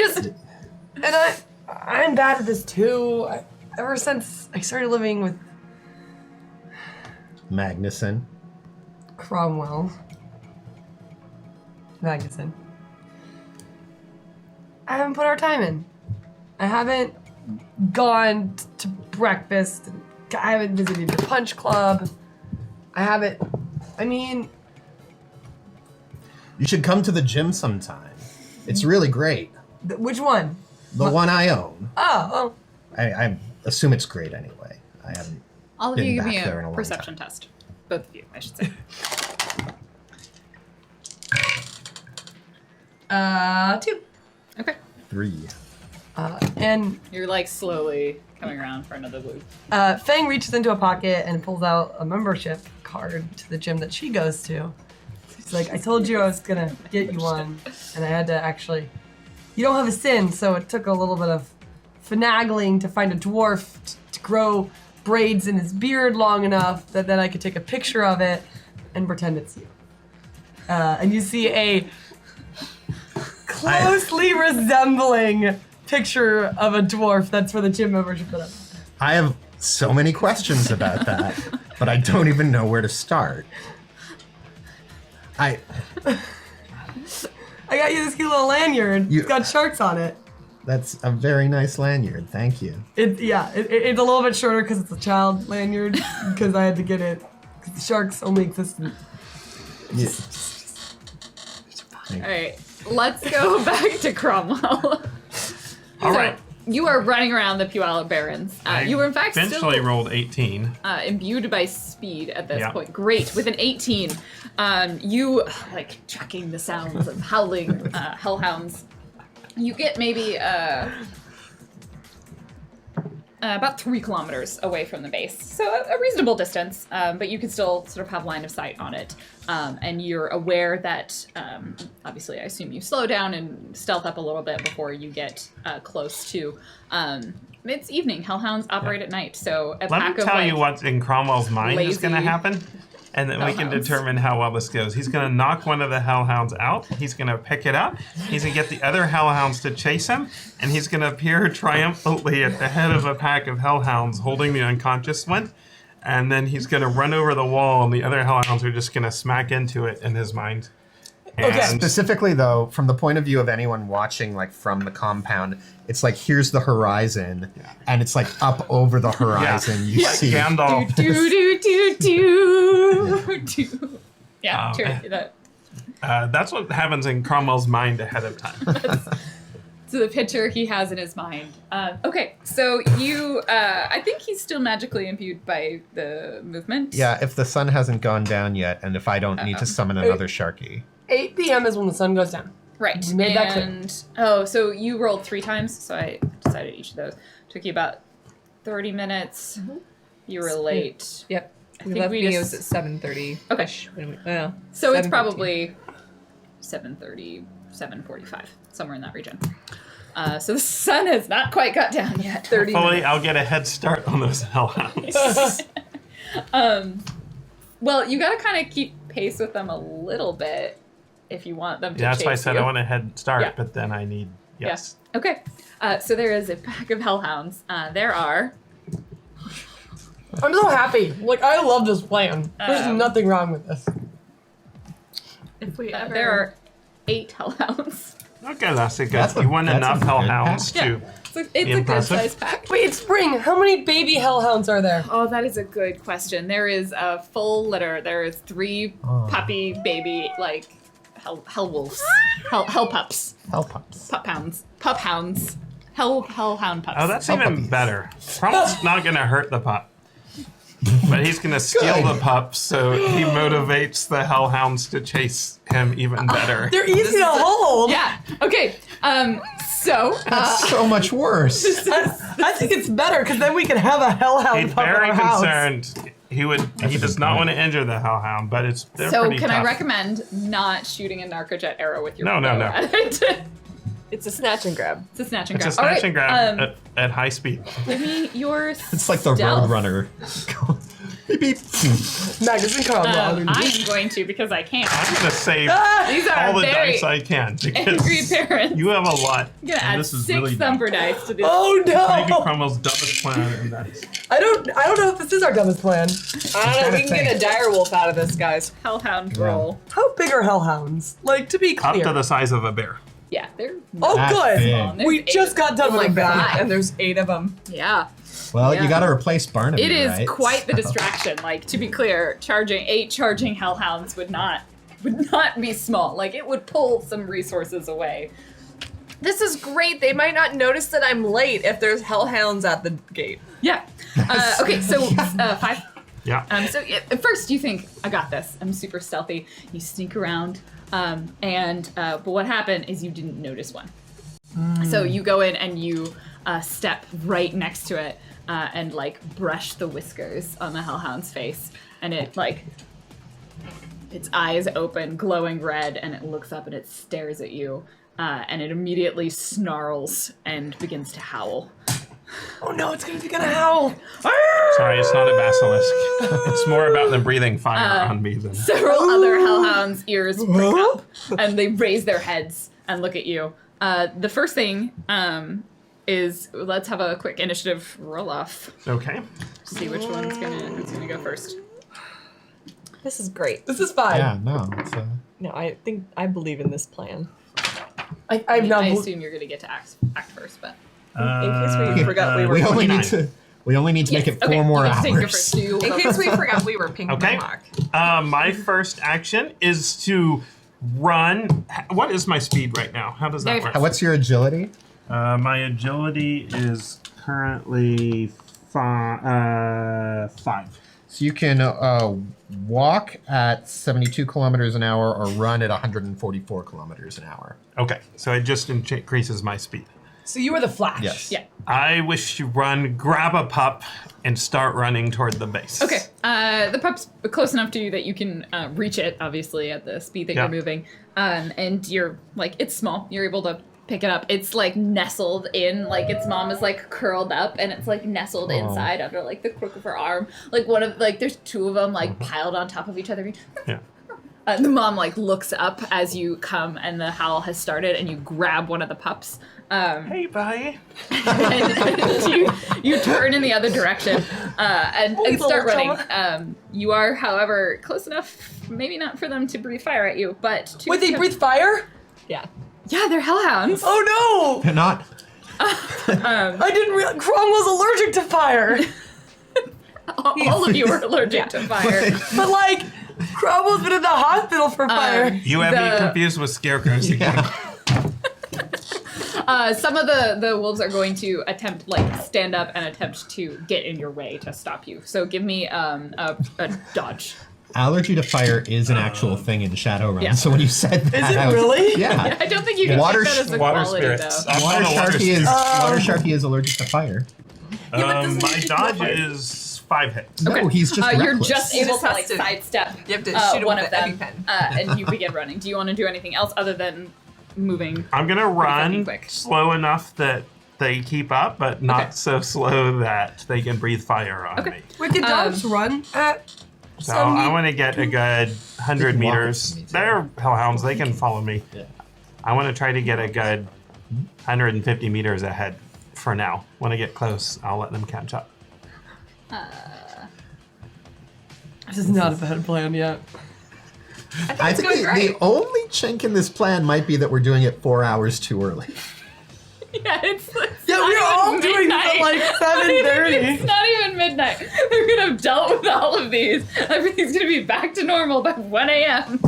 bad at this too. Ever since I started living with Magnuson. Cromwell. Magnuson. I haven't put our time in. I haven't gone to breakfast. I haven't visited your punch club. You should come to the gym sometime. It's really great. Which one? The one I own. Oh, I assume it's great anyway. I haven't. All of been you give back me there in a a long perception time. test. Both of you, I should say. 2. Okay. 3. And You're like slowly coming around for another loop. Fang reaches into a pocket and pulls out a membership card to the gym that she goes to. She's like, I told you I was gonna get you one, and I had to actually. You don't have a sin, so it took a little bit of finagling to find a dwarf to grow braids in his beard long enough that then I could take a picture of it and pretend it's you. And you see a closely resembling picture of a dwarf that's for the gym membership that I have so many questions about that, but I don't even know where to start. I got you this cute little lanyard. It's got sharks on it. That's a very nice lanyard. Thank you. It's a little bit shorter because it's a child lanyard because I had to get it. 'Cause the sharks only exist in... Yeah. All right, let's go back to Cromwell. All right. You are running around the Puyallup Barrens. You were in fact eventually still rolled 18. Imbued by speed at this Yeah. point. Great. With an 18, you like tracking the sounds of howling hellhounds. You get maybe about 3 kilometers away from the base, so a reasonable distance, but you can still sort of have line of sight on it. And you're aware that, obviously, I assume you slow down and stealth up a little bit before you get close to. It's evening. Hellhounds operate at night, so a Let pack me of tell you what's in Cromwell's mind is going to lazy happen, and then we can hellhounds. determine how well this goes. He's going to knock one of the hellhounds out. He's going to pick it up. He's going to get the other hellhounds to chase him, and he's going to appear triumphantly at the head of a pack of hellhounds holding the unconscious one. And then he's going to run over the wall, and the other hellhounds are just going to smack into it in his mind. And Specifically, though, from the point of view of anyone watching, like from the compound, it's like here's the horizon, and it's like up over the horizon. You like see Gandalf. do. Yeah, sure. That's what happens in Cromwell's mind ahead of time. So the picture he has in his mind. Okay, so you, I think he's still magically imbued by the movement. Yeah, if the sun hasn't gone down yet, and if I don't need to summon another Sharky. 8 p.m. is when the sun goes down. Right. You made that clear. And so you rolled 3 times, so I decided each of those. Took you about 30 minutes. You were late. Yep. I We think left we videos just- at 7:30. Okay. Well, So it's 7:15. probably 7:30, 7:45, somewhere in that region. So the sun has not quite got down yet. 30 Hopefully, minutes. I'll get a head start on those hellhounds. Well, you gotta kind of keep pace with them a little bit if you want them to That's chase why I said you. I want a head start, Yeah. but then I need yes. Yeah. Okay. So there is a pack of hellhounds. There are... I'm so happy. Like, I love this plan. There's nothing wrong with this. If we ever there are 8 hellhounds. Okay, that's a good. That's a- you want that's a enough good hellhounds Yeah. to. It's a good Impressive. size pack. Wait, Spring, how many baby hellhounds are there? Oh, that is a good question. There is a full litter. There is 3 puppy baby hell wolves, hell pups, Hellpups. pup hounds, hellhound pups. Oh, that's Hell even puppies. better. Crumble's not gonna hurt the pup, but he's gonna steal Good. the pup, so he motivates the hellhounds to chase him even better. They're easy to hold. Yeah. Okay. So That's so much worse. I think it's better because then we can have a hellhound He's pup in very our house. concerned. He does not want to injure the hellhound, but they're so pretty can I tough. recommend not shooting a narcojet arrow with your No, no, bow no. at it? It's a snatch and grab. It's a snatch and It's grab. a snatch and All right, grab at high speed. give me your It's like the stealth. Roadrunner. Beep, beep. Magazine combo. I am going to because I can. I'm gonna save These are all the very dice I can angry because parents. you have a lot. I'm gonna and add this is 6 really thumper dice to this. Oh Maybe no! Crumble's dumbest plan, and that's I don't know if this is our dumbest plan. I don't know. We can get a dire wolf out of this, guys. Hellhound roll. How big are hellhounds? Like, to be up clear. to the size of a bear. Yeah, they're Oh, That's good. big. There's We 8 just got done Oh with my a bag. god! And there's 8 of them. Yeah. Well, Yeah. you got to replace Barnaby. It is right? quite the distraction. Like, to be clear, charging 8 charging hellhounds would not be small. Like, it would pull some resources away. This is great. They might not notice that I'm late if there's hellhounds at the gate. Yeah. Okay, so 5. Yeah. At first you think, I got this. I'm super stealthy. You sneak around, but what happened is you didn't notice one. So you go in and you step right next to it and like brush the whiskers on the hellhound's face, and it like its eyes open, glowing red, and it looks up and it stares at you, and it immediately snarls and begins to howl. Oh no, it's gonna howl. Sorry, it's not a basilisk. It's more about them breathing fire on me than. Several other hellhounds' ears prick up, and they raise their heads and look at you. The first thing is let's have a quick initiative roll off. Okay. See who's gonna go first. This is great. This is fine. Yeah, no. It's, No, I think I believe in this plan. I'm not. I assume you're gonna get to act first, but In case we forgot we were. we only 29. need to. We only need to make Yes, it 4 okay, more you get to take your hours. first, so you will In go case we first. forgot we were pink Okay. mohawk. My first action is to run. What is my speed right now? How does that Very work? What's your agility? My agility is currently 5. So you can walk at 72 kilometers an hour or run at 144 kilometers an hour. Okay, so it just increases my speed. So you were the Flash. Yes. Yeah. I wish to grab a pup, and start running toward the base. Okay. The pup's close enough to you that you can reach it, obviously, at the speed that Yeah. you're moving. And you're like, it's small. You're able to pick it up. It's like nestled in, like its mom is like curled up, and it's like nestled inside under like the crook of her arm. Like there's 2 of them like piled on top of each other. Yeah. The mom like looks up as you come, and the howl has started, and you grab one of the pups. Hey, buddy. and you turn in the other direction and start little running. You are, however, close enough, maybe not for them to breathe fire at you, but to Wait, they breathe fire? Yeah. Yeah, they're hellhounds. Oh no! They're not. I didn't realize Cromwell's allergic to fire. All of you are allergic to fire. But like, Cromwell's been in the hospital for fire. You have me The- confused with scarecrows again. Some of the wolves are going to attempt, like, stand up and attempt to get in your way to stop you. So give me a dodge. Allergy to fire is an actual thing in Shadowrun. Yeah. So when you said that, Is it I was- really? Yeah. I don't think you can Water take that as a Water quality, spirits. though. I'm Water on a water Sharky is spirit. Water Sharky is allergic to fire. but doesn't My he take dodge more fire? is 5 hits. No, he's just reckless. You're just You able just to have like to- sidestep you have to shoot him one with of the them, EpiPen. and you begin running. Do you want to do anything else other than moving? I'm gonna run quick. slow enough that they keep up, but not Okay. so slow that they can breathe fire on me. Wait, can dogs run at So I want to get a good 100 They can walk meters. with me, too. They're hellhounds; they can follow me. Yeah. I want to try to get a good 150 meters ahead for now. When I get close, I'll let them catch up. This is not a bad plan yet. I think the only chink in this plan might be that we're doing it 4 hours too early. Yeah, it's Yeah, we're all doing this at like 7:30. It's not even midnight. They're gonna have dealt with all of these. Everything's gonna be back to normal by 1 a.m.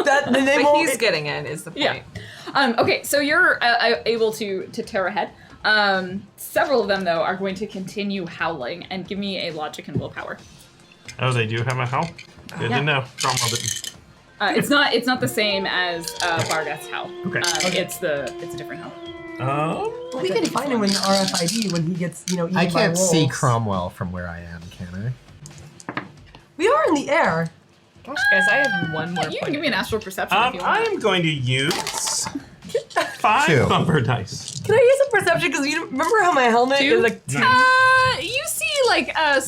Then they But won't. he's getting it, is the point. Yeah. Okay, so you're able to tear ahead. Several of them, though, are going to continue howling and give me a logic and willpower. Oh, they do have a howl? Good to know. It's not the same as Bargas howl. Okay. It's a different howl. We can find him in the RFID when he gets, eaten I by can't see wolves. Cromwell from where I am, can I? We are in the air. Gosh, guys, I have one more You can point. give me an astral perception if you want. I am going to use 5 Two. bumper dice. Can I use a perception? Because you remember how my helmet is like 2? You see like a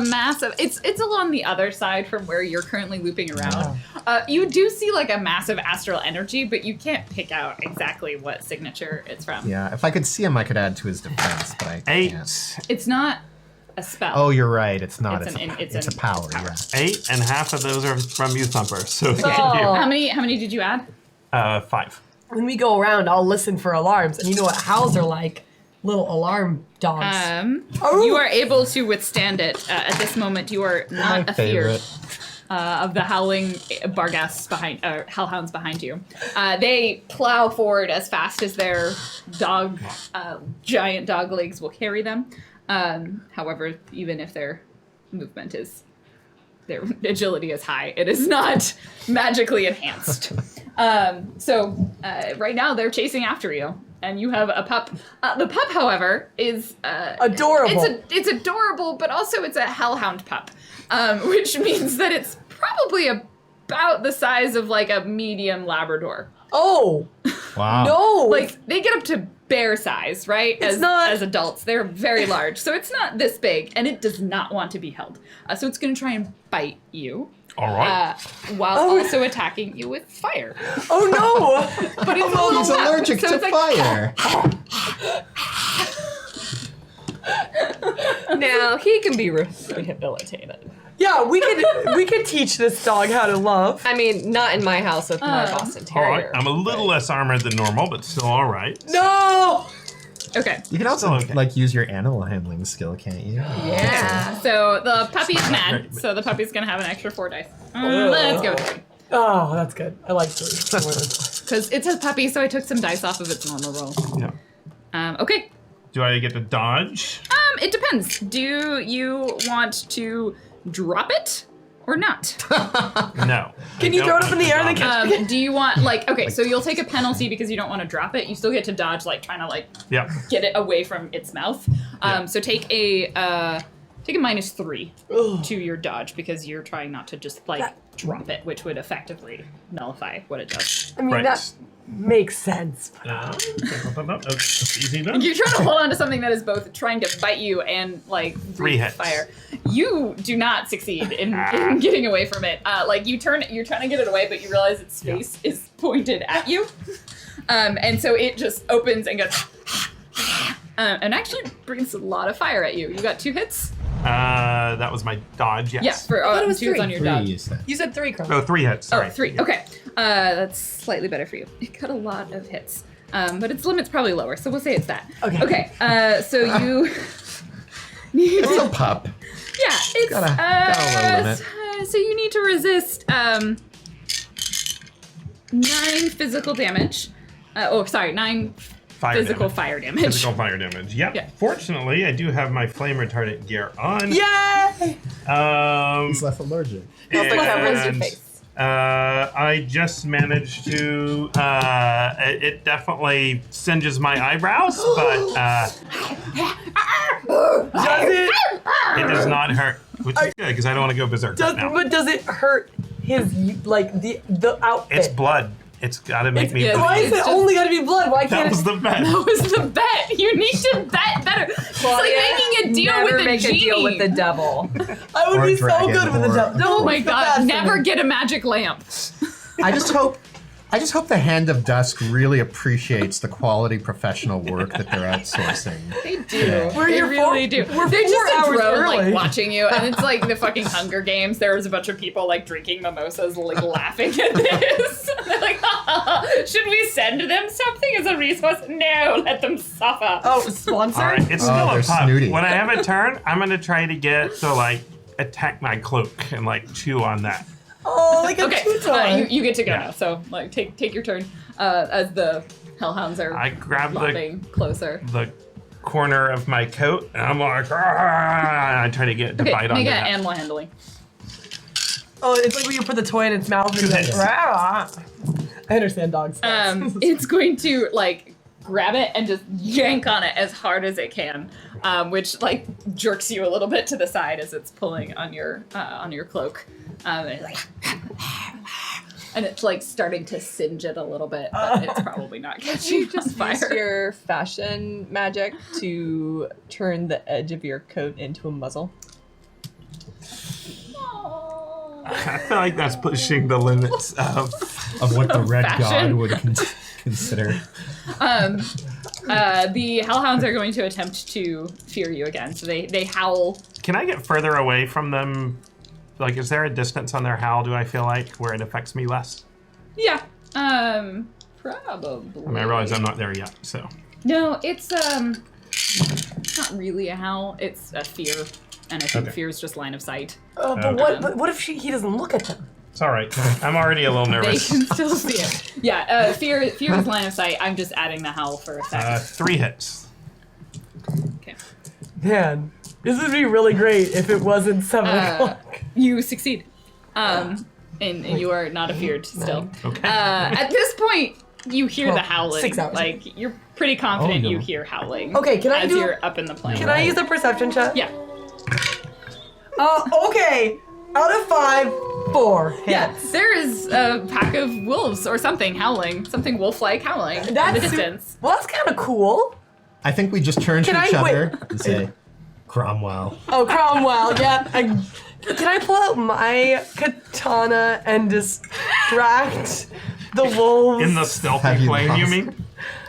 massive. It's along the other side from where you're currently looping around. You do see like a massive astral energy, but you can't pick out exactly what signature it's from. Yeah, if I could see him, I could add to his defense, but I 8. can't. It's not a spell. Oh, you're right. It's not. It's It's a power. Yeah. 8, and half of those are from you, Thumper. So thank How many did you add? you. 5. When we go around, I'll listen for alarms, and you know what howls are like? Little alarm dogs. You are able to withstand it. At this moment, you are not My afeared favorite. of the howling Bargas behind, hellhounds behind you. They plow forward as fast as their giant dog legs will carry them. However, even if their movement is, their agility is high, it is not magically enhanced. So right now they're chasing after you. And you have a pup. The pup, however, is Adorable. It's adorable, but also it's a hellhound pup, which means that it's probably about the size of like a medium Labrador. Oh Wow. no! Like they get up to bear size, right? As adults, they're very large, so it's not this big, and it does not want to be held. So it's going to try and bite you. All right. While also attacking you with fire. Oh no! But it's a little He's pup, allergic so to it's like, fire. Now he can be rehabilitated. Yeah, we could teach this dog how to love. I mean, not in my house with my Boston All right. Terrier. I'm a little less armored than normal, but still all right. No! Okay. You can also Okay. like use your animal handling skill, can't you? Yeah. So the puppy's mad, so the puppy's gonna have an extra 4 dice. Let's go with 3. Oh, that's good. I like 3. Because it's a puppy, so I took some dice off of its normal roll. Yeah. Okay. Do I get to dodge? It depends. Do you want to drop it or not? No. Can you throw it up in the air and then catch Do you want okay? So you'll take a penalty because you don't want to drop it. You still get to dodge, like trying to Yeah. get it away from its mouth. So take a -3 to your dodge because you're trying not to just drop it, which would effectively nullify what it does. I mean, Right. that makes sense. Easy enough. You're trying to hold on to something that is both trying to bite you and 3 breathe hits. fire. You do not succeed in getting away from it. You're trying to get it away, but you realize its face is pointed at you, and so it just opens and goes, and actually brings a lot of fire at you. You got 2 hits. That was my dodge. Yes. Yeah, for thought it was 2 3. on your 3, dodge. you said. You said 3, Crum. Oh, 3 hits. Sorry. 3. Okay. That's slightly better for you. It got a lot of hits. But its limit's probably lower, so we'll say it's that. Okay. Okay. So you need It's a pup. yeah, it's Got a low limit. so you need to resist 9 physical damage. 9 Fire physical damage. fire damage. Physical fire damage. Yep. Yeah. Fortunately, I do have my flame retardant gear on. Yay! He's less allergic. Also covers your and, face. I just managed to. It definitely singes my eyebrows, but Does it? it does not hurt, which is good because I don't want to go berserk right now. But does it hurt his the outfit? It's blood. It's got to make me yeah, bleed. Why is It's it just- only gotta be blood? Why That can't was it? the bet. That was the bet. You need to bet better. It's like making a deal Never with a make genie. a deal with the devil. I would Or be so dragon, good with the or- devil. No, Oh my it's the god! best. Never get a magic lamp. I just hope I just hope the Hand of Dusk really appreciates the quality professional work that they're outsourcing. They do. We're They here really do. we're They're 4 just a hours drone early. like watching you, and it's like the fucking Hunger Games. There was a bunch of people like drinking mimosas, like laughing at this. They're like, should we send them something as a resource? No, let them suffer. Oh, sponsor? All right, it's still they're a pup. snooty. When I have a turn, I'm gonna try to get to like attack my cloak and like chew on that. Oh, like a Okay, tutor. you get to go Yeah. now. So like take your turn as the hellhounds are I grab lopping closer. the corner of my coat and I'm like, "Ah," I try to get to Okay, bite make onto an that. animal handling. Oh, it's like when you put the toy in its mouth and it's like, "Rah." I understand dogs. It's going to like grab it and just yank on it as hard as it can, which like jerks you a little bit to the side as it's pulling on your cloak. And it's like, and it's like starting to singe it a little bit, but it's probably not catching You just on use fire. your fashion magic to turn the edge of your coat into a muzzle. I feel like that's pushing the limits of. Of what the Red God Fashion. would consider. The hellhounds are going to attempt to fear you again, so they howl. Can I get further away from them? Like, is there a distance on their howl, do I feel like, where it affects me less? Yeah, probably. I mean, I realize I'm not there yet, so. No, it's not really a howl. It's a fear, and I think Okay. fear is just line of sight. But Okay. what if he doesn't look at them? It's all right. I'm already a little They nervous. can still see it. Yeah, fear is line of sight. I'm just adding the howl for a second. 3 hits. Okay. Man, this would be really great if it wasn't 7 o'clock. You succeed. And you are not afeared still. Okay. At this point, you hear the howling. 6 hours. Like, you're pretty confident Oh, no. you hear howling. Okay, can I as do- you're up in the plane. Can I use a perception check? Yeah. Okay. Out of 5, 4 hits. Yeah, there is a pack of wolves or something howling. Something wolf-like howling in the That's distance. Well, that's kind of cool. I think we just turn to Can each I- other wait. and say, Cromwell. Oh, Cromwell, yeah. Can I pull out my katana and distract the wolves? In the Have stealthy you plane, you lost? mean?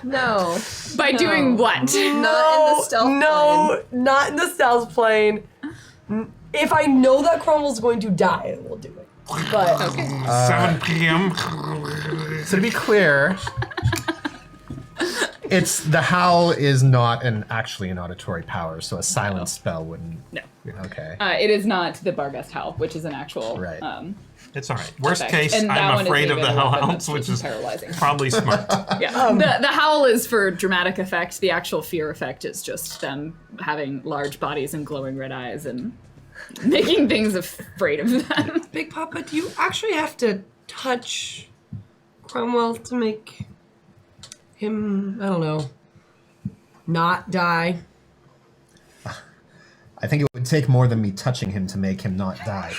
No. By doing what? Not in the stealth No, not in the stealth plane. If I know that Cromwell's going to die, I will do it. But 7 p.m. So to be clear, it's the howl is not actually an auditory power, so a silent spell wouldn't. No. Okay. It is not the Barghest howl, which is an actual. Right. It's all right. Worst effect. case, And that I'm one is afraid of maybe the a weapon hellhounds, that's which is paralyzing. probably smart. Yeah. The howl is for dramatic effect. The actual fear effect is just them having large bodies and glowing red eyes and making things afraid of them. Big Papa, do you actually have to touch Cromwell to make him, I don't know, not die? I think it would take more than me touching him to make him not die.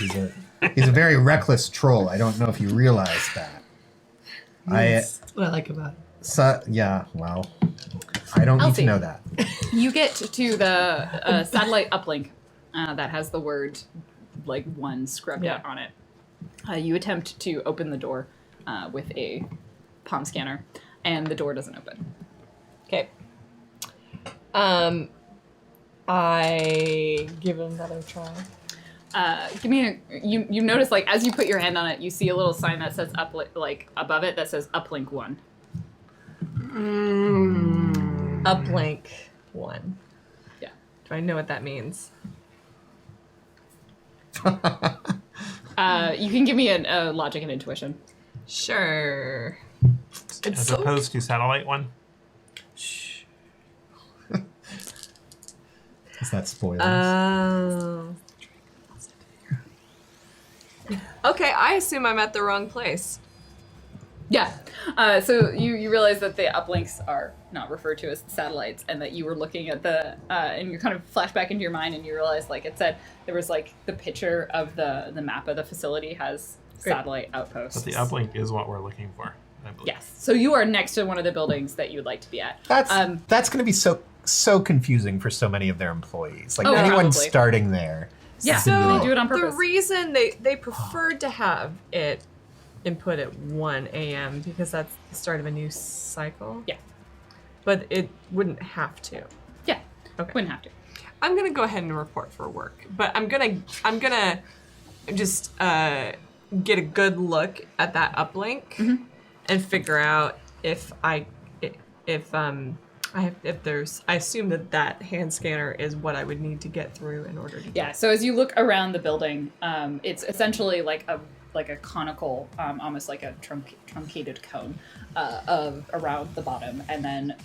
He's a very reckless troll. I don't know if you realize that. That's what I like about it. Yeah, well, I don't need Elsie. to know that. You get to the satellite uplink that has the word like 1 scrubbed out on it. You attempt to open the door with a palm scanner, and the door doesn't open. Okay. I give it another try. Give me you notice like as you put your hand on it, you see a little sign that says like above it that says uplink 1. Uplink 1. Yeah. Do I know what that means? You can give me a logic and intuition. Sure. As opposed to satellite one. Is that spoilers? Okay, I assume I'm at the wrong place. Yeah. So you realize that the uplinks are not referred to as satellites, and that you were looking at the and you kind of flash back into your mind, and you realize like it said there was like the picture of the map of the facility has satellite outposts. But the uplink is what we're looking for, I believe. Yes. So you are next to one of the buildings that you would like to be at. That's going to be so confusing for so many of their employees. Like Oh, anyone probably. starting there. Yeah. So they do it on the purpose. reason they preferred to have it input at 1 a.m. because that's the start of a new cycle? Yeah. But it wouldn't have to. Yeah. Okay. Wouldn't have to. I'm gonna go ahead and report for work, but I'm gonna just get a good look at that uplink and figure out if I assume that hand scanner is what I would need to get through in order to. Yeah. So as you look around the building, it's essentially like a conical, almost like a truncated cone of around the bottom, and then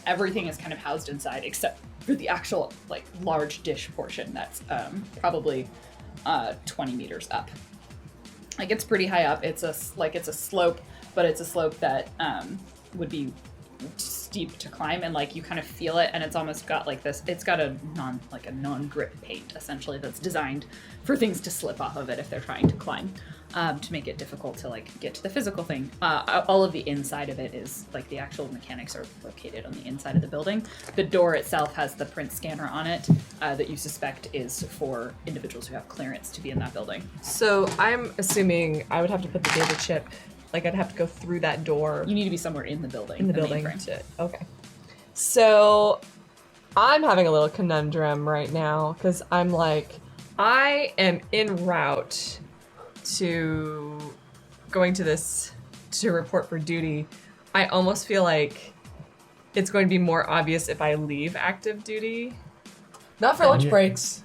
everything is kind of housed inside except for the actual like large dish portion that's probably 20 meters up. Like it's pretty high up. It's a slope, but it's a slope that would be steep to climb, and like you kind of feel it, and it's almost got like this. It's got a non-grip paint essentially that's designed for things to slip off of it if they're trying to climb, to make it difficult to like get to the physical thing. All of the inside of it is like the actual mechanics are located on the inside of the building. The door itself has the print scanner on it that you suspect is for individuals who have clearance to be in that building. So I'm assuming I would have to put the data chip. Like I'd have to go through that door. You need to be somewhere in the building. In the building. mainframe. Okay. So I'm having a little conundrum right now because I'm like, I am en route to going to this to report for duty. I almost feel like it's going to be more obvious if I leave active duty. Not for lunch breaks.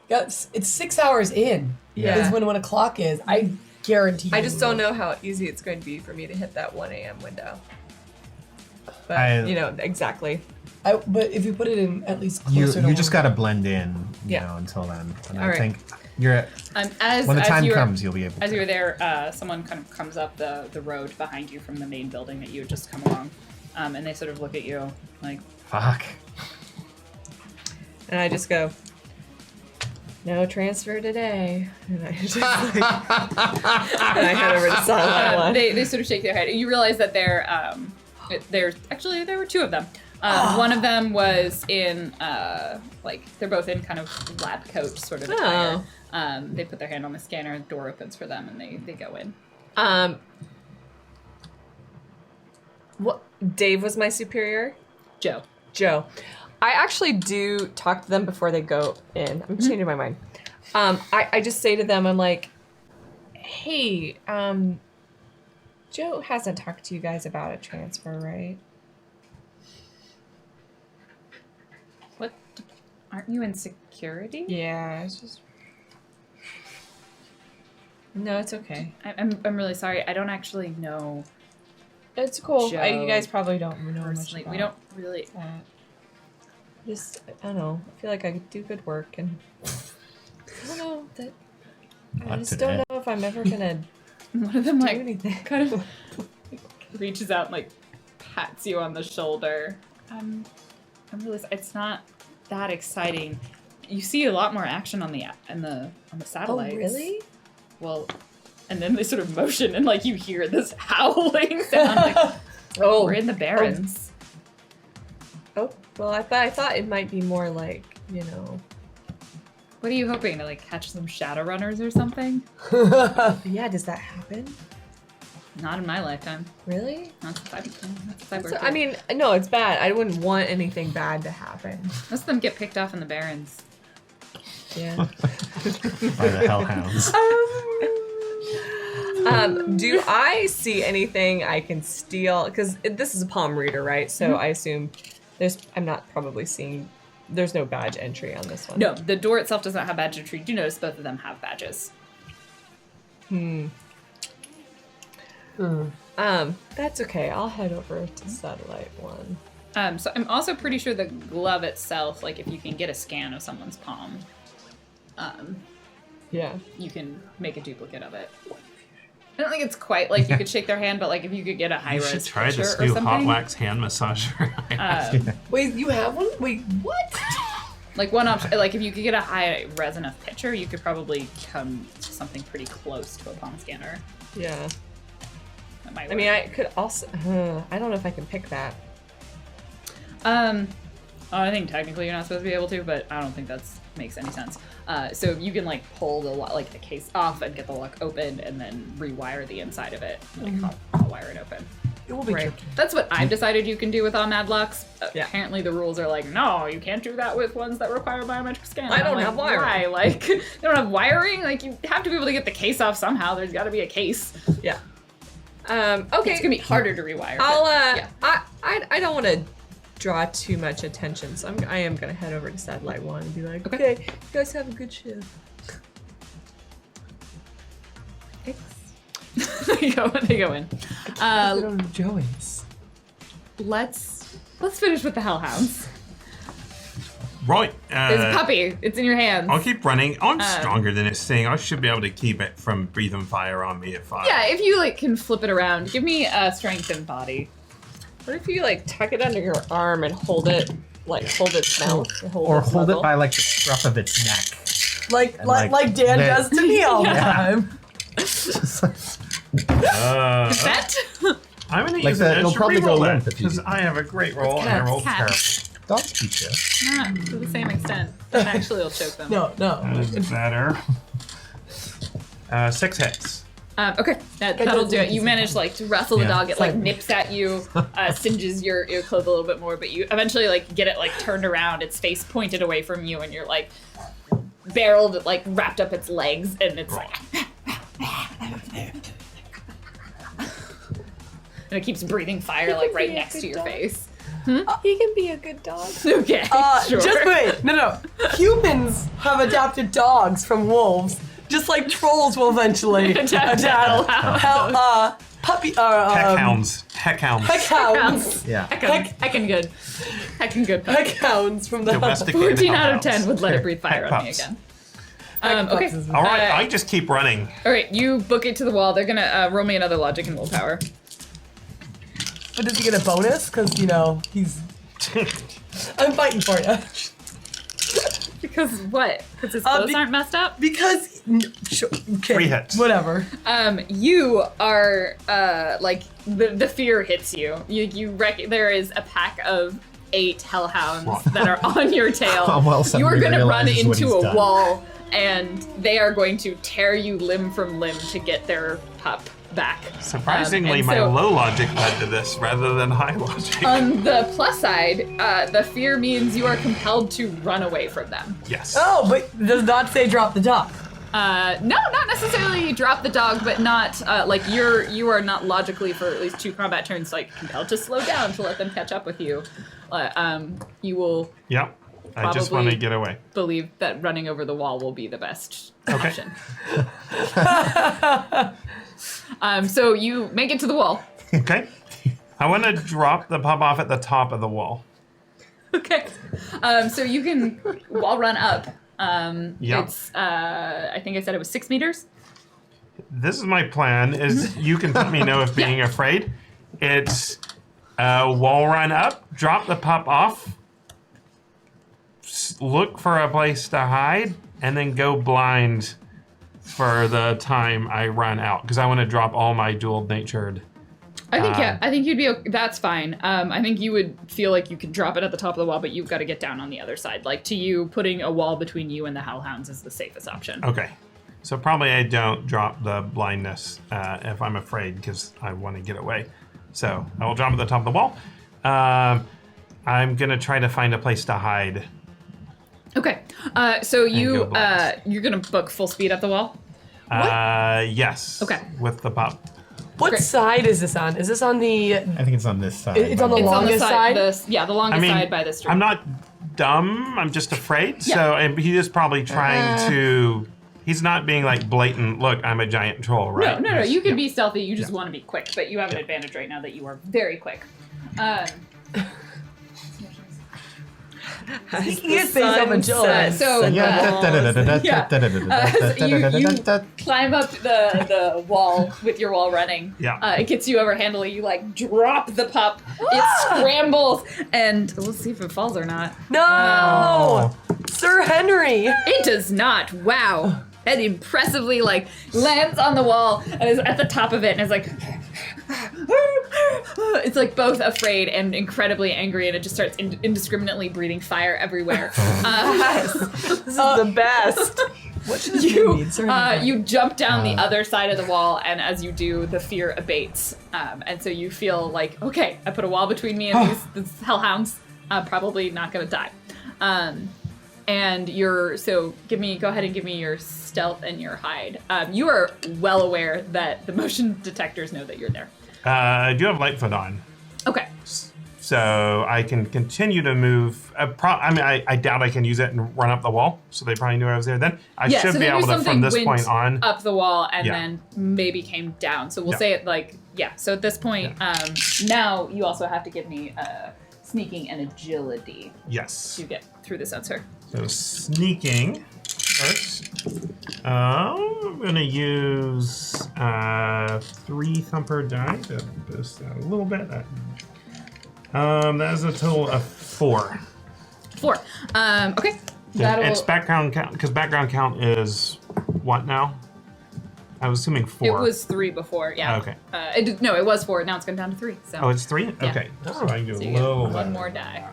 It's 6 hours in. Yeah. Is when 1 o'clock is. I guarantee. I just don't know how easy it's going to be for me to hit that 1 a.m. window. But exactly. But if you put it in at least You closer to just got to blend in, you know, until then. And I think you're when the time comes, you'll be able to. As you were there, someone kind of comes up the road behind you from the main building that you had just come along, and they sort of look at you like, fuck. And I just go, no transfer today. And I just like, and I head over to Satellite One. They sort of shake their head. You realize that there were two of them. One of them was in they're both in kind of lab coat sort of attire. They put their hand on the scanner, the door opens for them, and they go in. What? Dave was my superior? Joe. I actually do talk to them before they go in. I'm changing my mind. I just say to them, I'm like, hey, Joe hasn't talked to you guys about a transfer, right? What? Aren't you in security? Yeah, it's just... No, it's okay. I'm really sorry. I don't actually know. It's cool. Joe You guys probably don't know much personally. about We don't really. that. Just, I don't know. I feel like I do good work, and I don't know that. I just don't know if I'm ever gonna One of them do like anything. kind of reaches out and like pats you on the shoulder. I'm really. It's not that exciting. You see a lot more action on the satellites. Oh, really? Well, and then they sort of motion and like you hear this howling sound. Like, we're in the Barrens. Oh, well, I thought it might be more like, What are you hoping to like catch some Shadowrunners or something? Yeah, does that happen? Not in my lifetime. Really? That's if I I mean, no, it's bad. I wouldn't want anything bad to happen. most of them get picked off in the Barrens. Yeah. By the hellhounds. Do I see anything I can steal? Because this is a palm reader, right? So I assume I'm not probably seeing, there's no badge entry on this one. No, the door itself does not have badge entry. Do notice both of them have badges. That's okay. I'll head over to Satellite One. So I'm also pretty sure the glove itself, like if you can get a scan of someone's palm, Yeah. you can make a duplicate of it. I don't think it's quite like you could shake their hand, but like if you could get a high You res should try picture this or new something. hot wax hand massager. Wait, you have one? Wait, what? Like one option, like if you could get a high res enough picture, you could probably come to something pretty close to a palm scanner. Yeah. That might work. I mean, I could also, I don't know if I can pick that. I think technically you're not supposed to be able to, but I don't think that makes any sense. So you can like pull the case off and get the lock open, and then rewire the inside of it, hot wire it open. It will be tricky. That's what I've decided you can do with all mad locks. Yeah. Apparently the rules are like, no, you can't do that with ones that require biometric scan. I don't I'm have like, wiring. why? Like, you don't have wiring? Like, you have to be able to get the case off somehow. There's got to be a case. Yeah. Okay. It's gonna be harder to rewire. I'll but, I don't want to draw too much attention, so I am gonna head over to satellite 1 and be like, okay, you guys have a good shift. They go in. Joey's. Let's finish with the hellhounds. Right. There's a puppy. It's in your hands. I'll keep running. I'm stronger than this thing. I should be able to keep it from breathing fire on me if I... Yeah, if you like can flip it around, give me strength and body. What if you like tuck it under your arm and hold its mouth? Or hold it by like the scruff of its neck. Like Dan does to me all the time. That? I'm going to Like use that, an it'll extra probably go reroll limp that, if you because do. I have a great roll and I rolled terrible. Dogs beat you. Not to the same extent. Actually, it'll choke them. No. That is better. 6 hits. Okay, that'll do it. You manage like to wrestle the Yeah. dog. It like nips at you, singes your clothes a little bit more, but you eventually like get it like turned around, its face pointed away from you, and you're like barreled, like wrapped up its legs, and it's like, and it keeps breathing fire like right next to your face. He can be a good dog. Okay, sure. Just wait. No. Humans have adapted dogs from wolves, just like trolls will eventually adapt puppy. Heckhounds. Heckhounds. Yeah. Heckin' good. Heckhounds from the Domesticated 14 out of hellhounds. 10 would let it breathe fire Heck on me pups. again. Okay. All right, I just keep running. All right, you book it to the wall. They're gonna roll me another logic and willpower. But does he get a bonus? Because, he's... I'm fighting for you. Because what? Because his clothes aren't messed up? Because... Okay, 3 hits. whatever. You are, like, the fear hits you. There is a pack of 8 hellhounds that are on your tail. Cromwell You are suddenly going to run realizes what into he's a done. wall, and they are going to tear you limb from limb to get their pup back. Surprisingly, And my so- low logic led to this rather than high logic. On the plus side, the fear means you are compelled to run away from them. Yes. Oh, but does not say drop the dog. No, not necessarily drop the dog, but not like you are not logically for at least 2 combat turns like compelled to slow down to let them catch up with you. You will Yep. I just Probably- want to get away. believe that running over the wall will be the best Okay. option. So you make it to the wall. Okay. I want to drop the pup off at the top of the wall. Okay. So you can wall run up. Yeah. It's I think I said it was 6 meters. This is my plan, is you can let me know if being afraid. It's wall run up, drop the pup off, look for a place to hide, and then go blind for the time I run out. Because I want to drop all my dual-natured. I think I think you'd be. That's fine. I think you would feel like you could drop it at the top of the wall, but you've got to get down on the other side. Like to you, putting a wall between you and the hellhounds is the safest option. Okay. So probably I don't drop the blindness if I'm afraid because I want to get away. So I will drop at the top of the wall. I'm going to try to find a place to hide. Okay. So go blind. you're gonna book full speed up the wall. Yes. Okay. With the pup. What Great. side is this on? Is this on the... I think it's on this side. It's on the It's on the longest side? the longest I mean, side by the street. I'm not dumb. I'm just afraid. Yeah. So and he is probably trying to. He's not being like blatant. Look, I'm a giant troll, right? No. He's- You can be stealthy. You just want to be quick, but you have an advantage right now that you are very quick. He can't say something children. So you climb up the wall with your wall running. Yeah. It gets you over handily. You like drop the pup. It scrambles, and we'll see if it falls or not. No! Sir Henry! It does not. Wow. It impressively like lands on the wall and is at the top of it and is like it's like both afraid and incredibly angry, and it just starts indiscriminately breathing fire everywhere. This is the best. What should this mean? Sorry. You jump down the other side of the wall, and as you do, the fear abates. And so you feel like, okay, I put a wall between me and these hellhounds. I'm probably not going to die. And go ahead and give me your stealth and your hide. You are well aware that the motion detectors know that you're there. I do have Lightfoot on. Okay. So I can continue to move. I doubt I can use it and run up the wall, so they probably knew I was there then. I should be able to, from this point on. Up the wall and then maybe came down. So we'll say it like, so at this point, now you also have to give me sneaking and agility. Yes. To get through the sensor. So sneaking first. I'm going to use 3 thumper die to boost that a little bit. That is a total of 4. 4. Okay. It's background count, because background count is what now? I was assuming 4. It was 3 before, yeah. Okay. It was 4. Now it's gone down to 3. So. Oh, it's 3? Yeah. Okay. So I can do So a you get little one better. more die.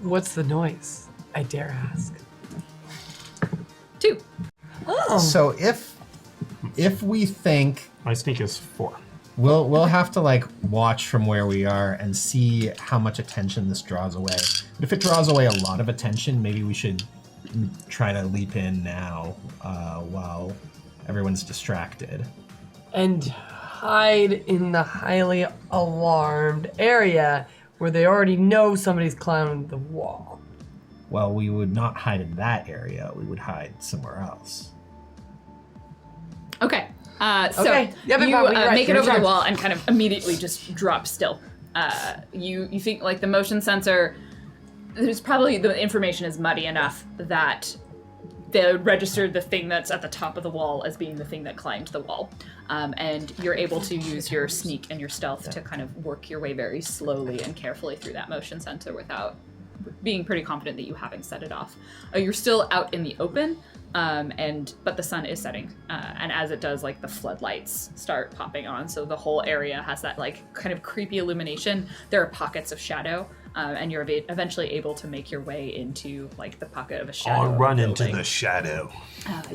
What's the noise? I dare ask. 2. Oh. So if we think My sneak is 4. we'll have to like watch from where we are and see how much attention this draws away. But if it draws away a lot of attention, maybe we should try to leap in now while everyone's distracted. And hide in the highly alarmed area where they already know somebody's climbing the wall. Well, we would not hide in that area. We would hide somewhere else. Okay. So Okay. Yeah, but you Bob, you're right. make it You're over the right. wall and kind of immediately just drop still. You think like the motion sensor, there's probably the information is muddy enough that they registered the thing that's at the top of the wall as being the thing that climbed the wall. And you're able to use your sneak and your stealth to kind of work your way very slowly and carefully through that motion sensor without being pretty confident that you haven't set it off. You're still out in the open, but the sun is setting, and as it does, like the floodlights start popping on, so the whole area has that like kind of creepy illumination. There are pockets of shadow, and you're eventually able to make your way into like the pocket of a shadow. I'll run of a into building. the shadow.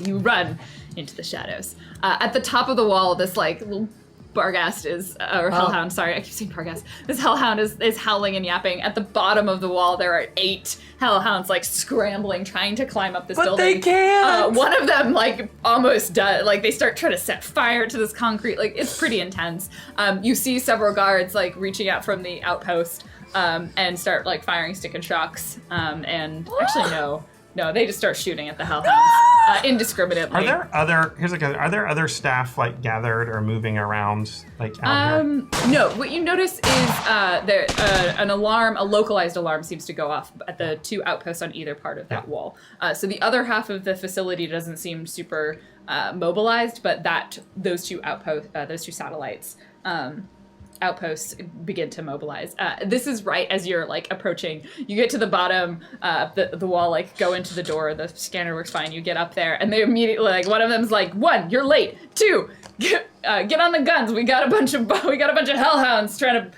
You run into the shadows. At the top of the wall, this like little Barghast or hellhound, sorry, I keep saying Barghast. This hellhound is howling and yapping. At the bottom of the wall, there are 8 hellhounds like scrambling, trying to climb up this But building. they can't! One of them like almost does, like they start trying to set fire to this concrete. Like it's pretty intense. You see several guards like reaching out from the outpost and start like firing stick and shocks. And actually no, they just start shooting at the hellhounds indiscriminately. Are there other staff like gathered or moving around like out here? No, what you notice is a localized alarm seems to go off at the 2 outposts on either part of that wall. So the other half of the facility doesn't seem super mobilized, but those 2 satellites outposts begin to mobilize. This is right as you're like approaching. You get to the bottom of the wall, like go into the door. The scanner works fine. You get up there, and they immediately like one of them's like, 1, you're late. 2, get on the guns. We got a bunch of hellhounds trying to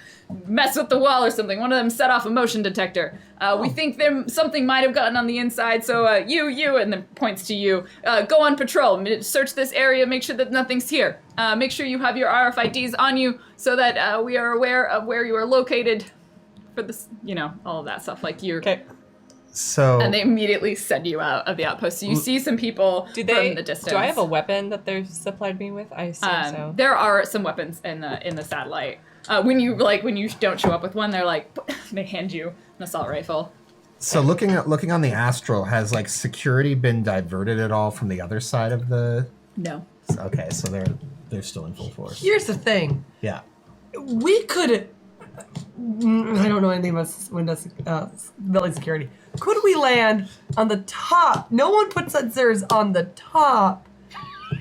mess with the wall or something. One of them set off a motion detector. We think something might have gotten on the inside, so you, and then points to you, go on patrol, search this area, make sure that nothing's here. Make sure you have your RFIDs on you so that we are aware of where you are located for this, all of that stuff. Like you're... Okay. So And they immediately send you out of the outpost. So you see some people from the distance. Do I have a weapon that they've supplied me with? I assume so. There are some weapons in the satellite. When you don't show up with one, they're like, they hand you an assault rifle. So looking on the Astral, has like security been diverted at all from the other side of the? No. Okay, so they're still in full force. Here's the thing. Yeah. We could. I don't know anything about Windows building security. Could we land on the top? No one put sensors on the top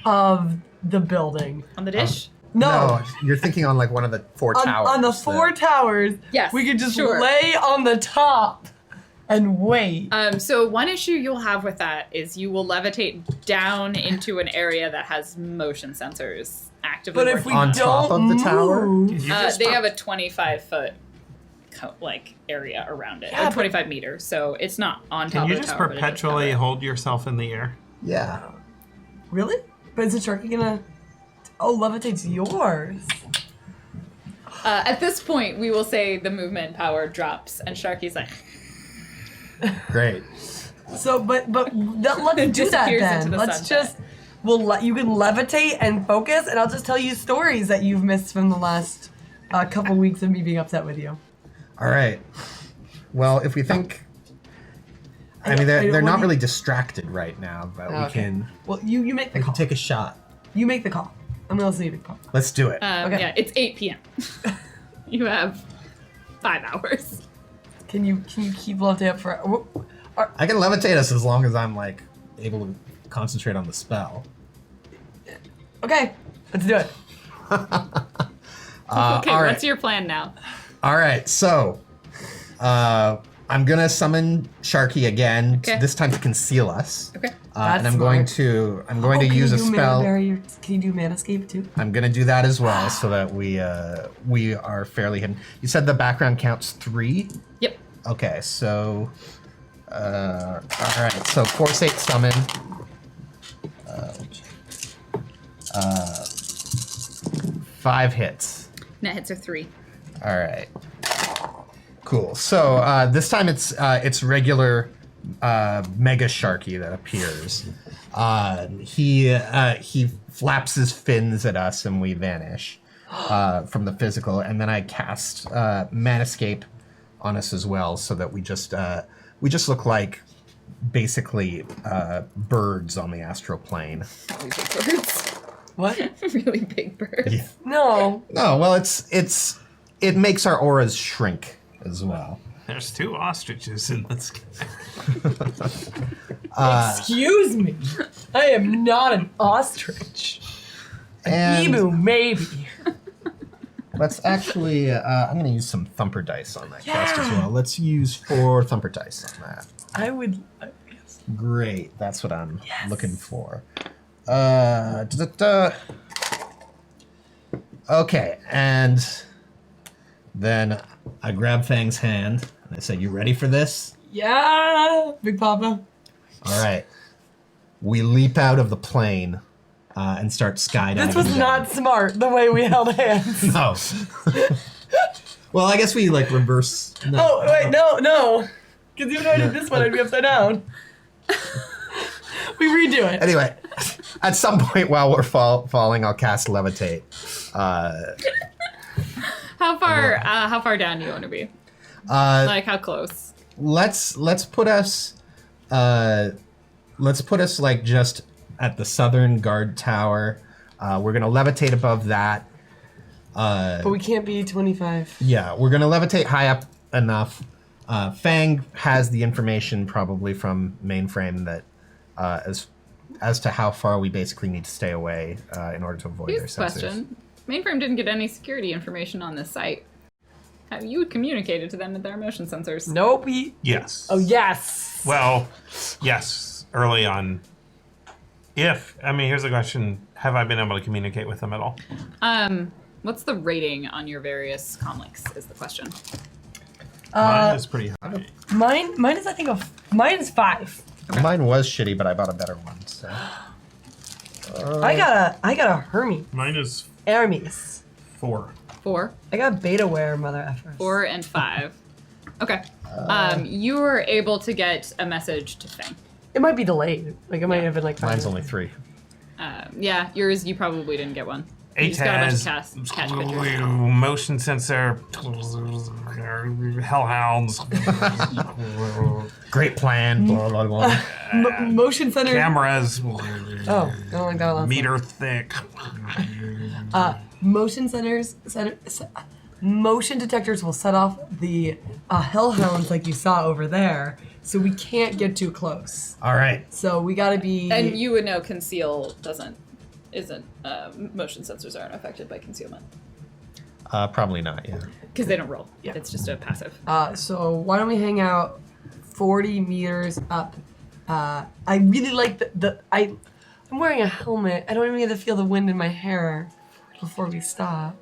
of the building. On the dish? No. You're thinking on like one of the 4 towers. On the 4 towers. Yes, We could just sure. lay on the top and wait. So one issue you'll have with that is you will levitate down into an area that has motion sensors actively But if we working. On top don't of the tower? move, They have a 25-foot area around it, Yeah, or but- 25 meters. So it's not on top Can of you the just tower. but it does perpetually cover it. hold yourself in the air? Yeah. really? But is the Sharky gonna? Oh, levitate's yours. At this point, we will say the movement power drops, and Sharky's like Great. So, but let's do that Disappears then. into the Let's sunset. just you can levitate and focus, and I'll just tell you stories that you've missed from the last couple weeks of me being upset with you. All right. Well, if we think, I mean, they're not really distracted right now, but we Okay. can Well, you make the we can call. take a shot. You make the call. I'm gonna listen to you make the call. Let's do it. Okay. yeah, it's 8 p.m. You have 5 hours. Can you keep levitate up for? I can levitate us as long as I'm like able to concentrate on the spell. Okay, let's do it. Okay, all right. what's your plan now? All right, so I'm gonna summon Sharky again. Okay. This time to conceal us. Okay. And That's I'm going smart. to Can use you a do mana spell. barrier? Can you do mana escape too? I'm gonna do that as well, so that we are fairly hidden. You said the background counts 3. Yep. Okay, so all right, so Force 8 summon. 5 hits. Net hits are 3. All right. Cool. So this time it's regular Mega Sharky that appears. He flaps his fins at us and we vanish from the physical, and then I cast Man Escape on us as well, so that we just look like basically birds on the astral plane. Really big birds. What? Really big birds. Yeah. No. No, well, it makes our auras shrink as well. There's 2 ostriches in the sky. Excuse me. I am not an ostrich. And Emu, maybe. let's actually, I'm going to use some thumper dice on that cast as well. Let's use 4 thumper dice on that. I would. Yes. Great, that's what I'm looking for. Okay, and then I grab Fang's hand and I say, "You ready for this?" Yeah, Big Papa. All right. We leap out of the plane and start skydiving. This was not smart the way we held hands. No. Well, I guess we like reverse. No. Oh, wait, no. Because even though I did this one, I'd be upside down. We redo it. Anyway, at some point while we're falling, I'll cast Levitate. How far down do you want to be? Like how close? Let's put us like just at the southern guard tower. We're gonna levitate above that. But we can't be 25. Yeah, we're gonna levitate high up enough. Fang has the information probably from mainframe that as to how far we basically need to stay away in order to avoid their Here's a sensors. question. Mainframe didn't get any security information on this site. Have you communicated to them that there are motion sensors? Nope. Yes. Oh, yes. Well, yes, early on. Here's the question. Have I been able to communicate with them at all? What's the rating on your various comlinks is the question. Mine is pretty high. Mine is, I think, mine is 5. Mine was shitty, but I bought a better one. So. I got a Hermes. Mine is Hermes. 4. 4. I got Betaware, mother effers. 4 and 5. Okay. You were able to get a message to Fang. It might be delayed. Like, it might have been like 5 Mine's minutes. only 3. Yeah, yours you probably didn't get one. You 8 just got a bunch of has catch pictures. motion sensor, hellhounds, Great plan. Blah blah blah. Motion centers. cameras, Oh, I don't like that one. meter thick. Motion motion detectors will set off the hellhounds like you saw over there, so we can't get too close. All right. So we gotta be. And you would know conceal isn't motion sensors aren't affected by concealment Probably not. Yeah. because they don't roll. Yeah. It's just a passive. So why don't we hang out 40 meters up. I really like I'm wearing a helmet. I don't even get to feel the wind in my hair before we stop.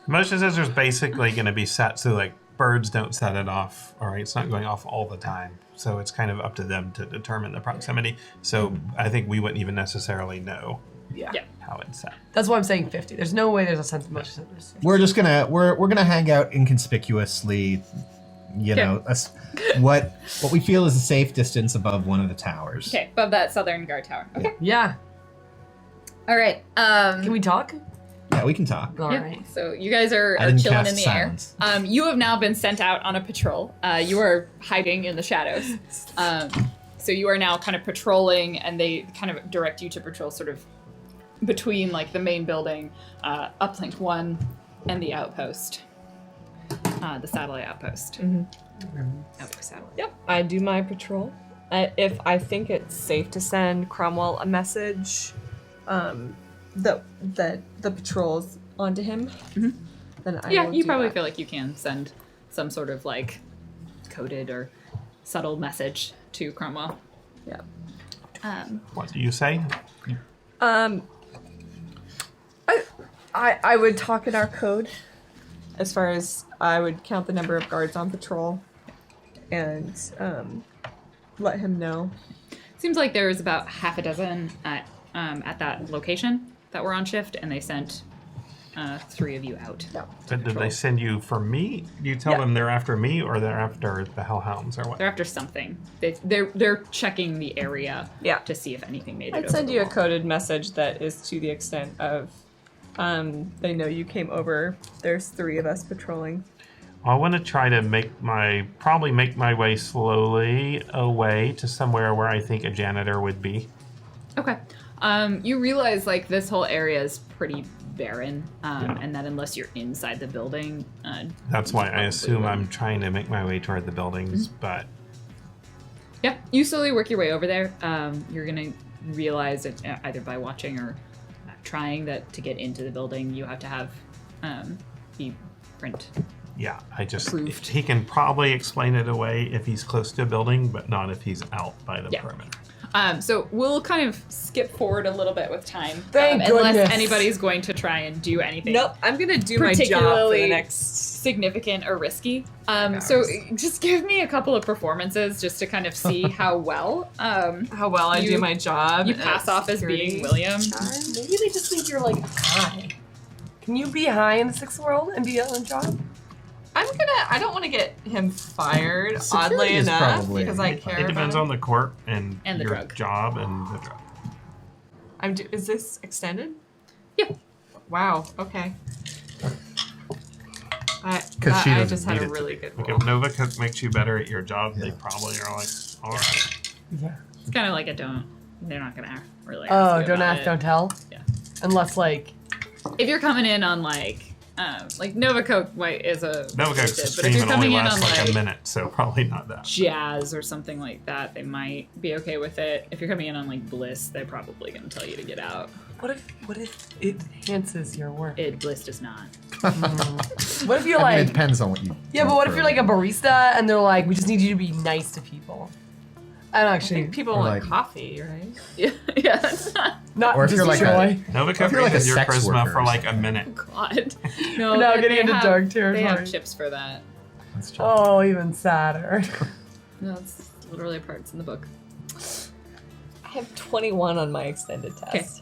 Motion sensor is basically going to be set so like birds don't set it off. All right, it's not going off all the time, so it's kind of up to them to determine the proximity. So I think we wouldn't even necessarily know Yeah. how it's set. That's why I'm saying 50. There's no way there's a sense of motion sensors. We're just gonna we're gonna hang out inconspicuously, you know, what we feel is a safe distance above one of the towers. Okay, above that southern guard tower. Okay. Yeah. All right. Can we talk? Yeah, we can talk. All Yeah. right. So you guys are I didn't chilling cast in the silence. air. You have now been sent out on a patrol. You are hiding in the shadows. So you are now kind of patrolling, and they kind of direct you to patrol sort of between like the main building, Uplink 1, and the outpost, the satellite outpost. Outpost satellite. Yep, I do my patrol. If I think it's safe to send Cromwell a message, that the patrol's onto him, then I Yeah, will you do probably that. feel like you can send some sort of like coded or subtle message to Cromwell. Yeah. What do you say? I would talk in our code, as far as I would count the number of guards on patrol, and let him know. Seems like there was about half a dozen at that location that were on shift, and they sent 3 of you out. But did they send you for me? Do you tell them they're after me, or they're after the hellhounds, or what? They're after something. They're checking the area to see if anything made it I'd over send the you a wall. coded message that is to the extent of, they know you came over. There's 3 of us patrolling. I want to try to make my way slowly away to somewhere where I think a janitor would be. Okay. You realize like this whole area is pretty barren, and that unless you're inside the building, That's why I probably assume wouldn't. I'm trying to make my way toward the buildings, but Yeah, you slowly work your way over there. You're gonna realize that either by watching or trying that to get into the building, you have to have the print. yeah, I just Approved. he can probably explain it away if he's close to a building, but not if he's out by the Yeah. perimeter. So we'll kind of skip forward a little bit with time, Thank unless goodness. anybody's going to try and do anything. Nope, I'm gonna do my job for the Particularly next. significant or risky. So just give me a couple of performances just to kind of see how well How well I You- do my job. you pass off as being William. Maybe they just think you're like high. Can you be high in the 6th world and be on a job? I don't want to get him fired, Security oddly is enough, probably- because I care It depends about on the court and And the your drug. job and the drug. Is this extended? Yeah. Wow, okay. I 'Cause she I doesn't just had need a it to really be. good Like roll. if Nova Cook makes you better at your job, they probably are like, all right. Yeah. It's kind of like they're not gonna really Oh, ask you don't about ask, it. don't tell? Yeah. Unless, like, If you're coming in on like Nova Coke is a Nova Cook's but if stream you're and only coming in lasts on like a minute, so probably not that. jazz or something like that, they might be okay with it. If you're coming in on like bliss, they're probably gonna tell you to get out. what if it enhances your work? Bliss does not. What if you're I mean, it like, depends on what you. yeah, but what if you're like a barista and they're like, we just need you to be nice to people? I don't I actually, think people Or want like- coffee, right? Yeah, that's not not Or if just you're like a- joy. Nova if Cook you're like a raises your sex charisma worker for or like a minute. God. No, Now they getting into have- dark They territory. have chips for that. That's true. Oh, even sadder. No, it's literally parts in the book. I have 21 on my extended test.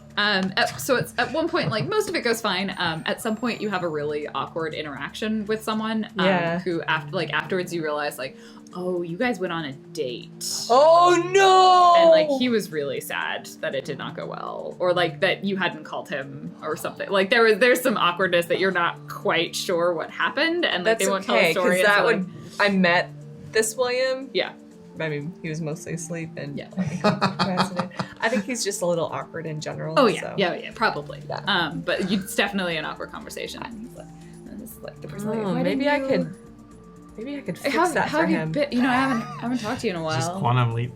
So it's at one point, like most of it goes fine. At some point, you have a really awkward interaction with someone. Yeah. Who afterwards you realize like, oh, you guys went on a date. Oh no! And like he was really sad that it did not go well, or like that you hadn't called him or something. Like there's some awkwardness that you're not quite sure what happened, and like That's they won't tell okay, a story. because that until, would. I met this William. yeah. I mean, he was mostly asleep and Yeah. incapacitated. I think he's just a little awkward in general. Oh yeah, so. yeah, probably. Yeah. But it's definitely an awkward conversation. And he's like, and this is like the person like, Oh, why maybe didn't I you- could. Maybe I could fix How that for have you him. been? You know, I haven't talked to you in a Just while. quantum leap.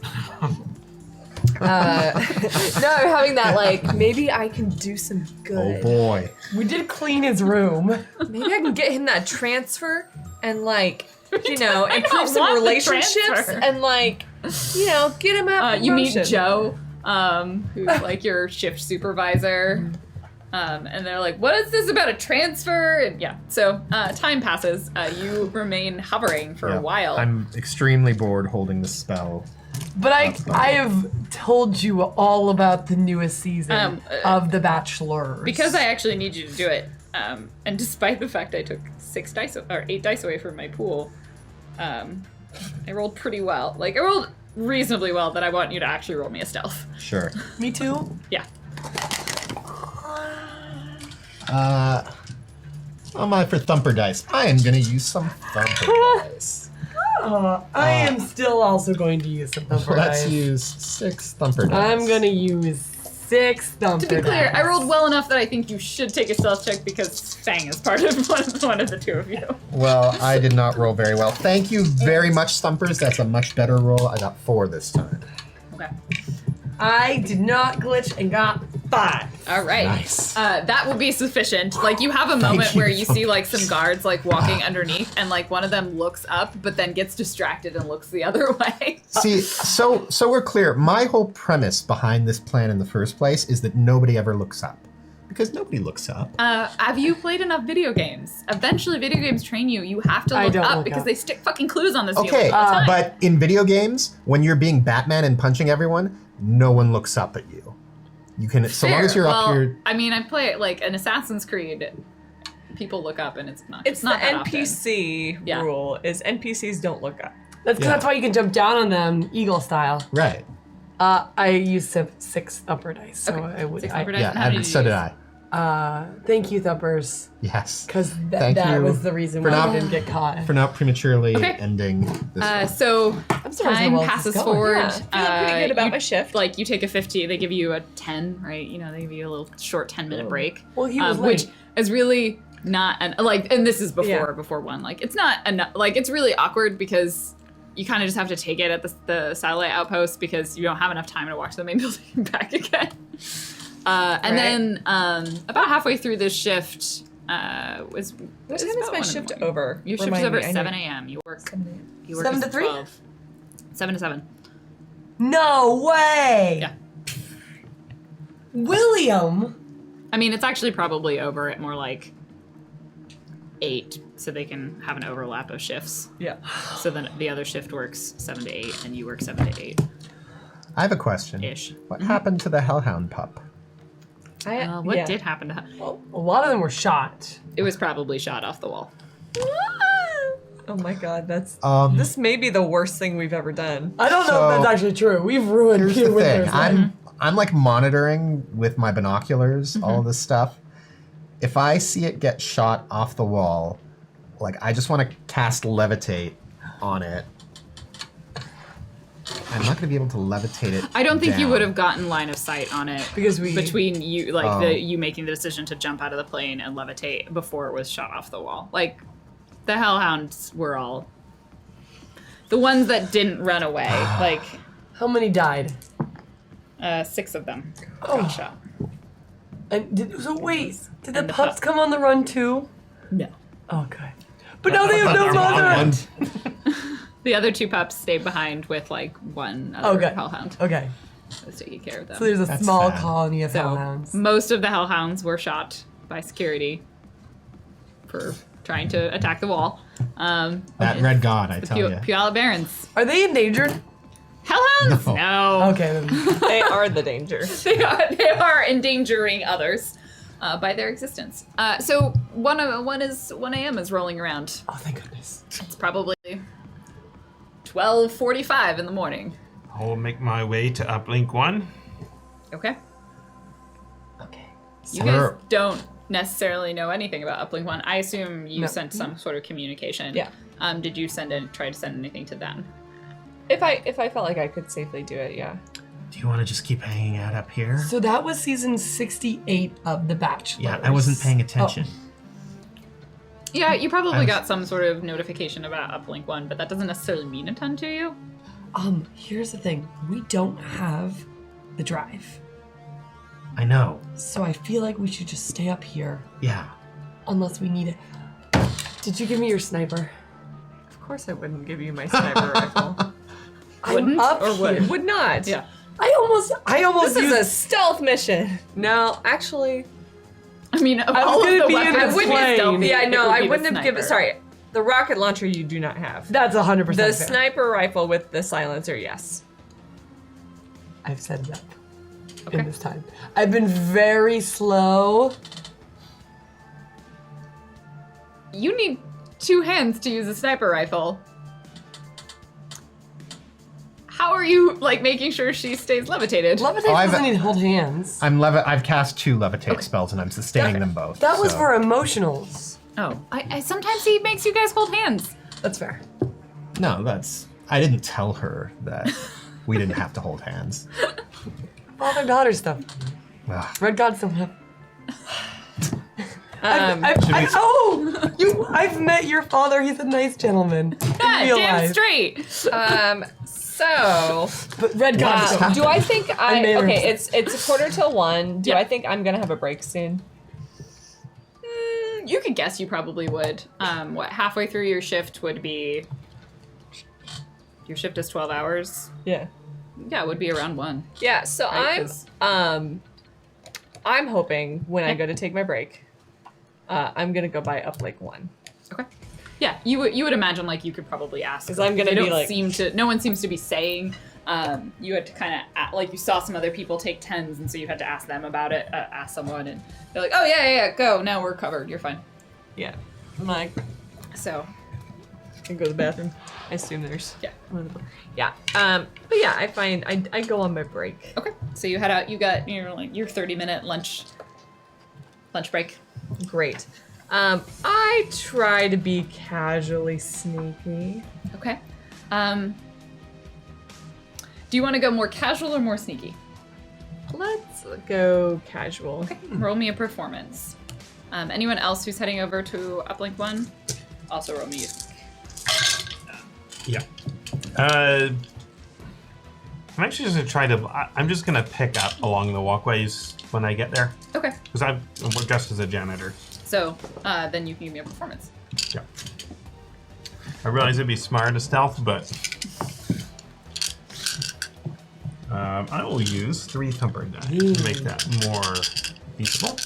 No, I'm having that like maybe I can do some Oh good. boy. We did clean his room. Maybe I can get him that transfer and like you know, improve some want the relationships transfer. and like, you know, get him out. You meet Joe, who's like your shift supervisor. And they're like, what is this about a transfer? And yeah, so time passes. You remain hovering for a while. I'm extremely bored holding the spell. But I have told you all about the newest season of The Bachelor. Because I actually need you to do it. And despite the fact I took 8 dice away from my pool, I rolled pretty well. Like, I rolled reasonably well that I want you to actually roll me a stealth. Sure. Me too. Yeah. For thumper dice, I am gonna use some thumper dice. I am still also going to use some thumper Let's dice. use 6 thumper dice. I'm gonna use 6 thumper To be clear, dice. I rolled well enough that I think you should take a stealth check because Fang is part of one of the two of you. Well, I did not roll very well. Thank you very much, Thumpers. That's a much better roll. I got 4 this time. Okay. I did not glitch and got 5. All right. Nice. That will be sufficient. Like, you have a moment you. where you see, like, some guards, like, walking underneath, and, like, one of them looks up, but then gets distracted and looks the other way. See, so we're clear. My whole premise behind this plan in the first place is that nobody ever looks up. Because nobody looks up. Have you played enough video games? Eventually, video games train you. You have to I look don't up look because up. they stick fucking clues on the ceiling Okay, all the time. but in video games, when you're being Batman and punching everyone, no one looks up at you. You can, so long as you're well, up here. I mean, I play it like an Assassin's Creed. People look up, and it's not. It's not the that often. NPC Yeah. rule is NPCs don't look up. That's Yeah. that's why you can jump down on them, eagle style. Right. I used 6 thumper dice, so Okay. I would. 6 I, thumper dice. Yeah, And how many and so did use? I. thank you, thumpers, Yes. because Thank that you was the reason for why not- I didn't get caught. For not prematurely Okay. ending this one. So I'm surprised how time well this passes is going. forward. Yeah, feeling pretty good about you- my shift. Like, you take a 50, they give you a 10, right? You know, they give you a little short 10-minute break. Well, he was which late. is really not and this is before 1. Like, it's not enough. Like, it's really awkward because you kind of just have to take it at the satellite outpost because you don't have enough time to walk to the main building and back again. And then about halfway through this shift was What it's time is about my 1 in the shift morning. over? Your shift is Remind over me, at I 7 know- a.m. You work 7 to 3? 12. 7 to 7. No way. Yeah. William. I mean, it's actually probably over at more like 8, so they can have an overlap of shifts. Yeah. So then the other shift works 7 to 8, and you work 7 to 8 I have a question. ish. What happened to the hellhound pup? What did happen to her? A lot of them were shot. It was probably shot off the wall. Oh my god, that's This this may be the worst thing we've ever done. I don't know So- if that's actually true. We've ruined Here's Peter the thing. Winters' life. I'm like monitoring with my binoculars all this stuff. If I see it get shot off the wall, like I just want to cast levitate on it. I'm not going to be able to levitate it. I don't think you down. would have gotten line of sight on it Because we- between you, like Oh. you making the decision to jump out of the plane and levitate before it was shot off the wall. Like the hellhounds were all the ones that didn't run away. Like How many died? 6 of them Oh. got shot. And did the And the pups pup. come on the run too? No. Okay. But now they have no mother. The other 2 pups stayed behind with like one other Okay. hellhound. Okay. Was taking care of them. So there's a That's small sad. colony of So hellhounds. most of the hellhounds were shot by security for trying to attack the wall. That red god, I tell you. Puyallup Barrens. Are they endangered? Hellhounds? No. No. Okay. Then. They are the danger. They are endangering others by their existence. So 1 a.m. is rolling around. Oh, thank goodness. It's probably 12:45 in the morning. I'll make my way to Uplink 1. Okay. Okay. You We're- guys don't necessarily know anything about Uplink 1. I assume you No. sent some sort of communication. Yeah. Did you try to send anything to them? If I felt like I could safely do it, yeah. Do you want to just keep hanging out up here? So that was season 68 of The Bachelor. Yeah, I wasn't paying attention. Yeah, you probably I was- got some sort of notification about Uplink 1, but that doesn't necessarily mean a ton to you. Here's the thing. We don't have the drive. I know. So I feel like we should just stay up here Yeah. unless we need it. Did you give me your sniper? Of course I wouldn't give you my sniper rifle. Wouldn't up or would? here. Would not. Yeah. I almost This is used a stealth mission. No, actually, I mean, of I was all of gonna the be in weapons, the it would be plane. stealthy. yeah, It no, would I be the wouldn't have given. sniper. Sorry, the rocket launcher you do not have. That's 100% The fair. sniper rifle with the silencer, yes. I've said that Okay. in this time. I've been very slow. You need 2 hands to use a sniper rifle. How are you, like, making sure she stays levitated? Levitate I've- doesn't need to hold hands. I've cast 2 levitate spells and I'm sustaining them both. That was so- for emotionals. Oh, I sometimes he makes you guys hold hands. That's fair. No, I didn't tell her that we didn't have to hold hands. Father-daughter stuff. Ugh. Red God still have. I've met your father. He's a nice gentleman. In Yeah, real damn life. straight. So, But Red God still. do I think I may okay? have- It's 1:45. Do Yeah. I think I'm gonna have a break soon? You could guess you probably would. Halfway through your shift would be... Your shift is 12 hours? Yeah. Yeah, it would be around 1. Yeah. So Right, 'cause- I'm hoping when I go to take my break, I'm gonna go by Uplink 1. Okay. Yeah, you would imagine, like, you could probably ask. 'Cause I'm gonna They be don't like- seem to... No one seems to be saying... you had to kind of... Like, you saw some other people take 10s, and so you had to ask them about it. Ask someone, and they're like, oh, yeah, go. Now we're covered. You're fine. Yeah. I'm like, So, I can go to the bathroom. I assume there's. yeah. Yeah. But yeah, I find I go on my break. Okay. So you head out. You got your 30-minute lunch break. Great. I try to be casually sneaky. Okay. Do you want to go more casual or more sneaky? Let's go casual. Okay. Roll me a performance. Anyone else who's heading over to Uplink 1? Also roll me a sneak. Yeah. I'm actually just gonna try to. I'm just gonna pick up along the walkways when I get there Okay. because I'm dressed as a janitor. So then you can give me a performance. Yeah. I realize it'd be smart to stealth, but I will use 3 thumper die to make that more feasible.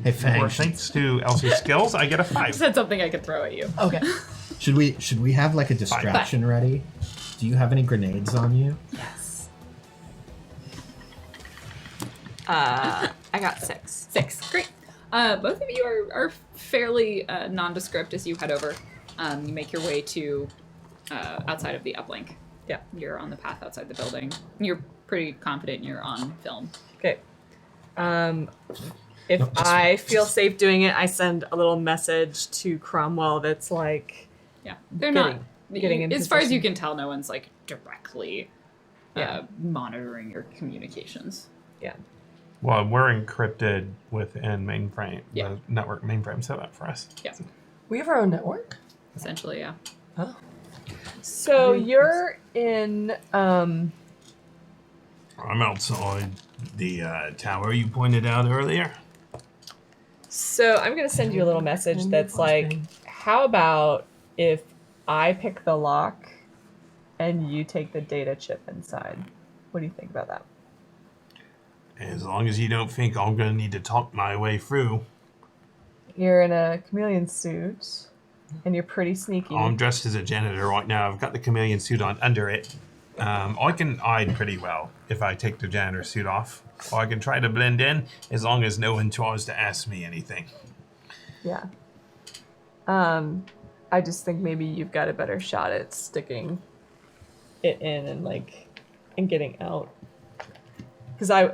Hey, Or Fang, thanks to Elsie's skills, I get a I 5. said something I could throw at you. Okay. should we have like a distraction ready? Do you have any grenades on you? Yes. I got 6. 6. Great. Both of you are fairly nondescript as you head over. You make your way to outside of the uplink. Yeah. You're on the path outside the building. You're pretty confident you're on film. Okay. If No, just- I feel safe doing it, I send a little message to Cromwell that's like, Yeah. They're Getting- not. getting in as far as you position. can tell, no one's like directly monitoring your communications. yeah. Well, we're encrypted within mainframe, Yeah. the network mainframe set up for us. Yeah. We have our own network. Essentially, yeah. Oh. So you're in, I'm outside the tower you pointed out earlier. so I'm going to send you a little message that's like, how about if I pick the lock and you take the data chip inside? What do you think about that? As long as you don't think I'm going to need to talk my way through. You're in a chameleon suit and you're pretty sneaky. I'm dressed as a janitor right now. I've got the chameleon suit on under it. I can hide pretty well if I take the janitor suit off. Or I can try to blend in as long as no one tries to ask me anything. Yeah. I just think maybe you've got a better shot at sticking it in and getting out. Cause I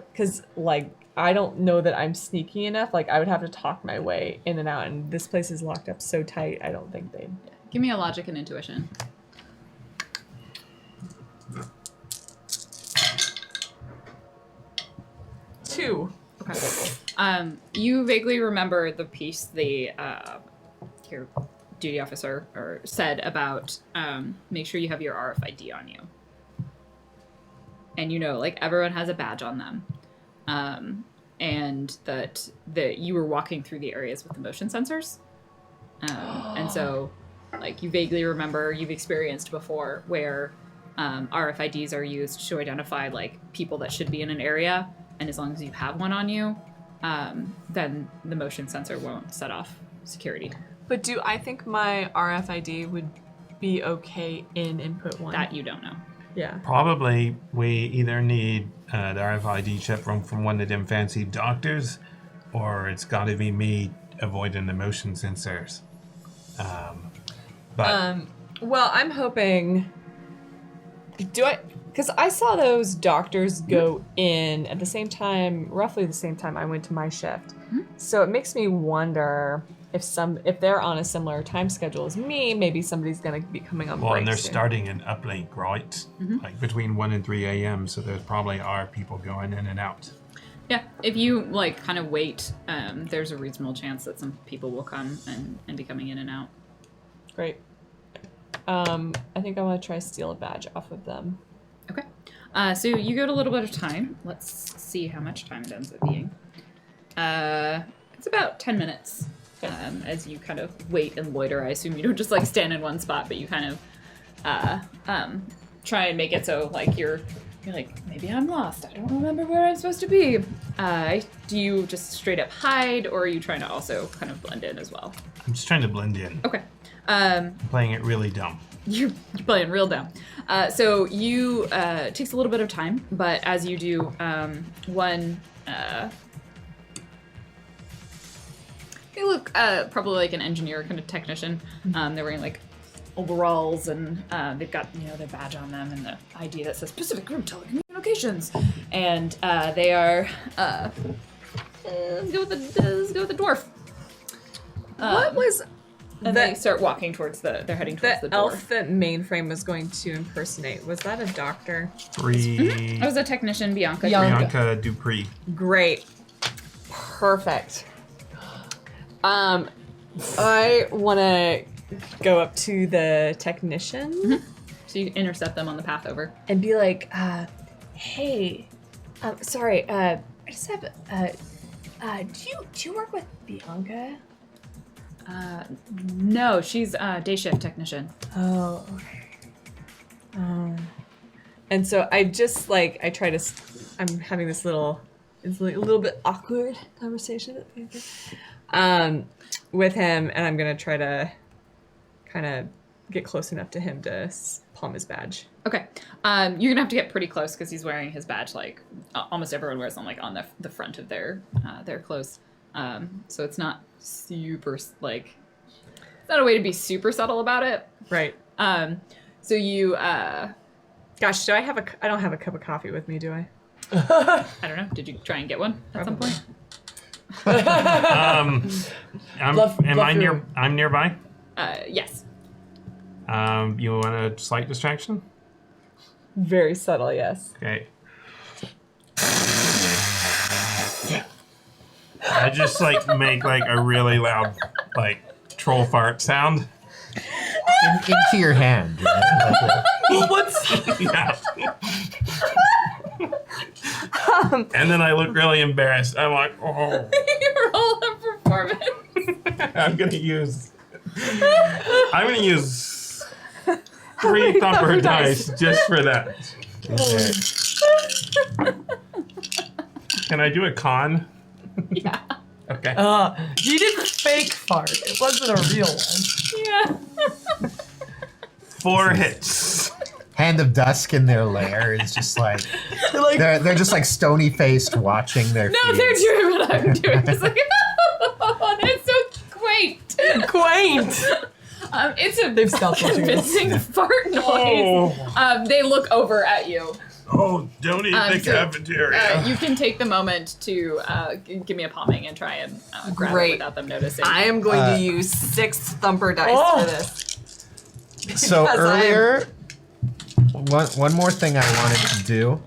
don't know that I'm sneaky enough. Like I would have to talk my way in and out, and this place is locked up so tight. I don't think they'd. Give me a logic and intuition. Two. Okay. You vaguely remember the piece your duty officer said about make sure you have your RFID on you. And like everyone has a badge on them. And that you were walking through the areas with the motion sensors. And so, like, you vaguely remember you've experienced before where RFIDs are used to identify, like, people that should be in an area, and as long as you have one on you, then the motion sensor won't set off security. But do I think my RFID would be okay in input 1? That you don't know. Yeah. Probably we either need the RFID chip from one of them fancy doctors, or it's got to be me avoiding the motion sensors. Well, I'm hoping. Because I saw those doctors go in at the same time, roughly the same time I went to my shift. So it makes me wonder if they're on a similar time schedule as me, maybe somebody's going to be coming on break. Well, and they're soon. starting in Uplink, right? Like between 1 and 3 a.m., so there probably are people going in and out. Yeah, if you, like, kind of wait, there's a reasonable chance that some people will come and be coming in and out. Great. I think I want to try steal a badge off of them. Okay. So you go to a little bit of time. Let's see how much time it ends up being. It's about 10 minutes as you kind of wait and loiter. I assume you don't just, like, stand in one spot, but you kind of try and make it so, like, you're like, maybe I'm lost. I don't remember where I'm supposed to be. Do you just straight up hide, or are you trying to also kind of blend in as well? I'm just trying to blend in. Okay. Playing it really dumb. You're playing real dumb. So you, it takes a little bit of time, but as you do, they look probably like an engineer kind of technician. They're wearing, like, overalls, and they've got, you know, their badge on them and the ID that says Pacific Group Telecommunications, and they are let's go with the dwarf. What was And they start walking towards they're heading towards the door. elf that Mainframe was going to impersonate? Was that a doctor? That was a technician, Bianca. Bianca Dupree. Great. Perfect. I want to go up to the technician So you intercept them on the path over. and be like, hey, sorry, I just have, do you work with Bianca? No, she's a day shift technician. Oh, okay. And so I just, like, I'm having this it's like a little bit awkward conversation with him, and I'm going to try to kind of get close enough to him to palm his badge. Okay. You're going to have to get pretty close because he's wearing his badge, like, almost everyone wears them, like, on the front of their clothes. So it's not super, like, it's not a way to be super subtle about it. Right. So you, Gosh, I don't have a cup of coffee with me, do I? I don't know, did you try and get one at some point? I'm nearby. Yes. You want a slight distraction? Very subtle, yes. Okay. I just, like, make, like, a really loud, like, troll fart sound. Into your hand. Right? Yeah. And then I look really embarrassed. I'm like, oh. You roll a performance. I'm gonna use 3 thumper dice just for that. Okay. Can I do a con? Yeah. Okay. You did fake fart. It wasn't a real one. Yeah. 4 hits. Hand of Dusk in their lair is just like they're just like stony faced watching their No, feeds. they're doing what I'm doing. It's like, oh, that's so quaint. Quaint. It's a They've stopped watching it. convincing fart noise. They look over at you. Oh, don't eat the So, cafeteria. you can take the moment to give me a palming and try and grab it Great. without them noticing. I am going to use 6 thumper dice for this. So Because earlier, one more thing I wanted to do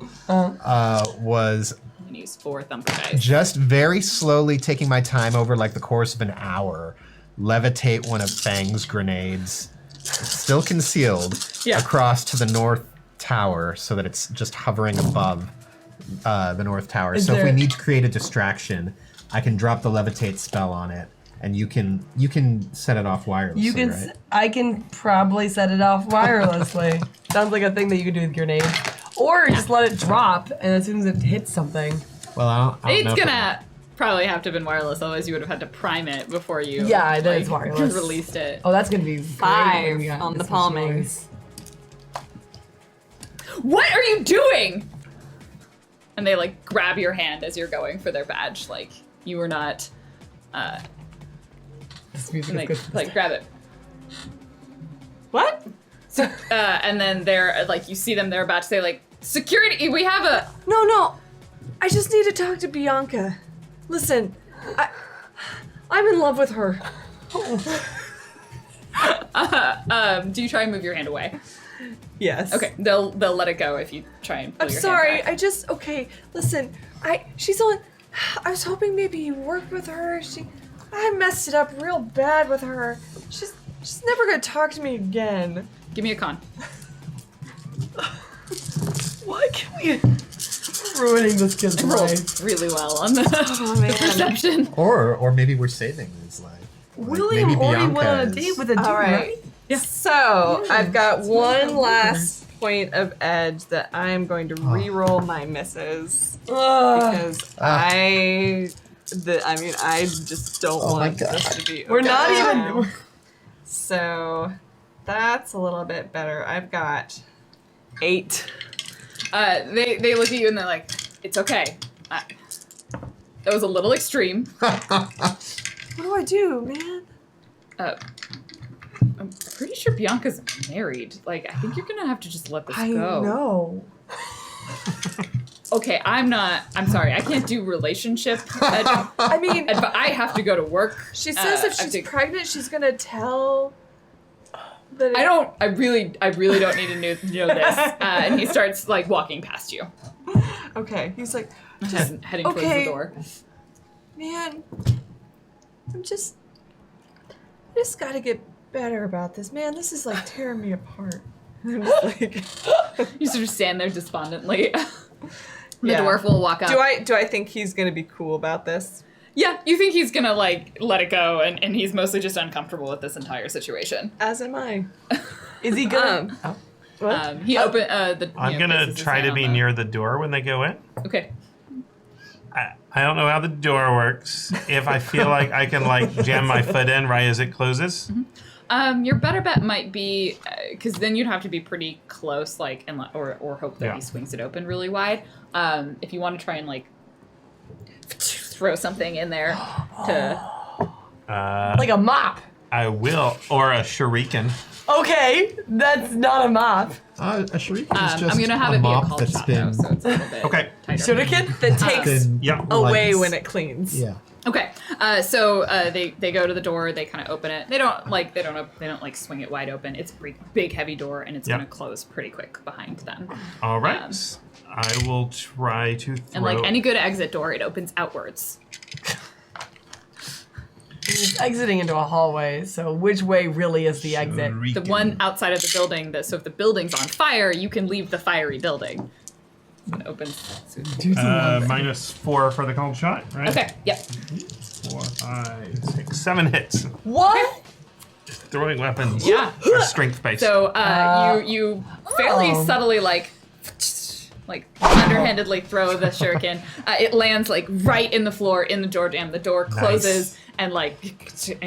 was I'm gonna use 4 thumper dice. just very slowly taking my time over like the course of an hour, levitate one of Fang's grenades, still concealed, across to the north tower so that it's just hovering above the north tower. So if we need to create a distraction, I can drop the levitate spell on it and you can set it off wirelessly. You can. Right? I can probably set it off wirelessly. Sounds like a thing that you could do with grenades, or just let it drop, and as soon as it hits something. Well, I don't know It's if gonna probably have to have been wireless, otherwise you would have had to prime it before you Yeah, that is wireless. released it. Oh, that's gonna be great when we 5 got on the this palming. resource. What are you doing? And they like grab your hand as you're going for their badge, like you were not. This music And is they good. like grab it. What? And then they're like, you see them, they're about to say like, security, we have a. No. I just need to talk to Bianca. Listen, I'm in love with her. Do you try and move your hand away? Yes. Okay, they'll let it go if you try and pull I'm your sorry. hand back. Okay. Listen, she's on. I was hoping maybe you worked with her. I messed it up real bad with her. She's never gonna talk to me again. Give me a con. Why can we? Ruining this kid's Rolled life. really well on the perception. Or maybe we're saving his life. Like, William maybe already went on a Bianca date is- with a dude, All right. right? Yeah. So I've got not one how last point of edge that I'm going to re-roll my misses Ugh. because I just don't Oh my want God. this to be. We're not okay. even. So that's a little bit better. I've got 8. They look at you and they're like, it's okay. That was a little extreme. What do I do, man? I'm pretty sure Bianca's married. Like, I think you're gonna have to just let this I go. know. Okay, I'm sorry, I can't do relationship. I mean, I have to go to work. she says if I she's think- pregnant, she's gonna tell. That I really don't need to know this. And he starts like walking past you, Okay, he's like, heading towards okay. the door. man, I just gotta get better about this, man. This is like tearing me apart. I'm just like, You sort of stand there despondently. The Yeah. dwarf will walk up. do I think he's gonna be cool about this? Yeah, you think he's gonna like let it go, and he's mostly just uncomfortable with this entire situation. As am I. Is he gonna? What? He opened the. I'm gonna try to be near the door when they go in. Okay. I don't know how the door works. If I feel like I can like jam my foot in right as it closes. Your better bet might be because then you'd have to be pretty close, like, and or hope that Yeah. he swings it open really wide. If you want to try and like throw something in there to. Like a mop. I will, or a shuriken. Okay, that's not a mop. a shuriken is just I'm gonna have a it be a mop called that's shot been, though, so it's a little bit Okay. tighter. Shuriken? That takes been Yep. away like- when it cleans. Yeah. Okay, so they go to the door. They kind of open it. They don't like swing it wide open. It's a big heavy door, and it's Yep. gonna close pretty quick behind them. All right. I will try to throw. And like any good exit door, it opens outwards. It's exiting into a hallway, so which way really is the exit? The one outside of the building. So if the building's on fire, you can leave the fiery building. It opens. -4 for the cold shot, right? Okay. Yep. 4, 5, 6, 7 hits. What? Throwing weapons. Yeah. Are strength based. So you fairly subtly like underhandedly throw the shuriken. It lands like right in the floor in the door jam. The door closes and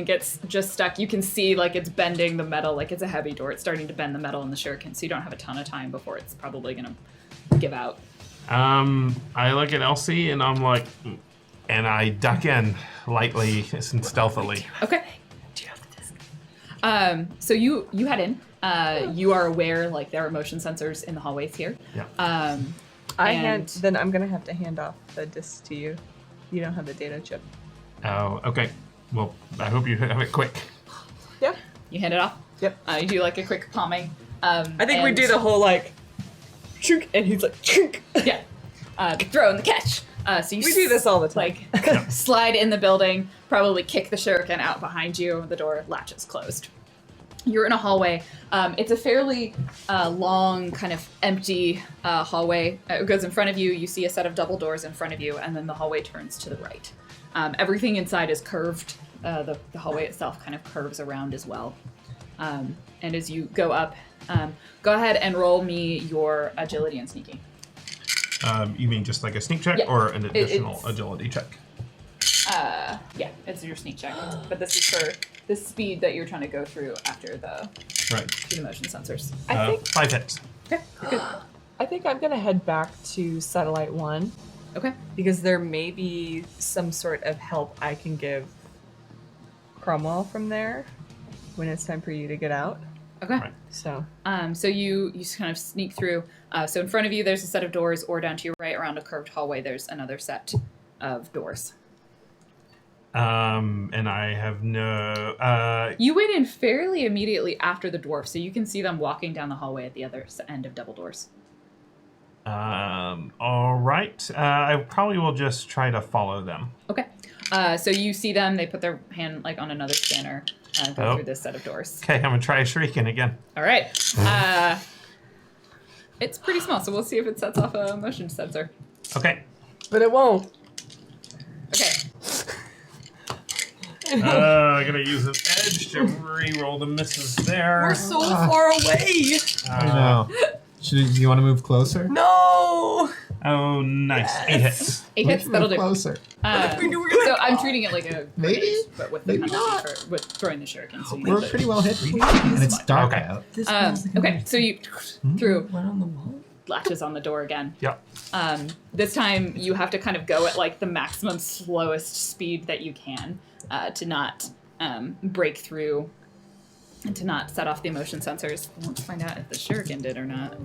gets just stuck. You can see like it's bending the metal, like it's a heavy door. It's starting to bend the metal in the shuriken, so you don't have a ton of time before it's probably gonna give out. I look at Elsie and I'm like, and I duck in lightly and stealthily. Okay. Do you have the disc? So you head in. You are aware like there are motion sensors in the hallways here. Yeah. Then I'm gonna have to hand off the disc to you. You don't have the data chip. Oh, okay. Well, I hope you have it quick. Yeah. You hand it off. Yep. You do like a quick palming. I think we do the whole like, chunk, and he's like, chunk. Yeah. The throw and the catch. So you We do this all the time. Like slide in the building, probably kick the shuriken out behind you. The door latches closed. You're in a hallway. It's a fairly long, kind of empty hallway. It goes in front of you. You see a set of double doors in front of you, and then the hallway turns to the right. Everything inside is curved the hallway itself kind of curves around as well. And as you go up, go ahead and roll me your agility and sneaking. You mean just like a sneak check Yeah. or an additional It's- agility check? Yeah, it's your sneak check. But this is for the speed that you're trying to go through after Right. the motion sensors. I think 5 hits. Okay, you're good. I think I'm gonna head back to Satellite 1 Okay. because there may be some sort of help I can give Cromwell from there when it's time for you to get out. Okay. Right. So So you just kind of sneak through. So in front of you, there's a set of doors, or down to your right, around a curved hallway, there's another set of doors. And I have no. You went in fairly immediately after the dwarf, so you can see them walking down the hallway at the other end of double doors. All right. I probably will just try to follow them. Okay. So you see them. They put their hand like on another scanner and go through this set of doors. Okay, I'm gonna try shrieking again. All right. It's pretty small, so we'll see if it sets off a motion sensor. Okay. But it won't. Okay. I'm gonna use an edge to re-roll the misses there. We're so far away. I know. Do you want to move closer? No. Oh, nice. 8 hits. 8 hits. That'll do. Closer. So I'm treating it like a Maybe? grenade, but with the Maybe penalty not. for with throwing the shuriken. So you We're need pretty well hit, and it's dark Okay. out. This okay, so you through Went on the wall. latches on the door again. Yep. This time you have to kind of go at like the maximum slowest speed that you can to not break through and to not set off the motion sensors. Let's find out if the shuriken did or not.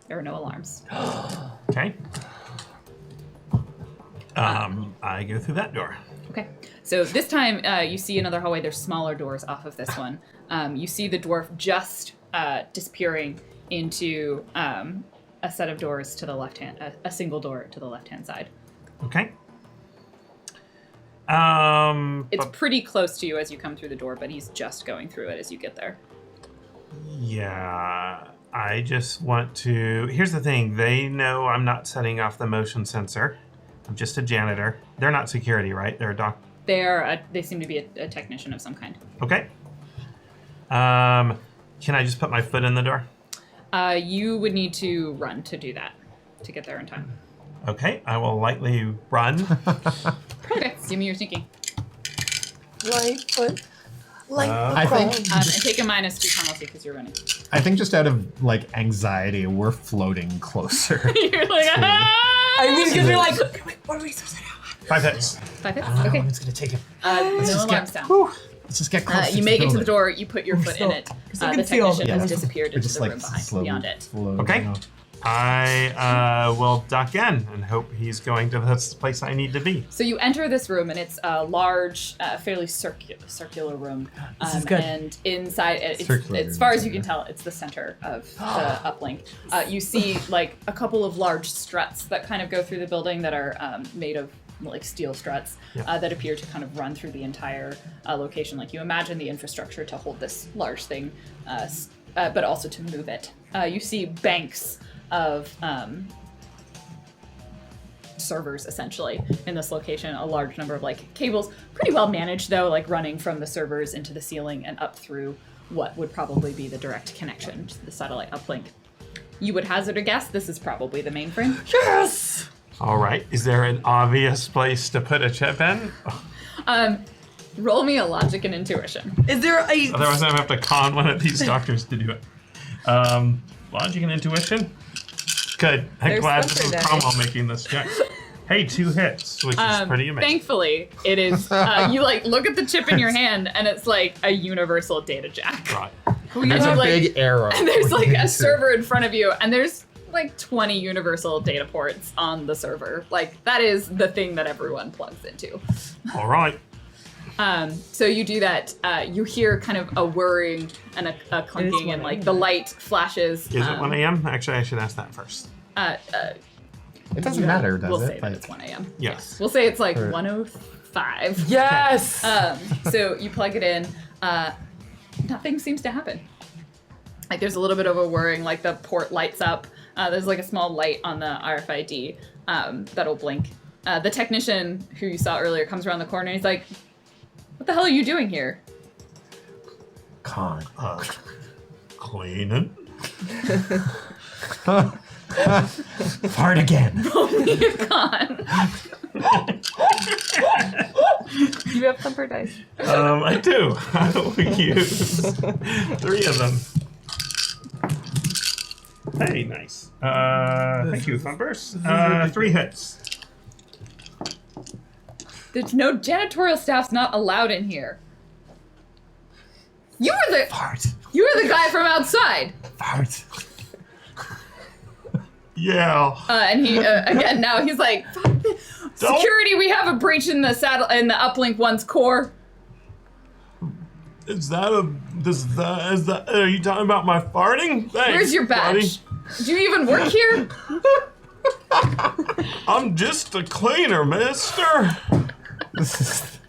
There are no alarms. Okay. I go through that door. Okay, so this time you see another hallway. There's smaller doors off of this one. You see the dwarf just disappearing into a set of doors to the left hand, a single door to the left hand side. Okay. It's pretty close to you as you come through the door, but he's just going through it as you get there. Yeah, I just want to. Here's the thing: they know I'm not setting off the motion sensor. I'm just a janitor. They're not security, right? They're a doc. They seem to be a technician of some kind. Okay. Can I just put my foot in the door? You would need to run to do that to get there in time. Okay, I will lightly run. Okay, give me your sneaking. I think And take a -2 penalty because you're running. I think just out of like anxiety, we're floating closer. You're like, ah! I mean, because you're like, wait, what are we supposed to do? 5 hits. 5 hits. How Okay. long it's gonna take it? No just alarms get- down. Let's just get close. You make it to the door. You put your foot in it. still The can feel technician it. has Yeah. disappeared We're into just the like room behind, slowly beyond it. floating Okay. out. I will duck in and hope he's going to the place I need to be. So you enter this room, and it's a large, fairly circular room. This is good. And inside, Circular as far as you rooms, can tell, it's the center of the uplink. You see like a couple of large struts that kind of go through the building that are made of like steel struts that appear to kind of run through the entire location. Like you imagine the infrastructure to hold this large thing, but also to move it. You see banks of servers essentially in this location, a large number of like cables, pretty well managed though, like running from the servers into the ceiling and up through what would probably be the direct connection to the satellite uplink. You would hazard a guess this is probably the mainframe. Yes! All right. Is there an obvious place to put a chip in? Roll me a logic and intuition. Is there a... Otherwise, I have to con one of these doctors to do it. Logic and intuition? Good. I'm There's glad this is something Cromwell making this check. Hey, 2 hits, which is pretty amazing. Thankfully, it is, you like look at the chip in your hand and it's like a universal data jack. Right. And there's a like- big arrow. And there's like pointing a to- server in front of you, and there's like 20 universal data ports on the server. Like that is the thing that everyone plugs into. All right. So you do that. You hear kind of a whirring and a clinking, and like the light flashes. Is it 1 a.m.? Actually, I should ask that first. It doesn't matter, does we'll it? say that Like, it's 1 a.m. Yes. We'll say it's like Or- 1:05. Yes! So you plug it in. Nothing seems to happen. Like there's a little bit of a whirring. Like the port lights up. There's like a small light on the RFID that'll blink. The technician who you saw earlier comes around the corner and he's like, "What the hell are you doing here?" Con. Cleaning. Fart again. You're gone. You have thumper dice. I do. I will use 3 of them. Hey, nice. Thank you, Thumpers. 3 hits. There's no janitorial staff's not allowed in here. You were the Fart. You were the guy from outside. Fart. Yeah. And he again now he's like, "Fuck this. Security, we have a breach in the Uplink 1's core." Is that are you talking about my farting? Thanks, Where's your badge? Do you even work here? I'm just a cleaner, mister. This is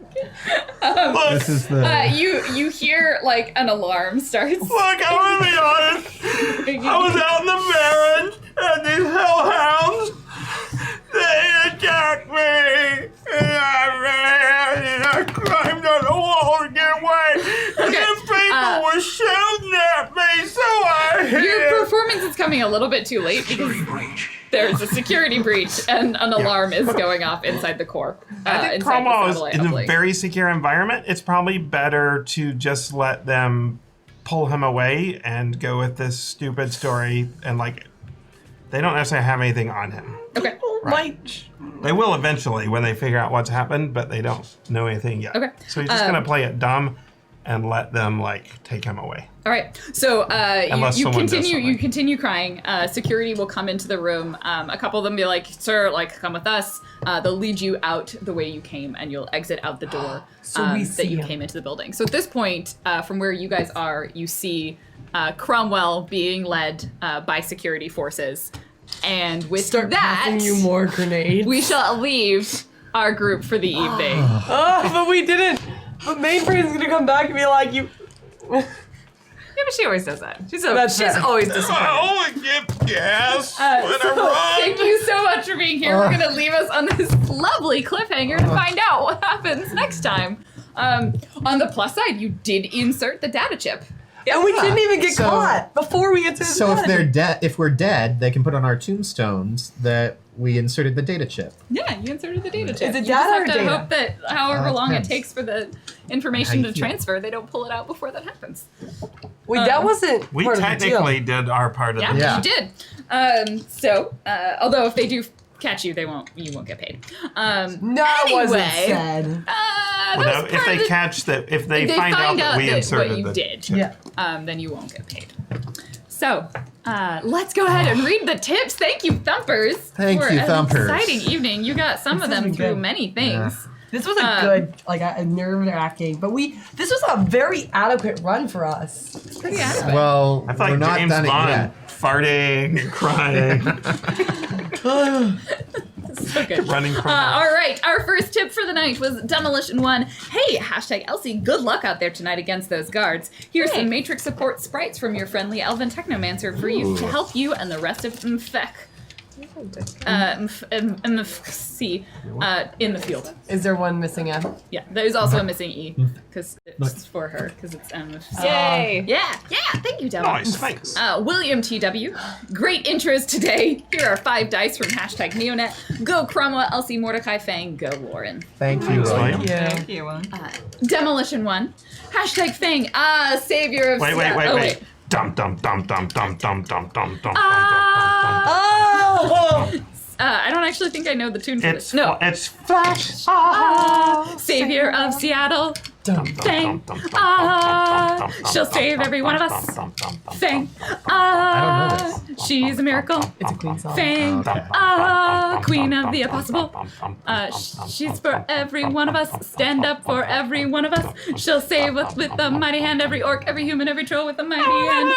Look, this is the You hear like an alarm starts. look, I'm gonna be honest. I was out in the Barrens, and these hellhounds, they attacked me, and I ran, and I climbed on the wall to get away, and Okay, the people were shooting at me, so I hid. Your performance is coming a little bit too late because there's a security breach and an alarm is going off inside the core. I think inside the promo is satellite in a uplink. very secure environment. It's probably better to just let them pull him away and go with this stupid story. And like, they don't necessarily have anything on him. Okay. They will eventually when they figure out what's happened, but they don't know anything yet. Okay. So he's just gonna play it dumb and let them like take him away. All right. So Unless you someone does continue. You something. continue crying. Security will come into the room. A couple of them be like, "Sir, like, come with us." They'll lead you out the way you came, and you'll exit out the door So we that see you him. came into the building. So at this point, from where you guys are, you see Cromwell being led by security forces, and with Start that, passing you more grenades. we shall leave our group for the evening. Oh, but we didn't. But mainframe's gonna come back and be like, "You." Yeah, but she always does that. She's That's fair. always disappointed. I only get gas when I So, run. thank you so much for being here. We're gonna leave us on this lovely cliffhanger to find out what happens next time. On the plus side, you did insert the data chip. And we didn't even get So- caught before we entered So the if they're dead, if we're dead, they can put on our tombstones that we inserted the data chip. Yeah, you inserted the data chip. Is it you data just have or to data? hope that however long it depends. takes for the How information you to feel. transfer, they don't pull it out before that happens. Wait, that wasn't We part of the deal. technically did our part of Yeah, the Yeah. you did. Although if they do catch you, you won't get paid. No, it wasn't Anyway, said. Well, that's no, if part they of the- catch that, if they they find out that we what inserted you the did, chip. Yeah. then you won't get paid. So, let's go ahead and read the tips. Thank you, Thumpers. Thank for you, an Thumpers. exciting evening. You got some This of has them been through good. many things. This was a good, like, a nerve-wracking, but this was a very adequate run for us. It's pretty adequate. Well, I feel we're like not James done Bond it yet. farting and crying, So good. running from. All right, our first tip for the night was Demolition 1. Hey, hashtag Elsie, good luck out there tonight against those guards. Here's some Matrix support sprites from your friendly Elven Technomancer for you to help you and the rest of MMFEC. MMFC in the field. Is there one missing F? Yeah, there's also a missing E because it's for her because it's MMFC. Yay! Yeah, thank you, Devil. Nice, thanks. William TW, great intros today. Here are 5 dice from hashtag Neonet. Go Cromwell, Elsie, Mordecai, Fang, go Lauren. Thank you, William. Yeah. Thank you. Demolition 1, hashtag Fang, savior of Wait. Oh, wait. Dum dum dum dum dum dum dum dum dum. Oh! I don't actually think I know the tune for It's this. No. It's Flash. Savior of Seattle. Dum. Fang. She'll save every one of us. Fang. I don't know this. She's a miracle. It's a Queen song. Fang. Queen of the impossible. She's for every one of us. Stand up for every one of us. She'll save us with the mighty hand. Every orc, every human, every troll with the mighty hand.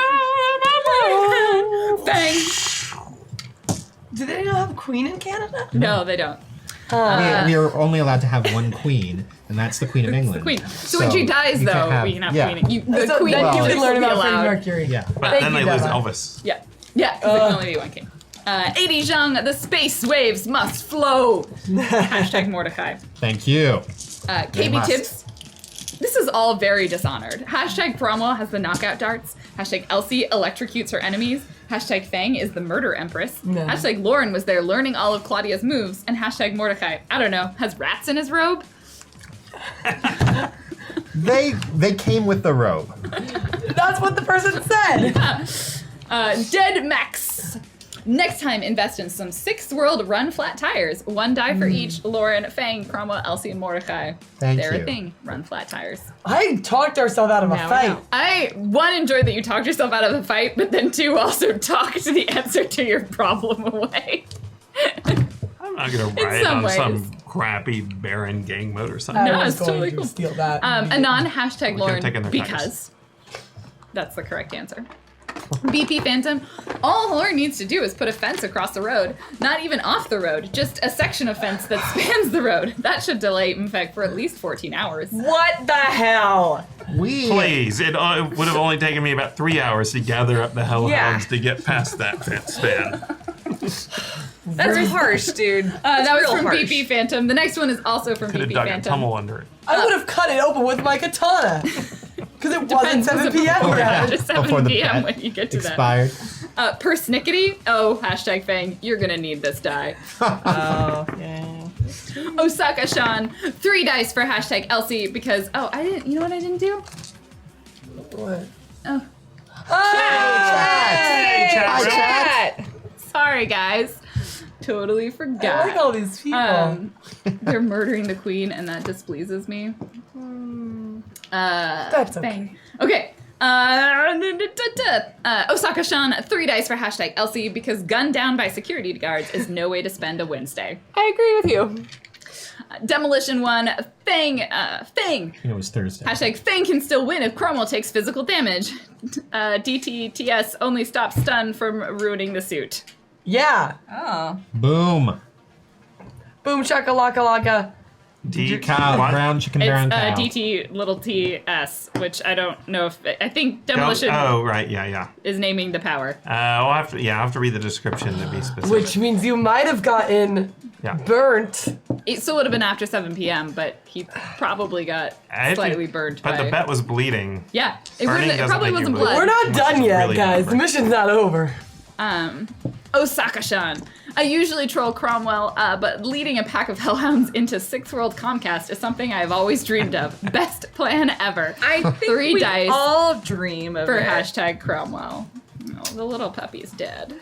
Fang. Do they not have a Queen in Canada? No, they don't. We are only allowed to have one queen, and that's the Queen of England. Queen. So when she dies, you though, can have- we can have yeah. Queen. The So Queen. then you Well, can learn will be about Freddie allowed. Mercury. Yeah. But Thank then you, they lose Deva. Elvis. Yeah, because there can only be one king. 80 Zhang, the space waves must flow. Hashtag Mordecai. Thank you. They KB must. Tips. This is all very dishonored. Hashtag Cromwell has the knockout darts. Hashtag Elsie electrocutes her enemies. Hashtag Fang is the murder empress. No. Hashtag Lauren was there learning all of Claudia's moves. And hashtag Mordecai, I don't know, has rats in his robe? They came with the robe. That's what the person said. Dead Max. Next time, invest in some 6th World Run flat tires. 1 die for each. Lauren, Fang, Cromwell, Elsie, and Mordecai. Thank They're you. a thing. Run flat tires. I talked ourselves out of a Now we fight. know. I, 1, enjoyed that you talked yourself out of the fight, but then 2, also talked the answer to your problem away. I'm not gonna ride some on ways. some crappy barren gang motorcycle. No, I was it's going totally to cool. steal that. Anon, hashtag We Lauren, could've taken their because. That's the correct answer. BP Phantom, all Lauren needs to do is put a fence across the road. Not even off the road, just a section of fence that spans the road. That should delay MMFEC for at least 14 hours. What the hell? Please, it would have only taken me about 3 hours to gather up the hellhounds to get past that fence span. That's harsh, dude. That was real from harsh. BP Phantom. The next one is also from Could have BP dug a Phantom. tunnel under it. I would have cut it open with my katana. Because it wasn't 7 p.m. Before, yet. just 7 Before the p.m. bet when you get to expired. that. Persnickety. Oh, hashtag Fang. You're gonna need this die. Oh, yeah. Osaka Sean. 3 dice for hashtag Elsie because, I didn't, you know what I didn't do? What? Oh, Hey, chat room. sorry guys. Totally I forgot. like all these people. They're murdering the queen and that displeases me. That's okay. Fang. Okay. Osaka Sean, 3 dice for hashtag Elsie because gunned down by security guards is no way to spend a Wednesday. I agree with you. Demolition 1, Fang, Fang. It was Thursday. Hashtag Fang can still win if Cromwell takes physical damage. DTTS only stops stun from ruining the suit. Yeah. Oh. Boom. Boom shakalaka laka. Cow, What? brown chicken, It's brown cow. DT little TS, which I don't know if I think Demolition Oh, right, yeah. is naming the power. I'll have to read the description to be specific. Which means you might have gotten Yeah. burnt. It still would have been after 7 p.m., but he probably got slightly burned But by the bet was bleeding. Yeah, Burning it doesn't probably make you wasn't bleed. blood. We're not Must done yet, really guys. burn. The mission's not over. Osaka-shan. I usually troll Cromwell, but leading a pack of hellhounds into 6th World Comcast is something I've always dreamed of. Best plan ever. I think 3 we dice all dream of for it. hashtag Cromwell. Oh, the little puppy's dead.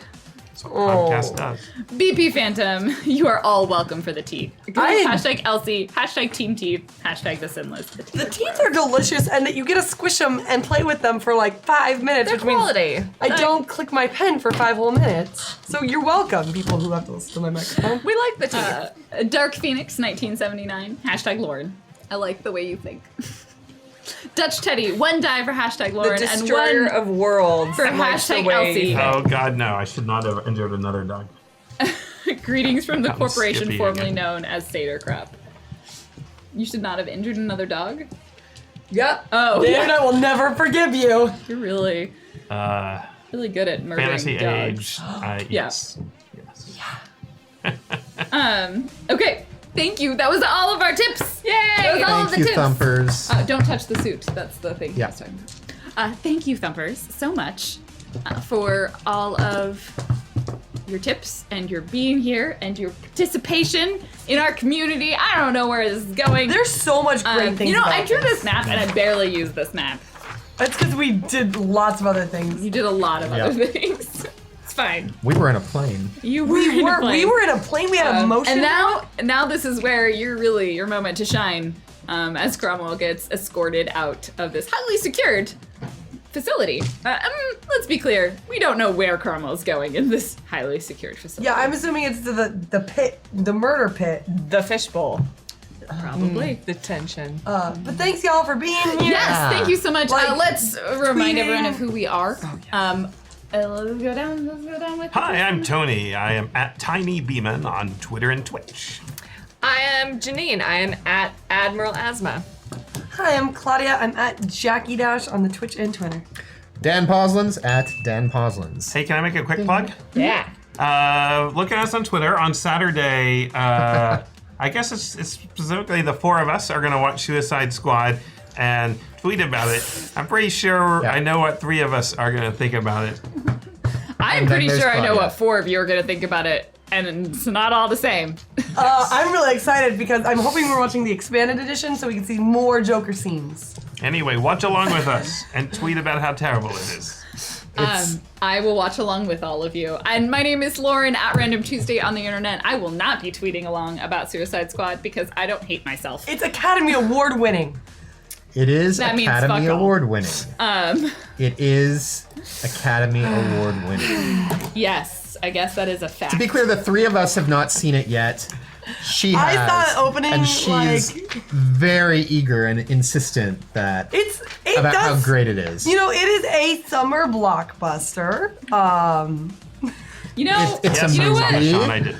That's what Comcast does. BP Phantom, you are all welcome for the teeth. I- Hashtag Elsie, hashtag Team Teeth, hashtag The Sinless. The teeth are delicious, and that you get to squish them and play with them for like 5 minutes, They're which means quality. I don't click my pen for 5 whole minutes. So you're welcome, people who have to listen to my microphone. We like the teeth. Dark Phoenix 1979, hashtag Lauren. I like the way you think. Dutch Teddy, 1 die for hashtag The Lauren and destroyer 1 of worlds. for likes the hashtag way Elsie. you Oh God, no! I should not have injured another dog. Greetings from the That was corporation Skippy formerly again. known as Satyr Crop. You should not have injured another dog? Yep. Oh, David, yeah. I will never forgive you. You're really good at murdering Fantasy dogs. age. Yes. Okay, thank you. That was all of our tips. Yay! That was all of Thank the you, tips. Thumpers. Don't touch the suit. That's the thing. Yeah. I was talking about. Thank you, Thumpers, so much for all of your tips and your being here and your participation in our community. I don't know where this is going. There's so much great things. You know, about I drew this map and I barely used this map. That's because we did lots of other things. You did a lot of Yeah. other things. It's fine. We were in a plane. You were We in a were plane. in a plane. We had a motion. And now this is where you're really your moment to shine, as Cromwell gets escorted out of this highly secured facility. Let's be clear, we don't know where Cromwell's going in this highly secured facility. Yeah, I'm assuming it's to the pit, the murder pit. The fishbowl. probably. Detention. But thanks y'all for being here. Yes, thank you so much. Like, Let's remind tweeting. everyone of who we are. Let's go down with Hi, I'm Tony. I am at Tiny Beeman on Twitter and Twitch. I am Janine. I am at Admiral Asma. Hi, I'm Claudia. I'm at Jackie Dash on the Twitch and Twitter. Dan Poslins at Dan Poslins. Hey, can I make a quick plug? Yeah. Look at us on Twitter on Saturday. I guess it's specifically the 4 of us are going to watch Suicide Squad and tweet about it. I'm pretty sure I know what 3 of us are going to think about it. I'm pretty sure I know what 4 of you are going to think about it, and it's not all the same. I'm really excited because I'm hoping we're watching the expanded edition so we can see more Joker scenes. Anyway, watch along with us and tweet about how terrible it is. I will watch along with all of you. And my name is Lauren at Random Tuesday on the internet. I will not be tweeting along about Suicide Squad because I don't hate myself. It's Academy Award winning. It is That means Academy fuck all. Award winning. It is Academy Award winning. Yes, I guess that is a fact. To be clear, the 3 of us have not seen it yet. She has. I saw it opening, and she's very eager and insistent that about how great it is. You know, it is a summer blockbuster. You know, It's a you know what? movie. Sean, I did.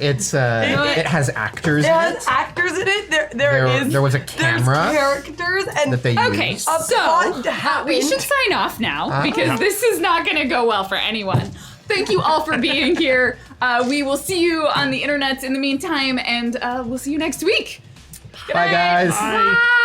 It has actors It in has it. actors in it. There was a camera There's characters and that they Okay, used. so happened. we should sign off now because this is not going to go well for anyone. Thank you all for being here. We will see you on the internet in the meantime, and we'll see you next week. Good Bye, night. guys. Bye.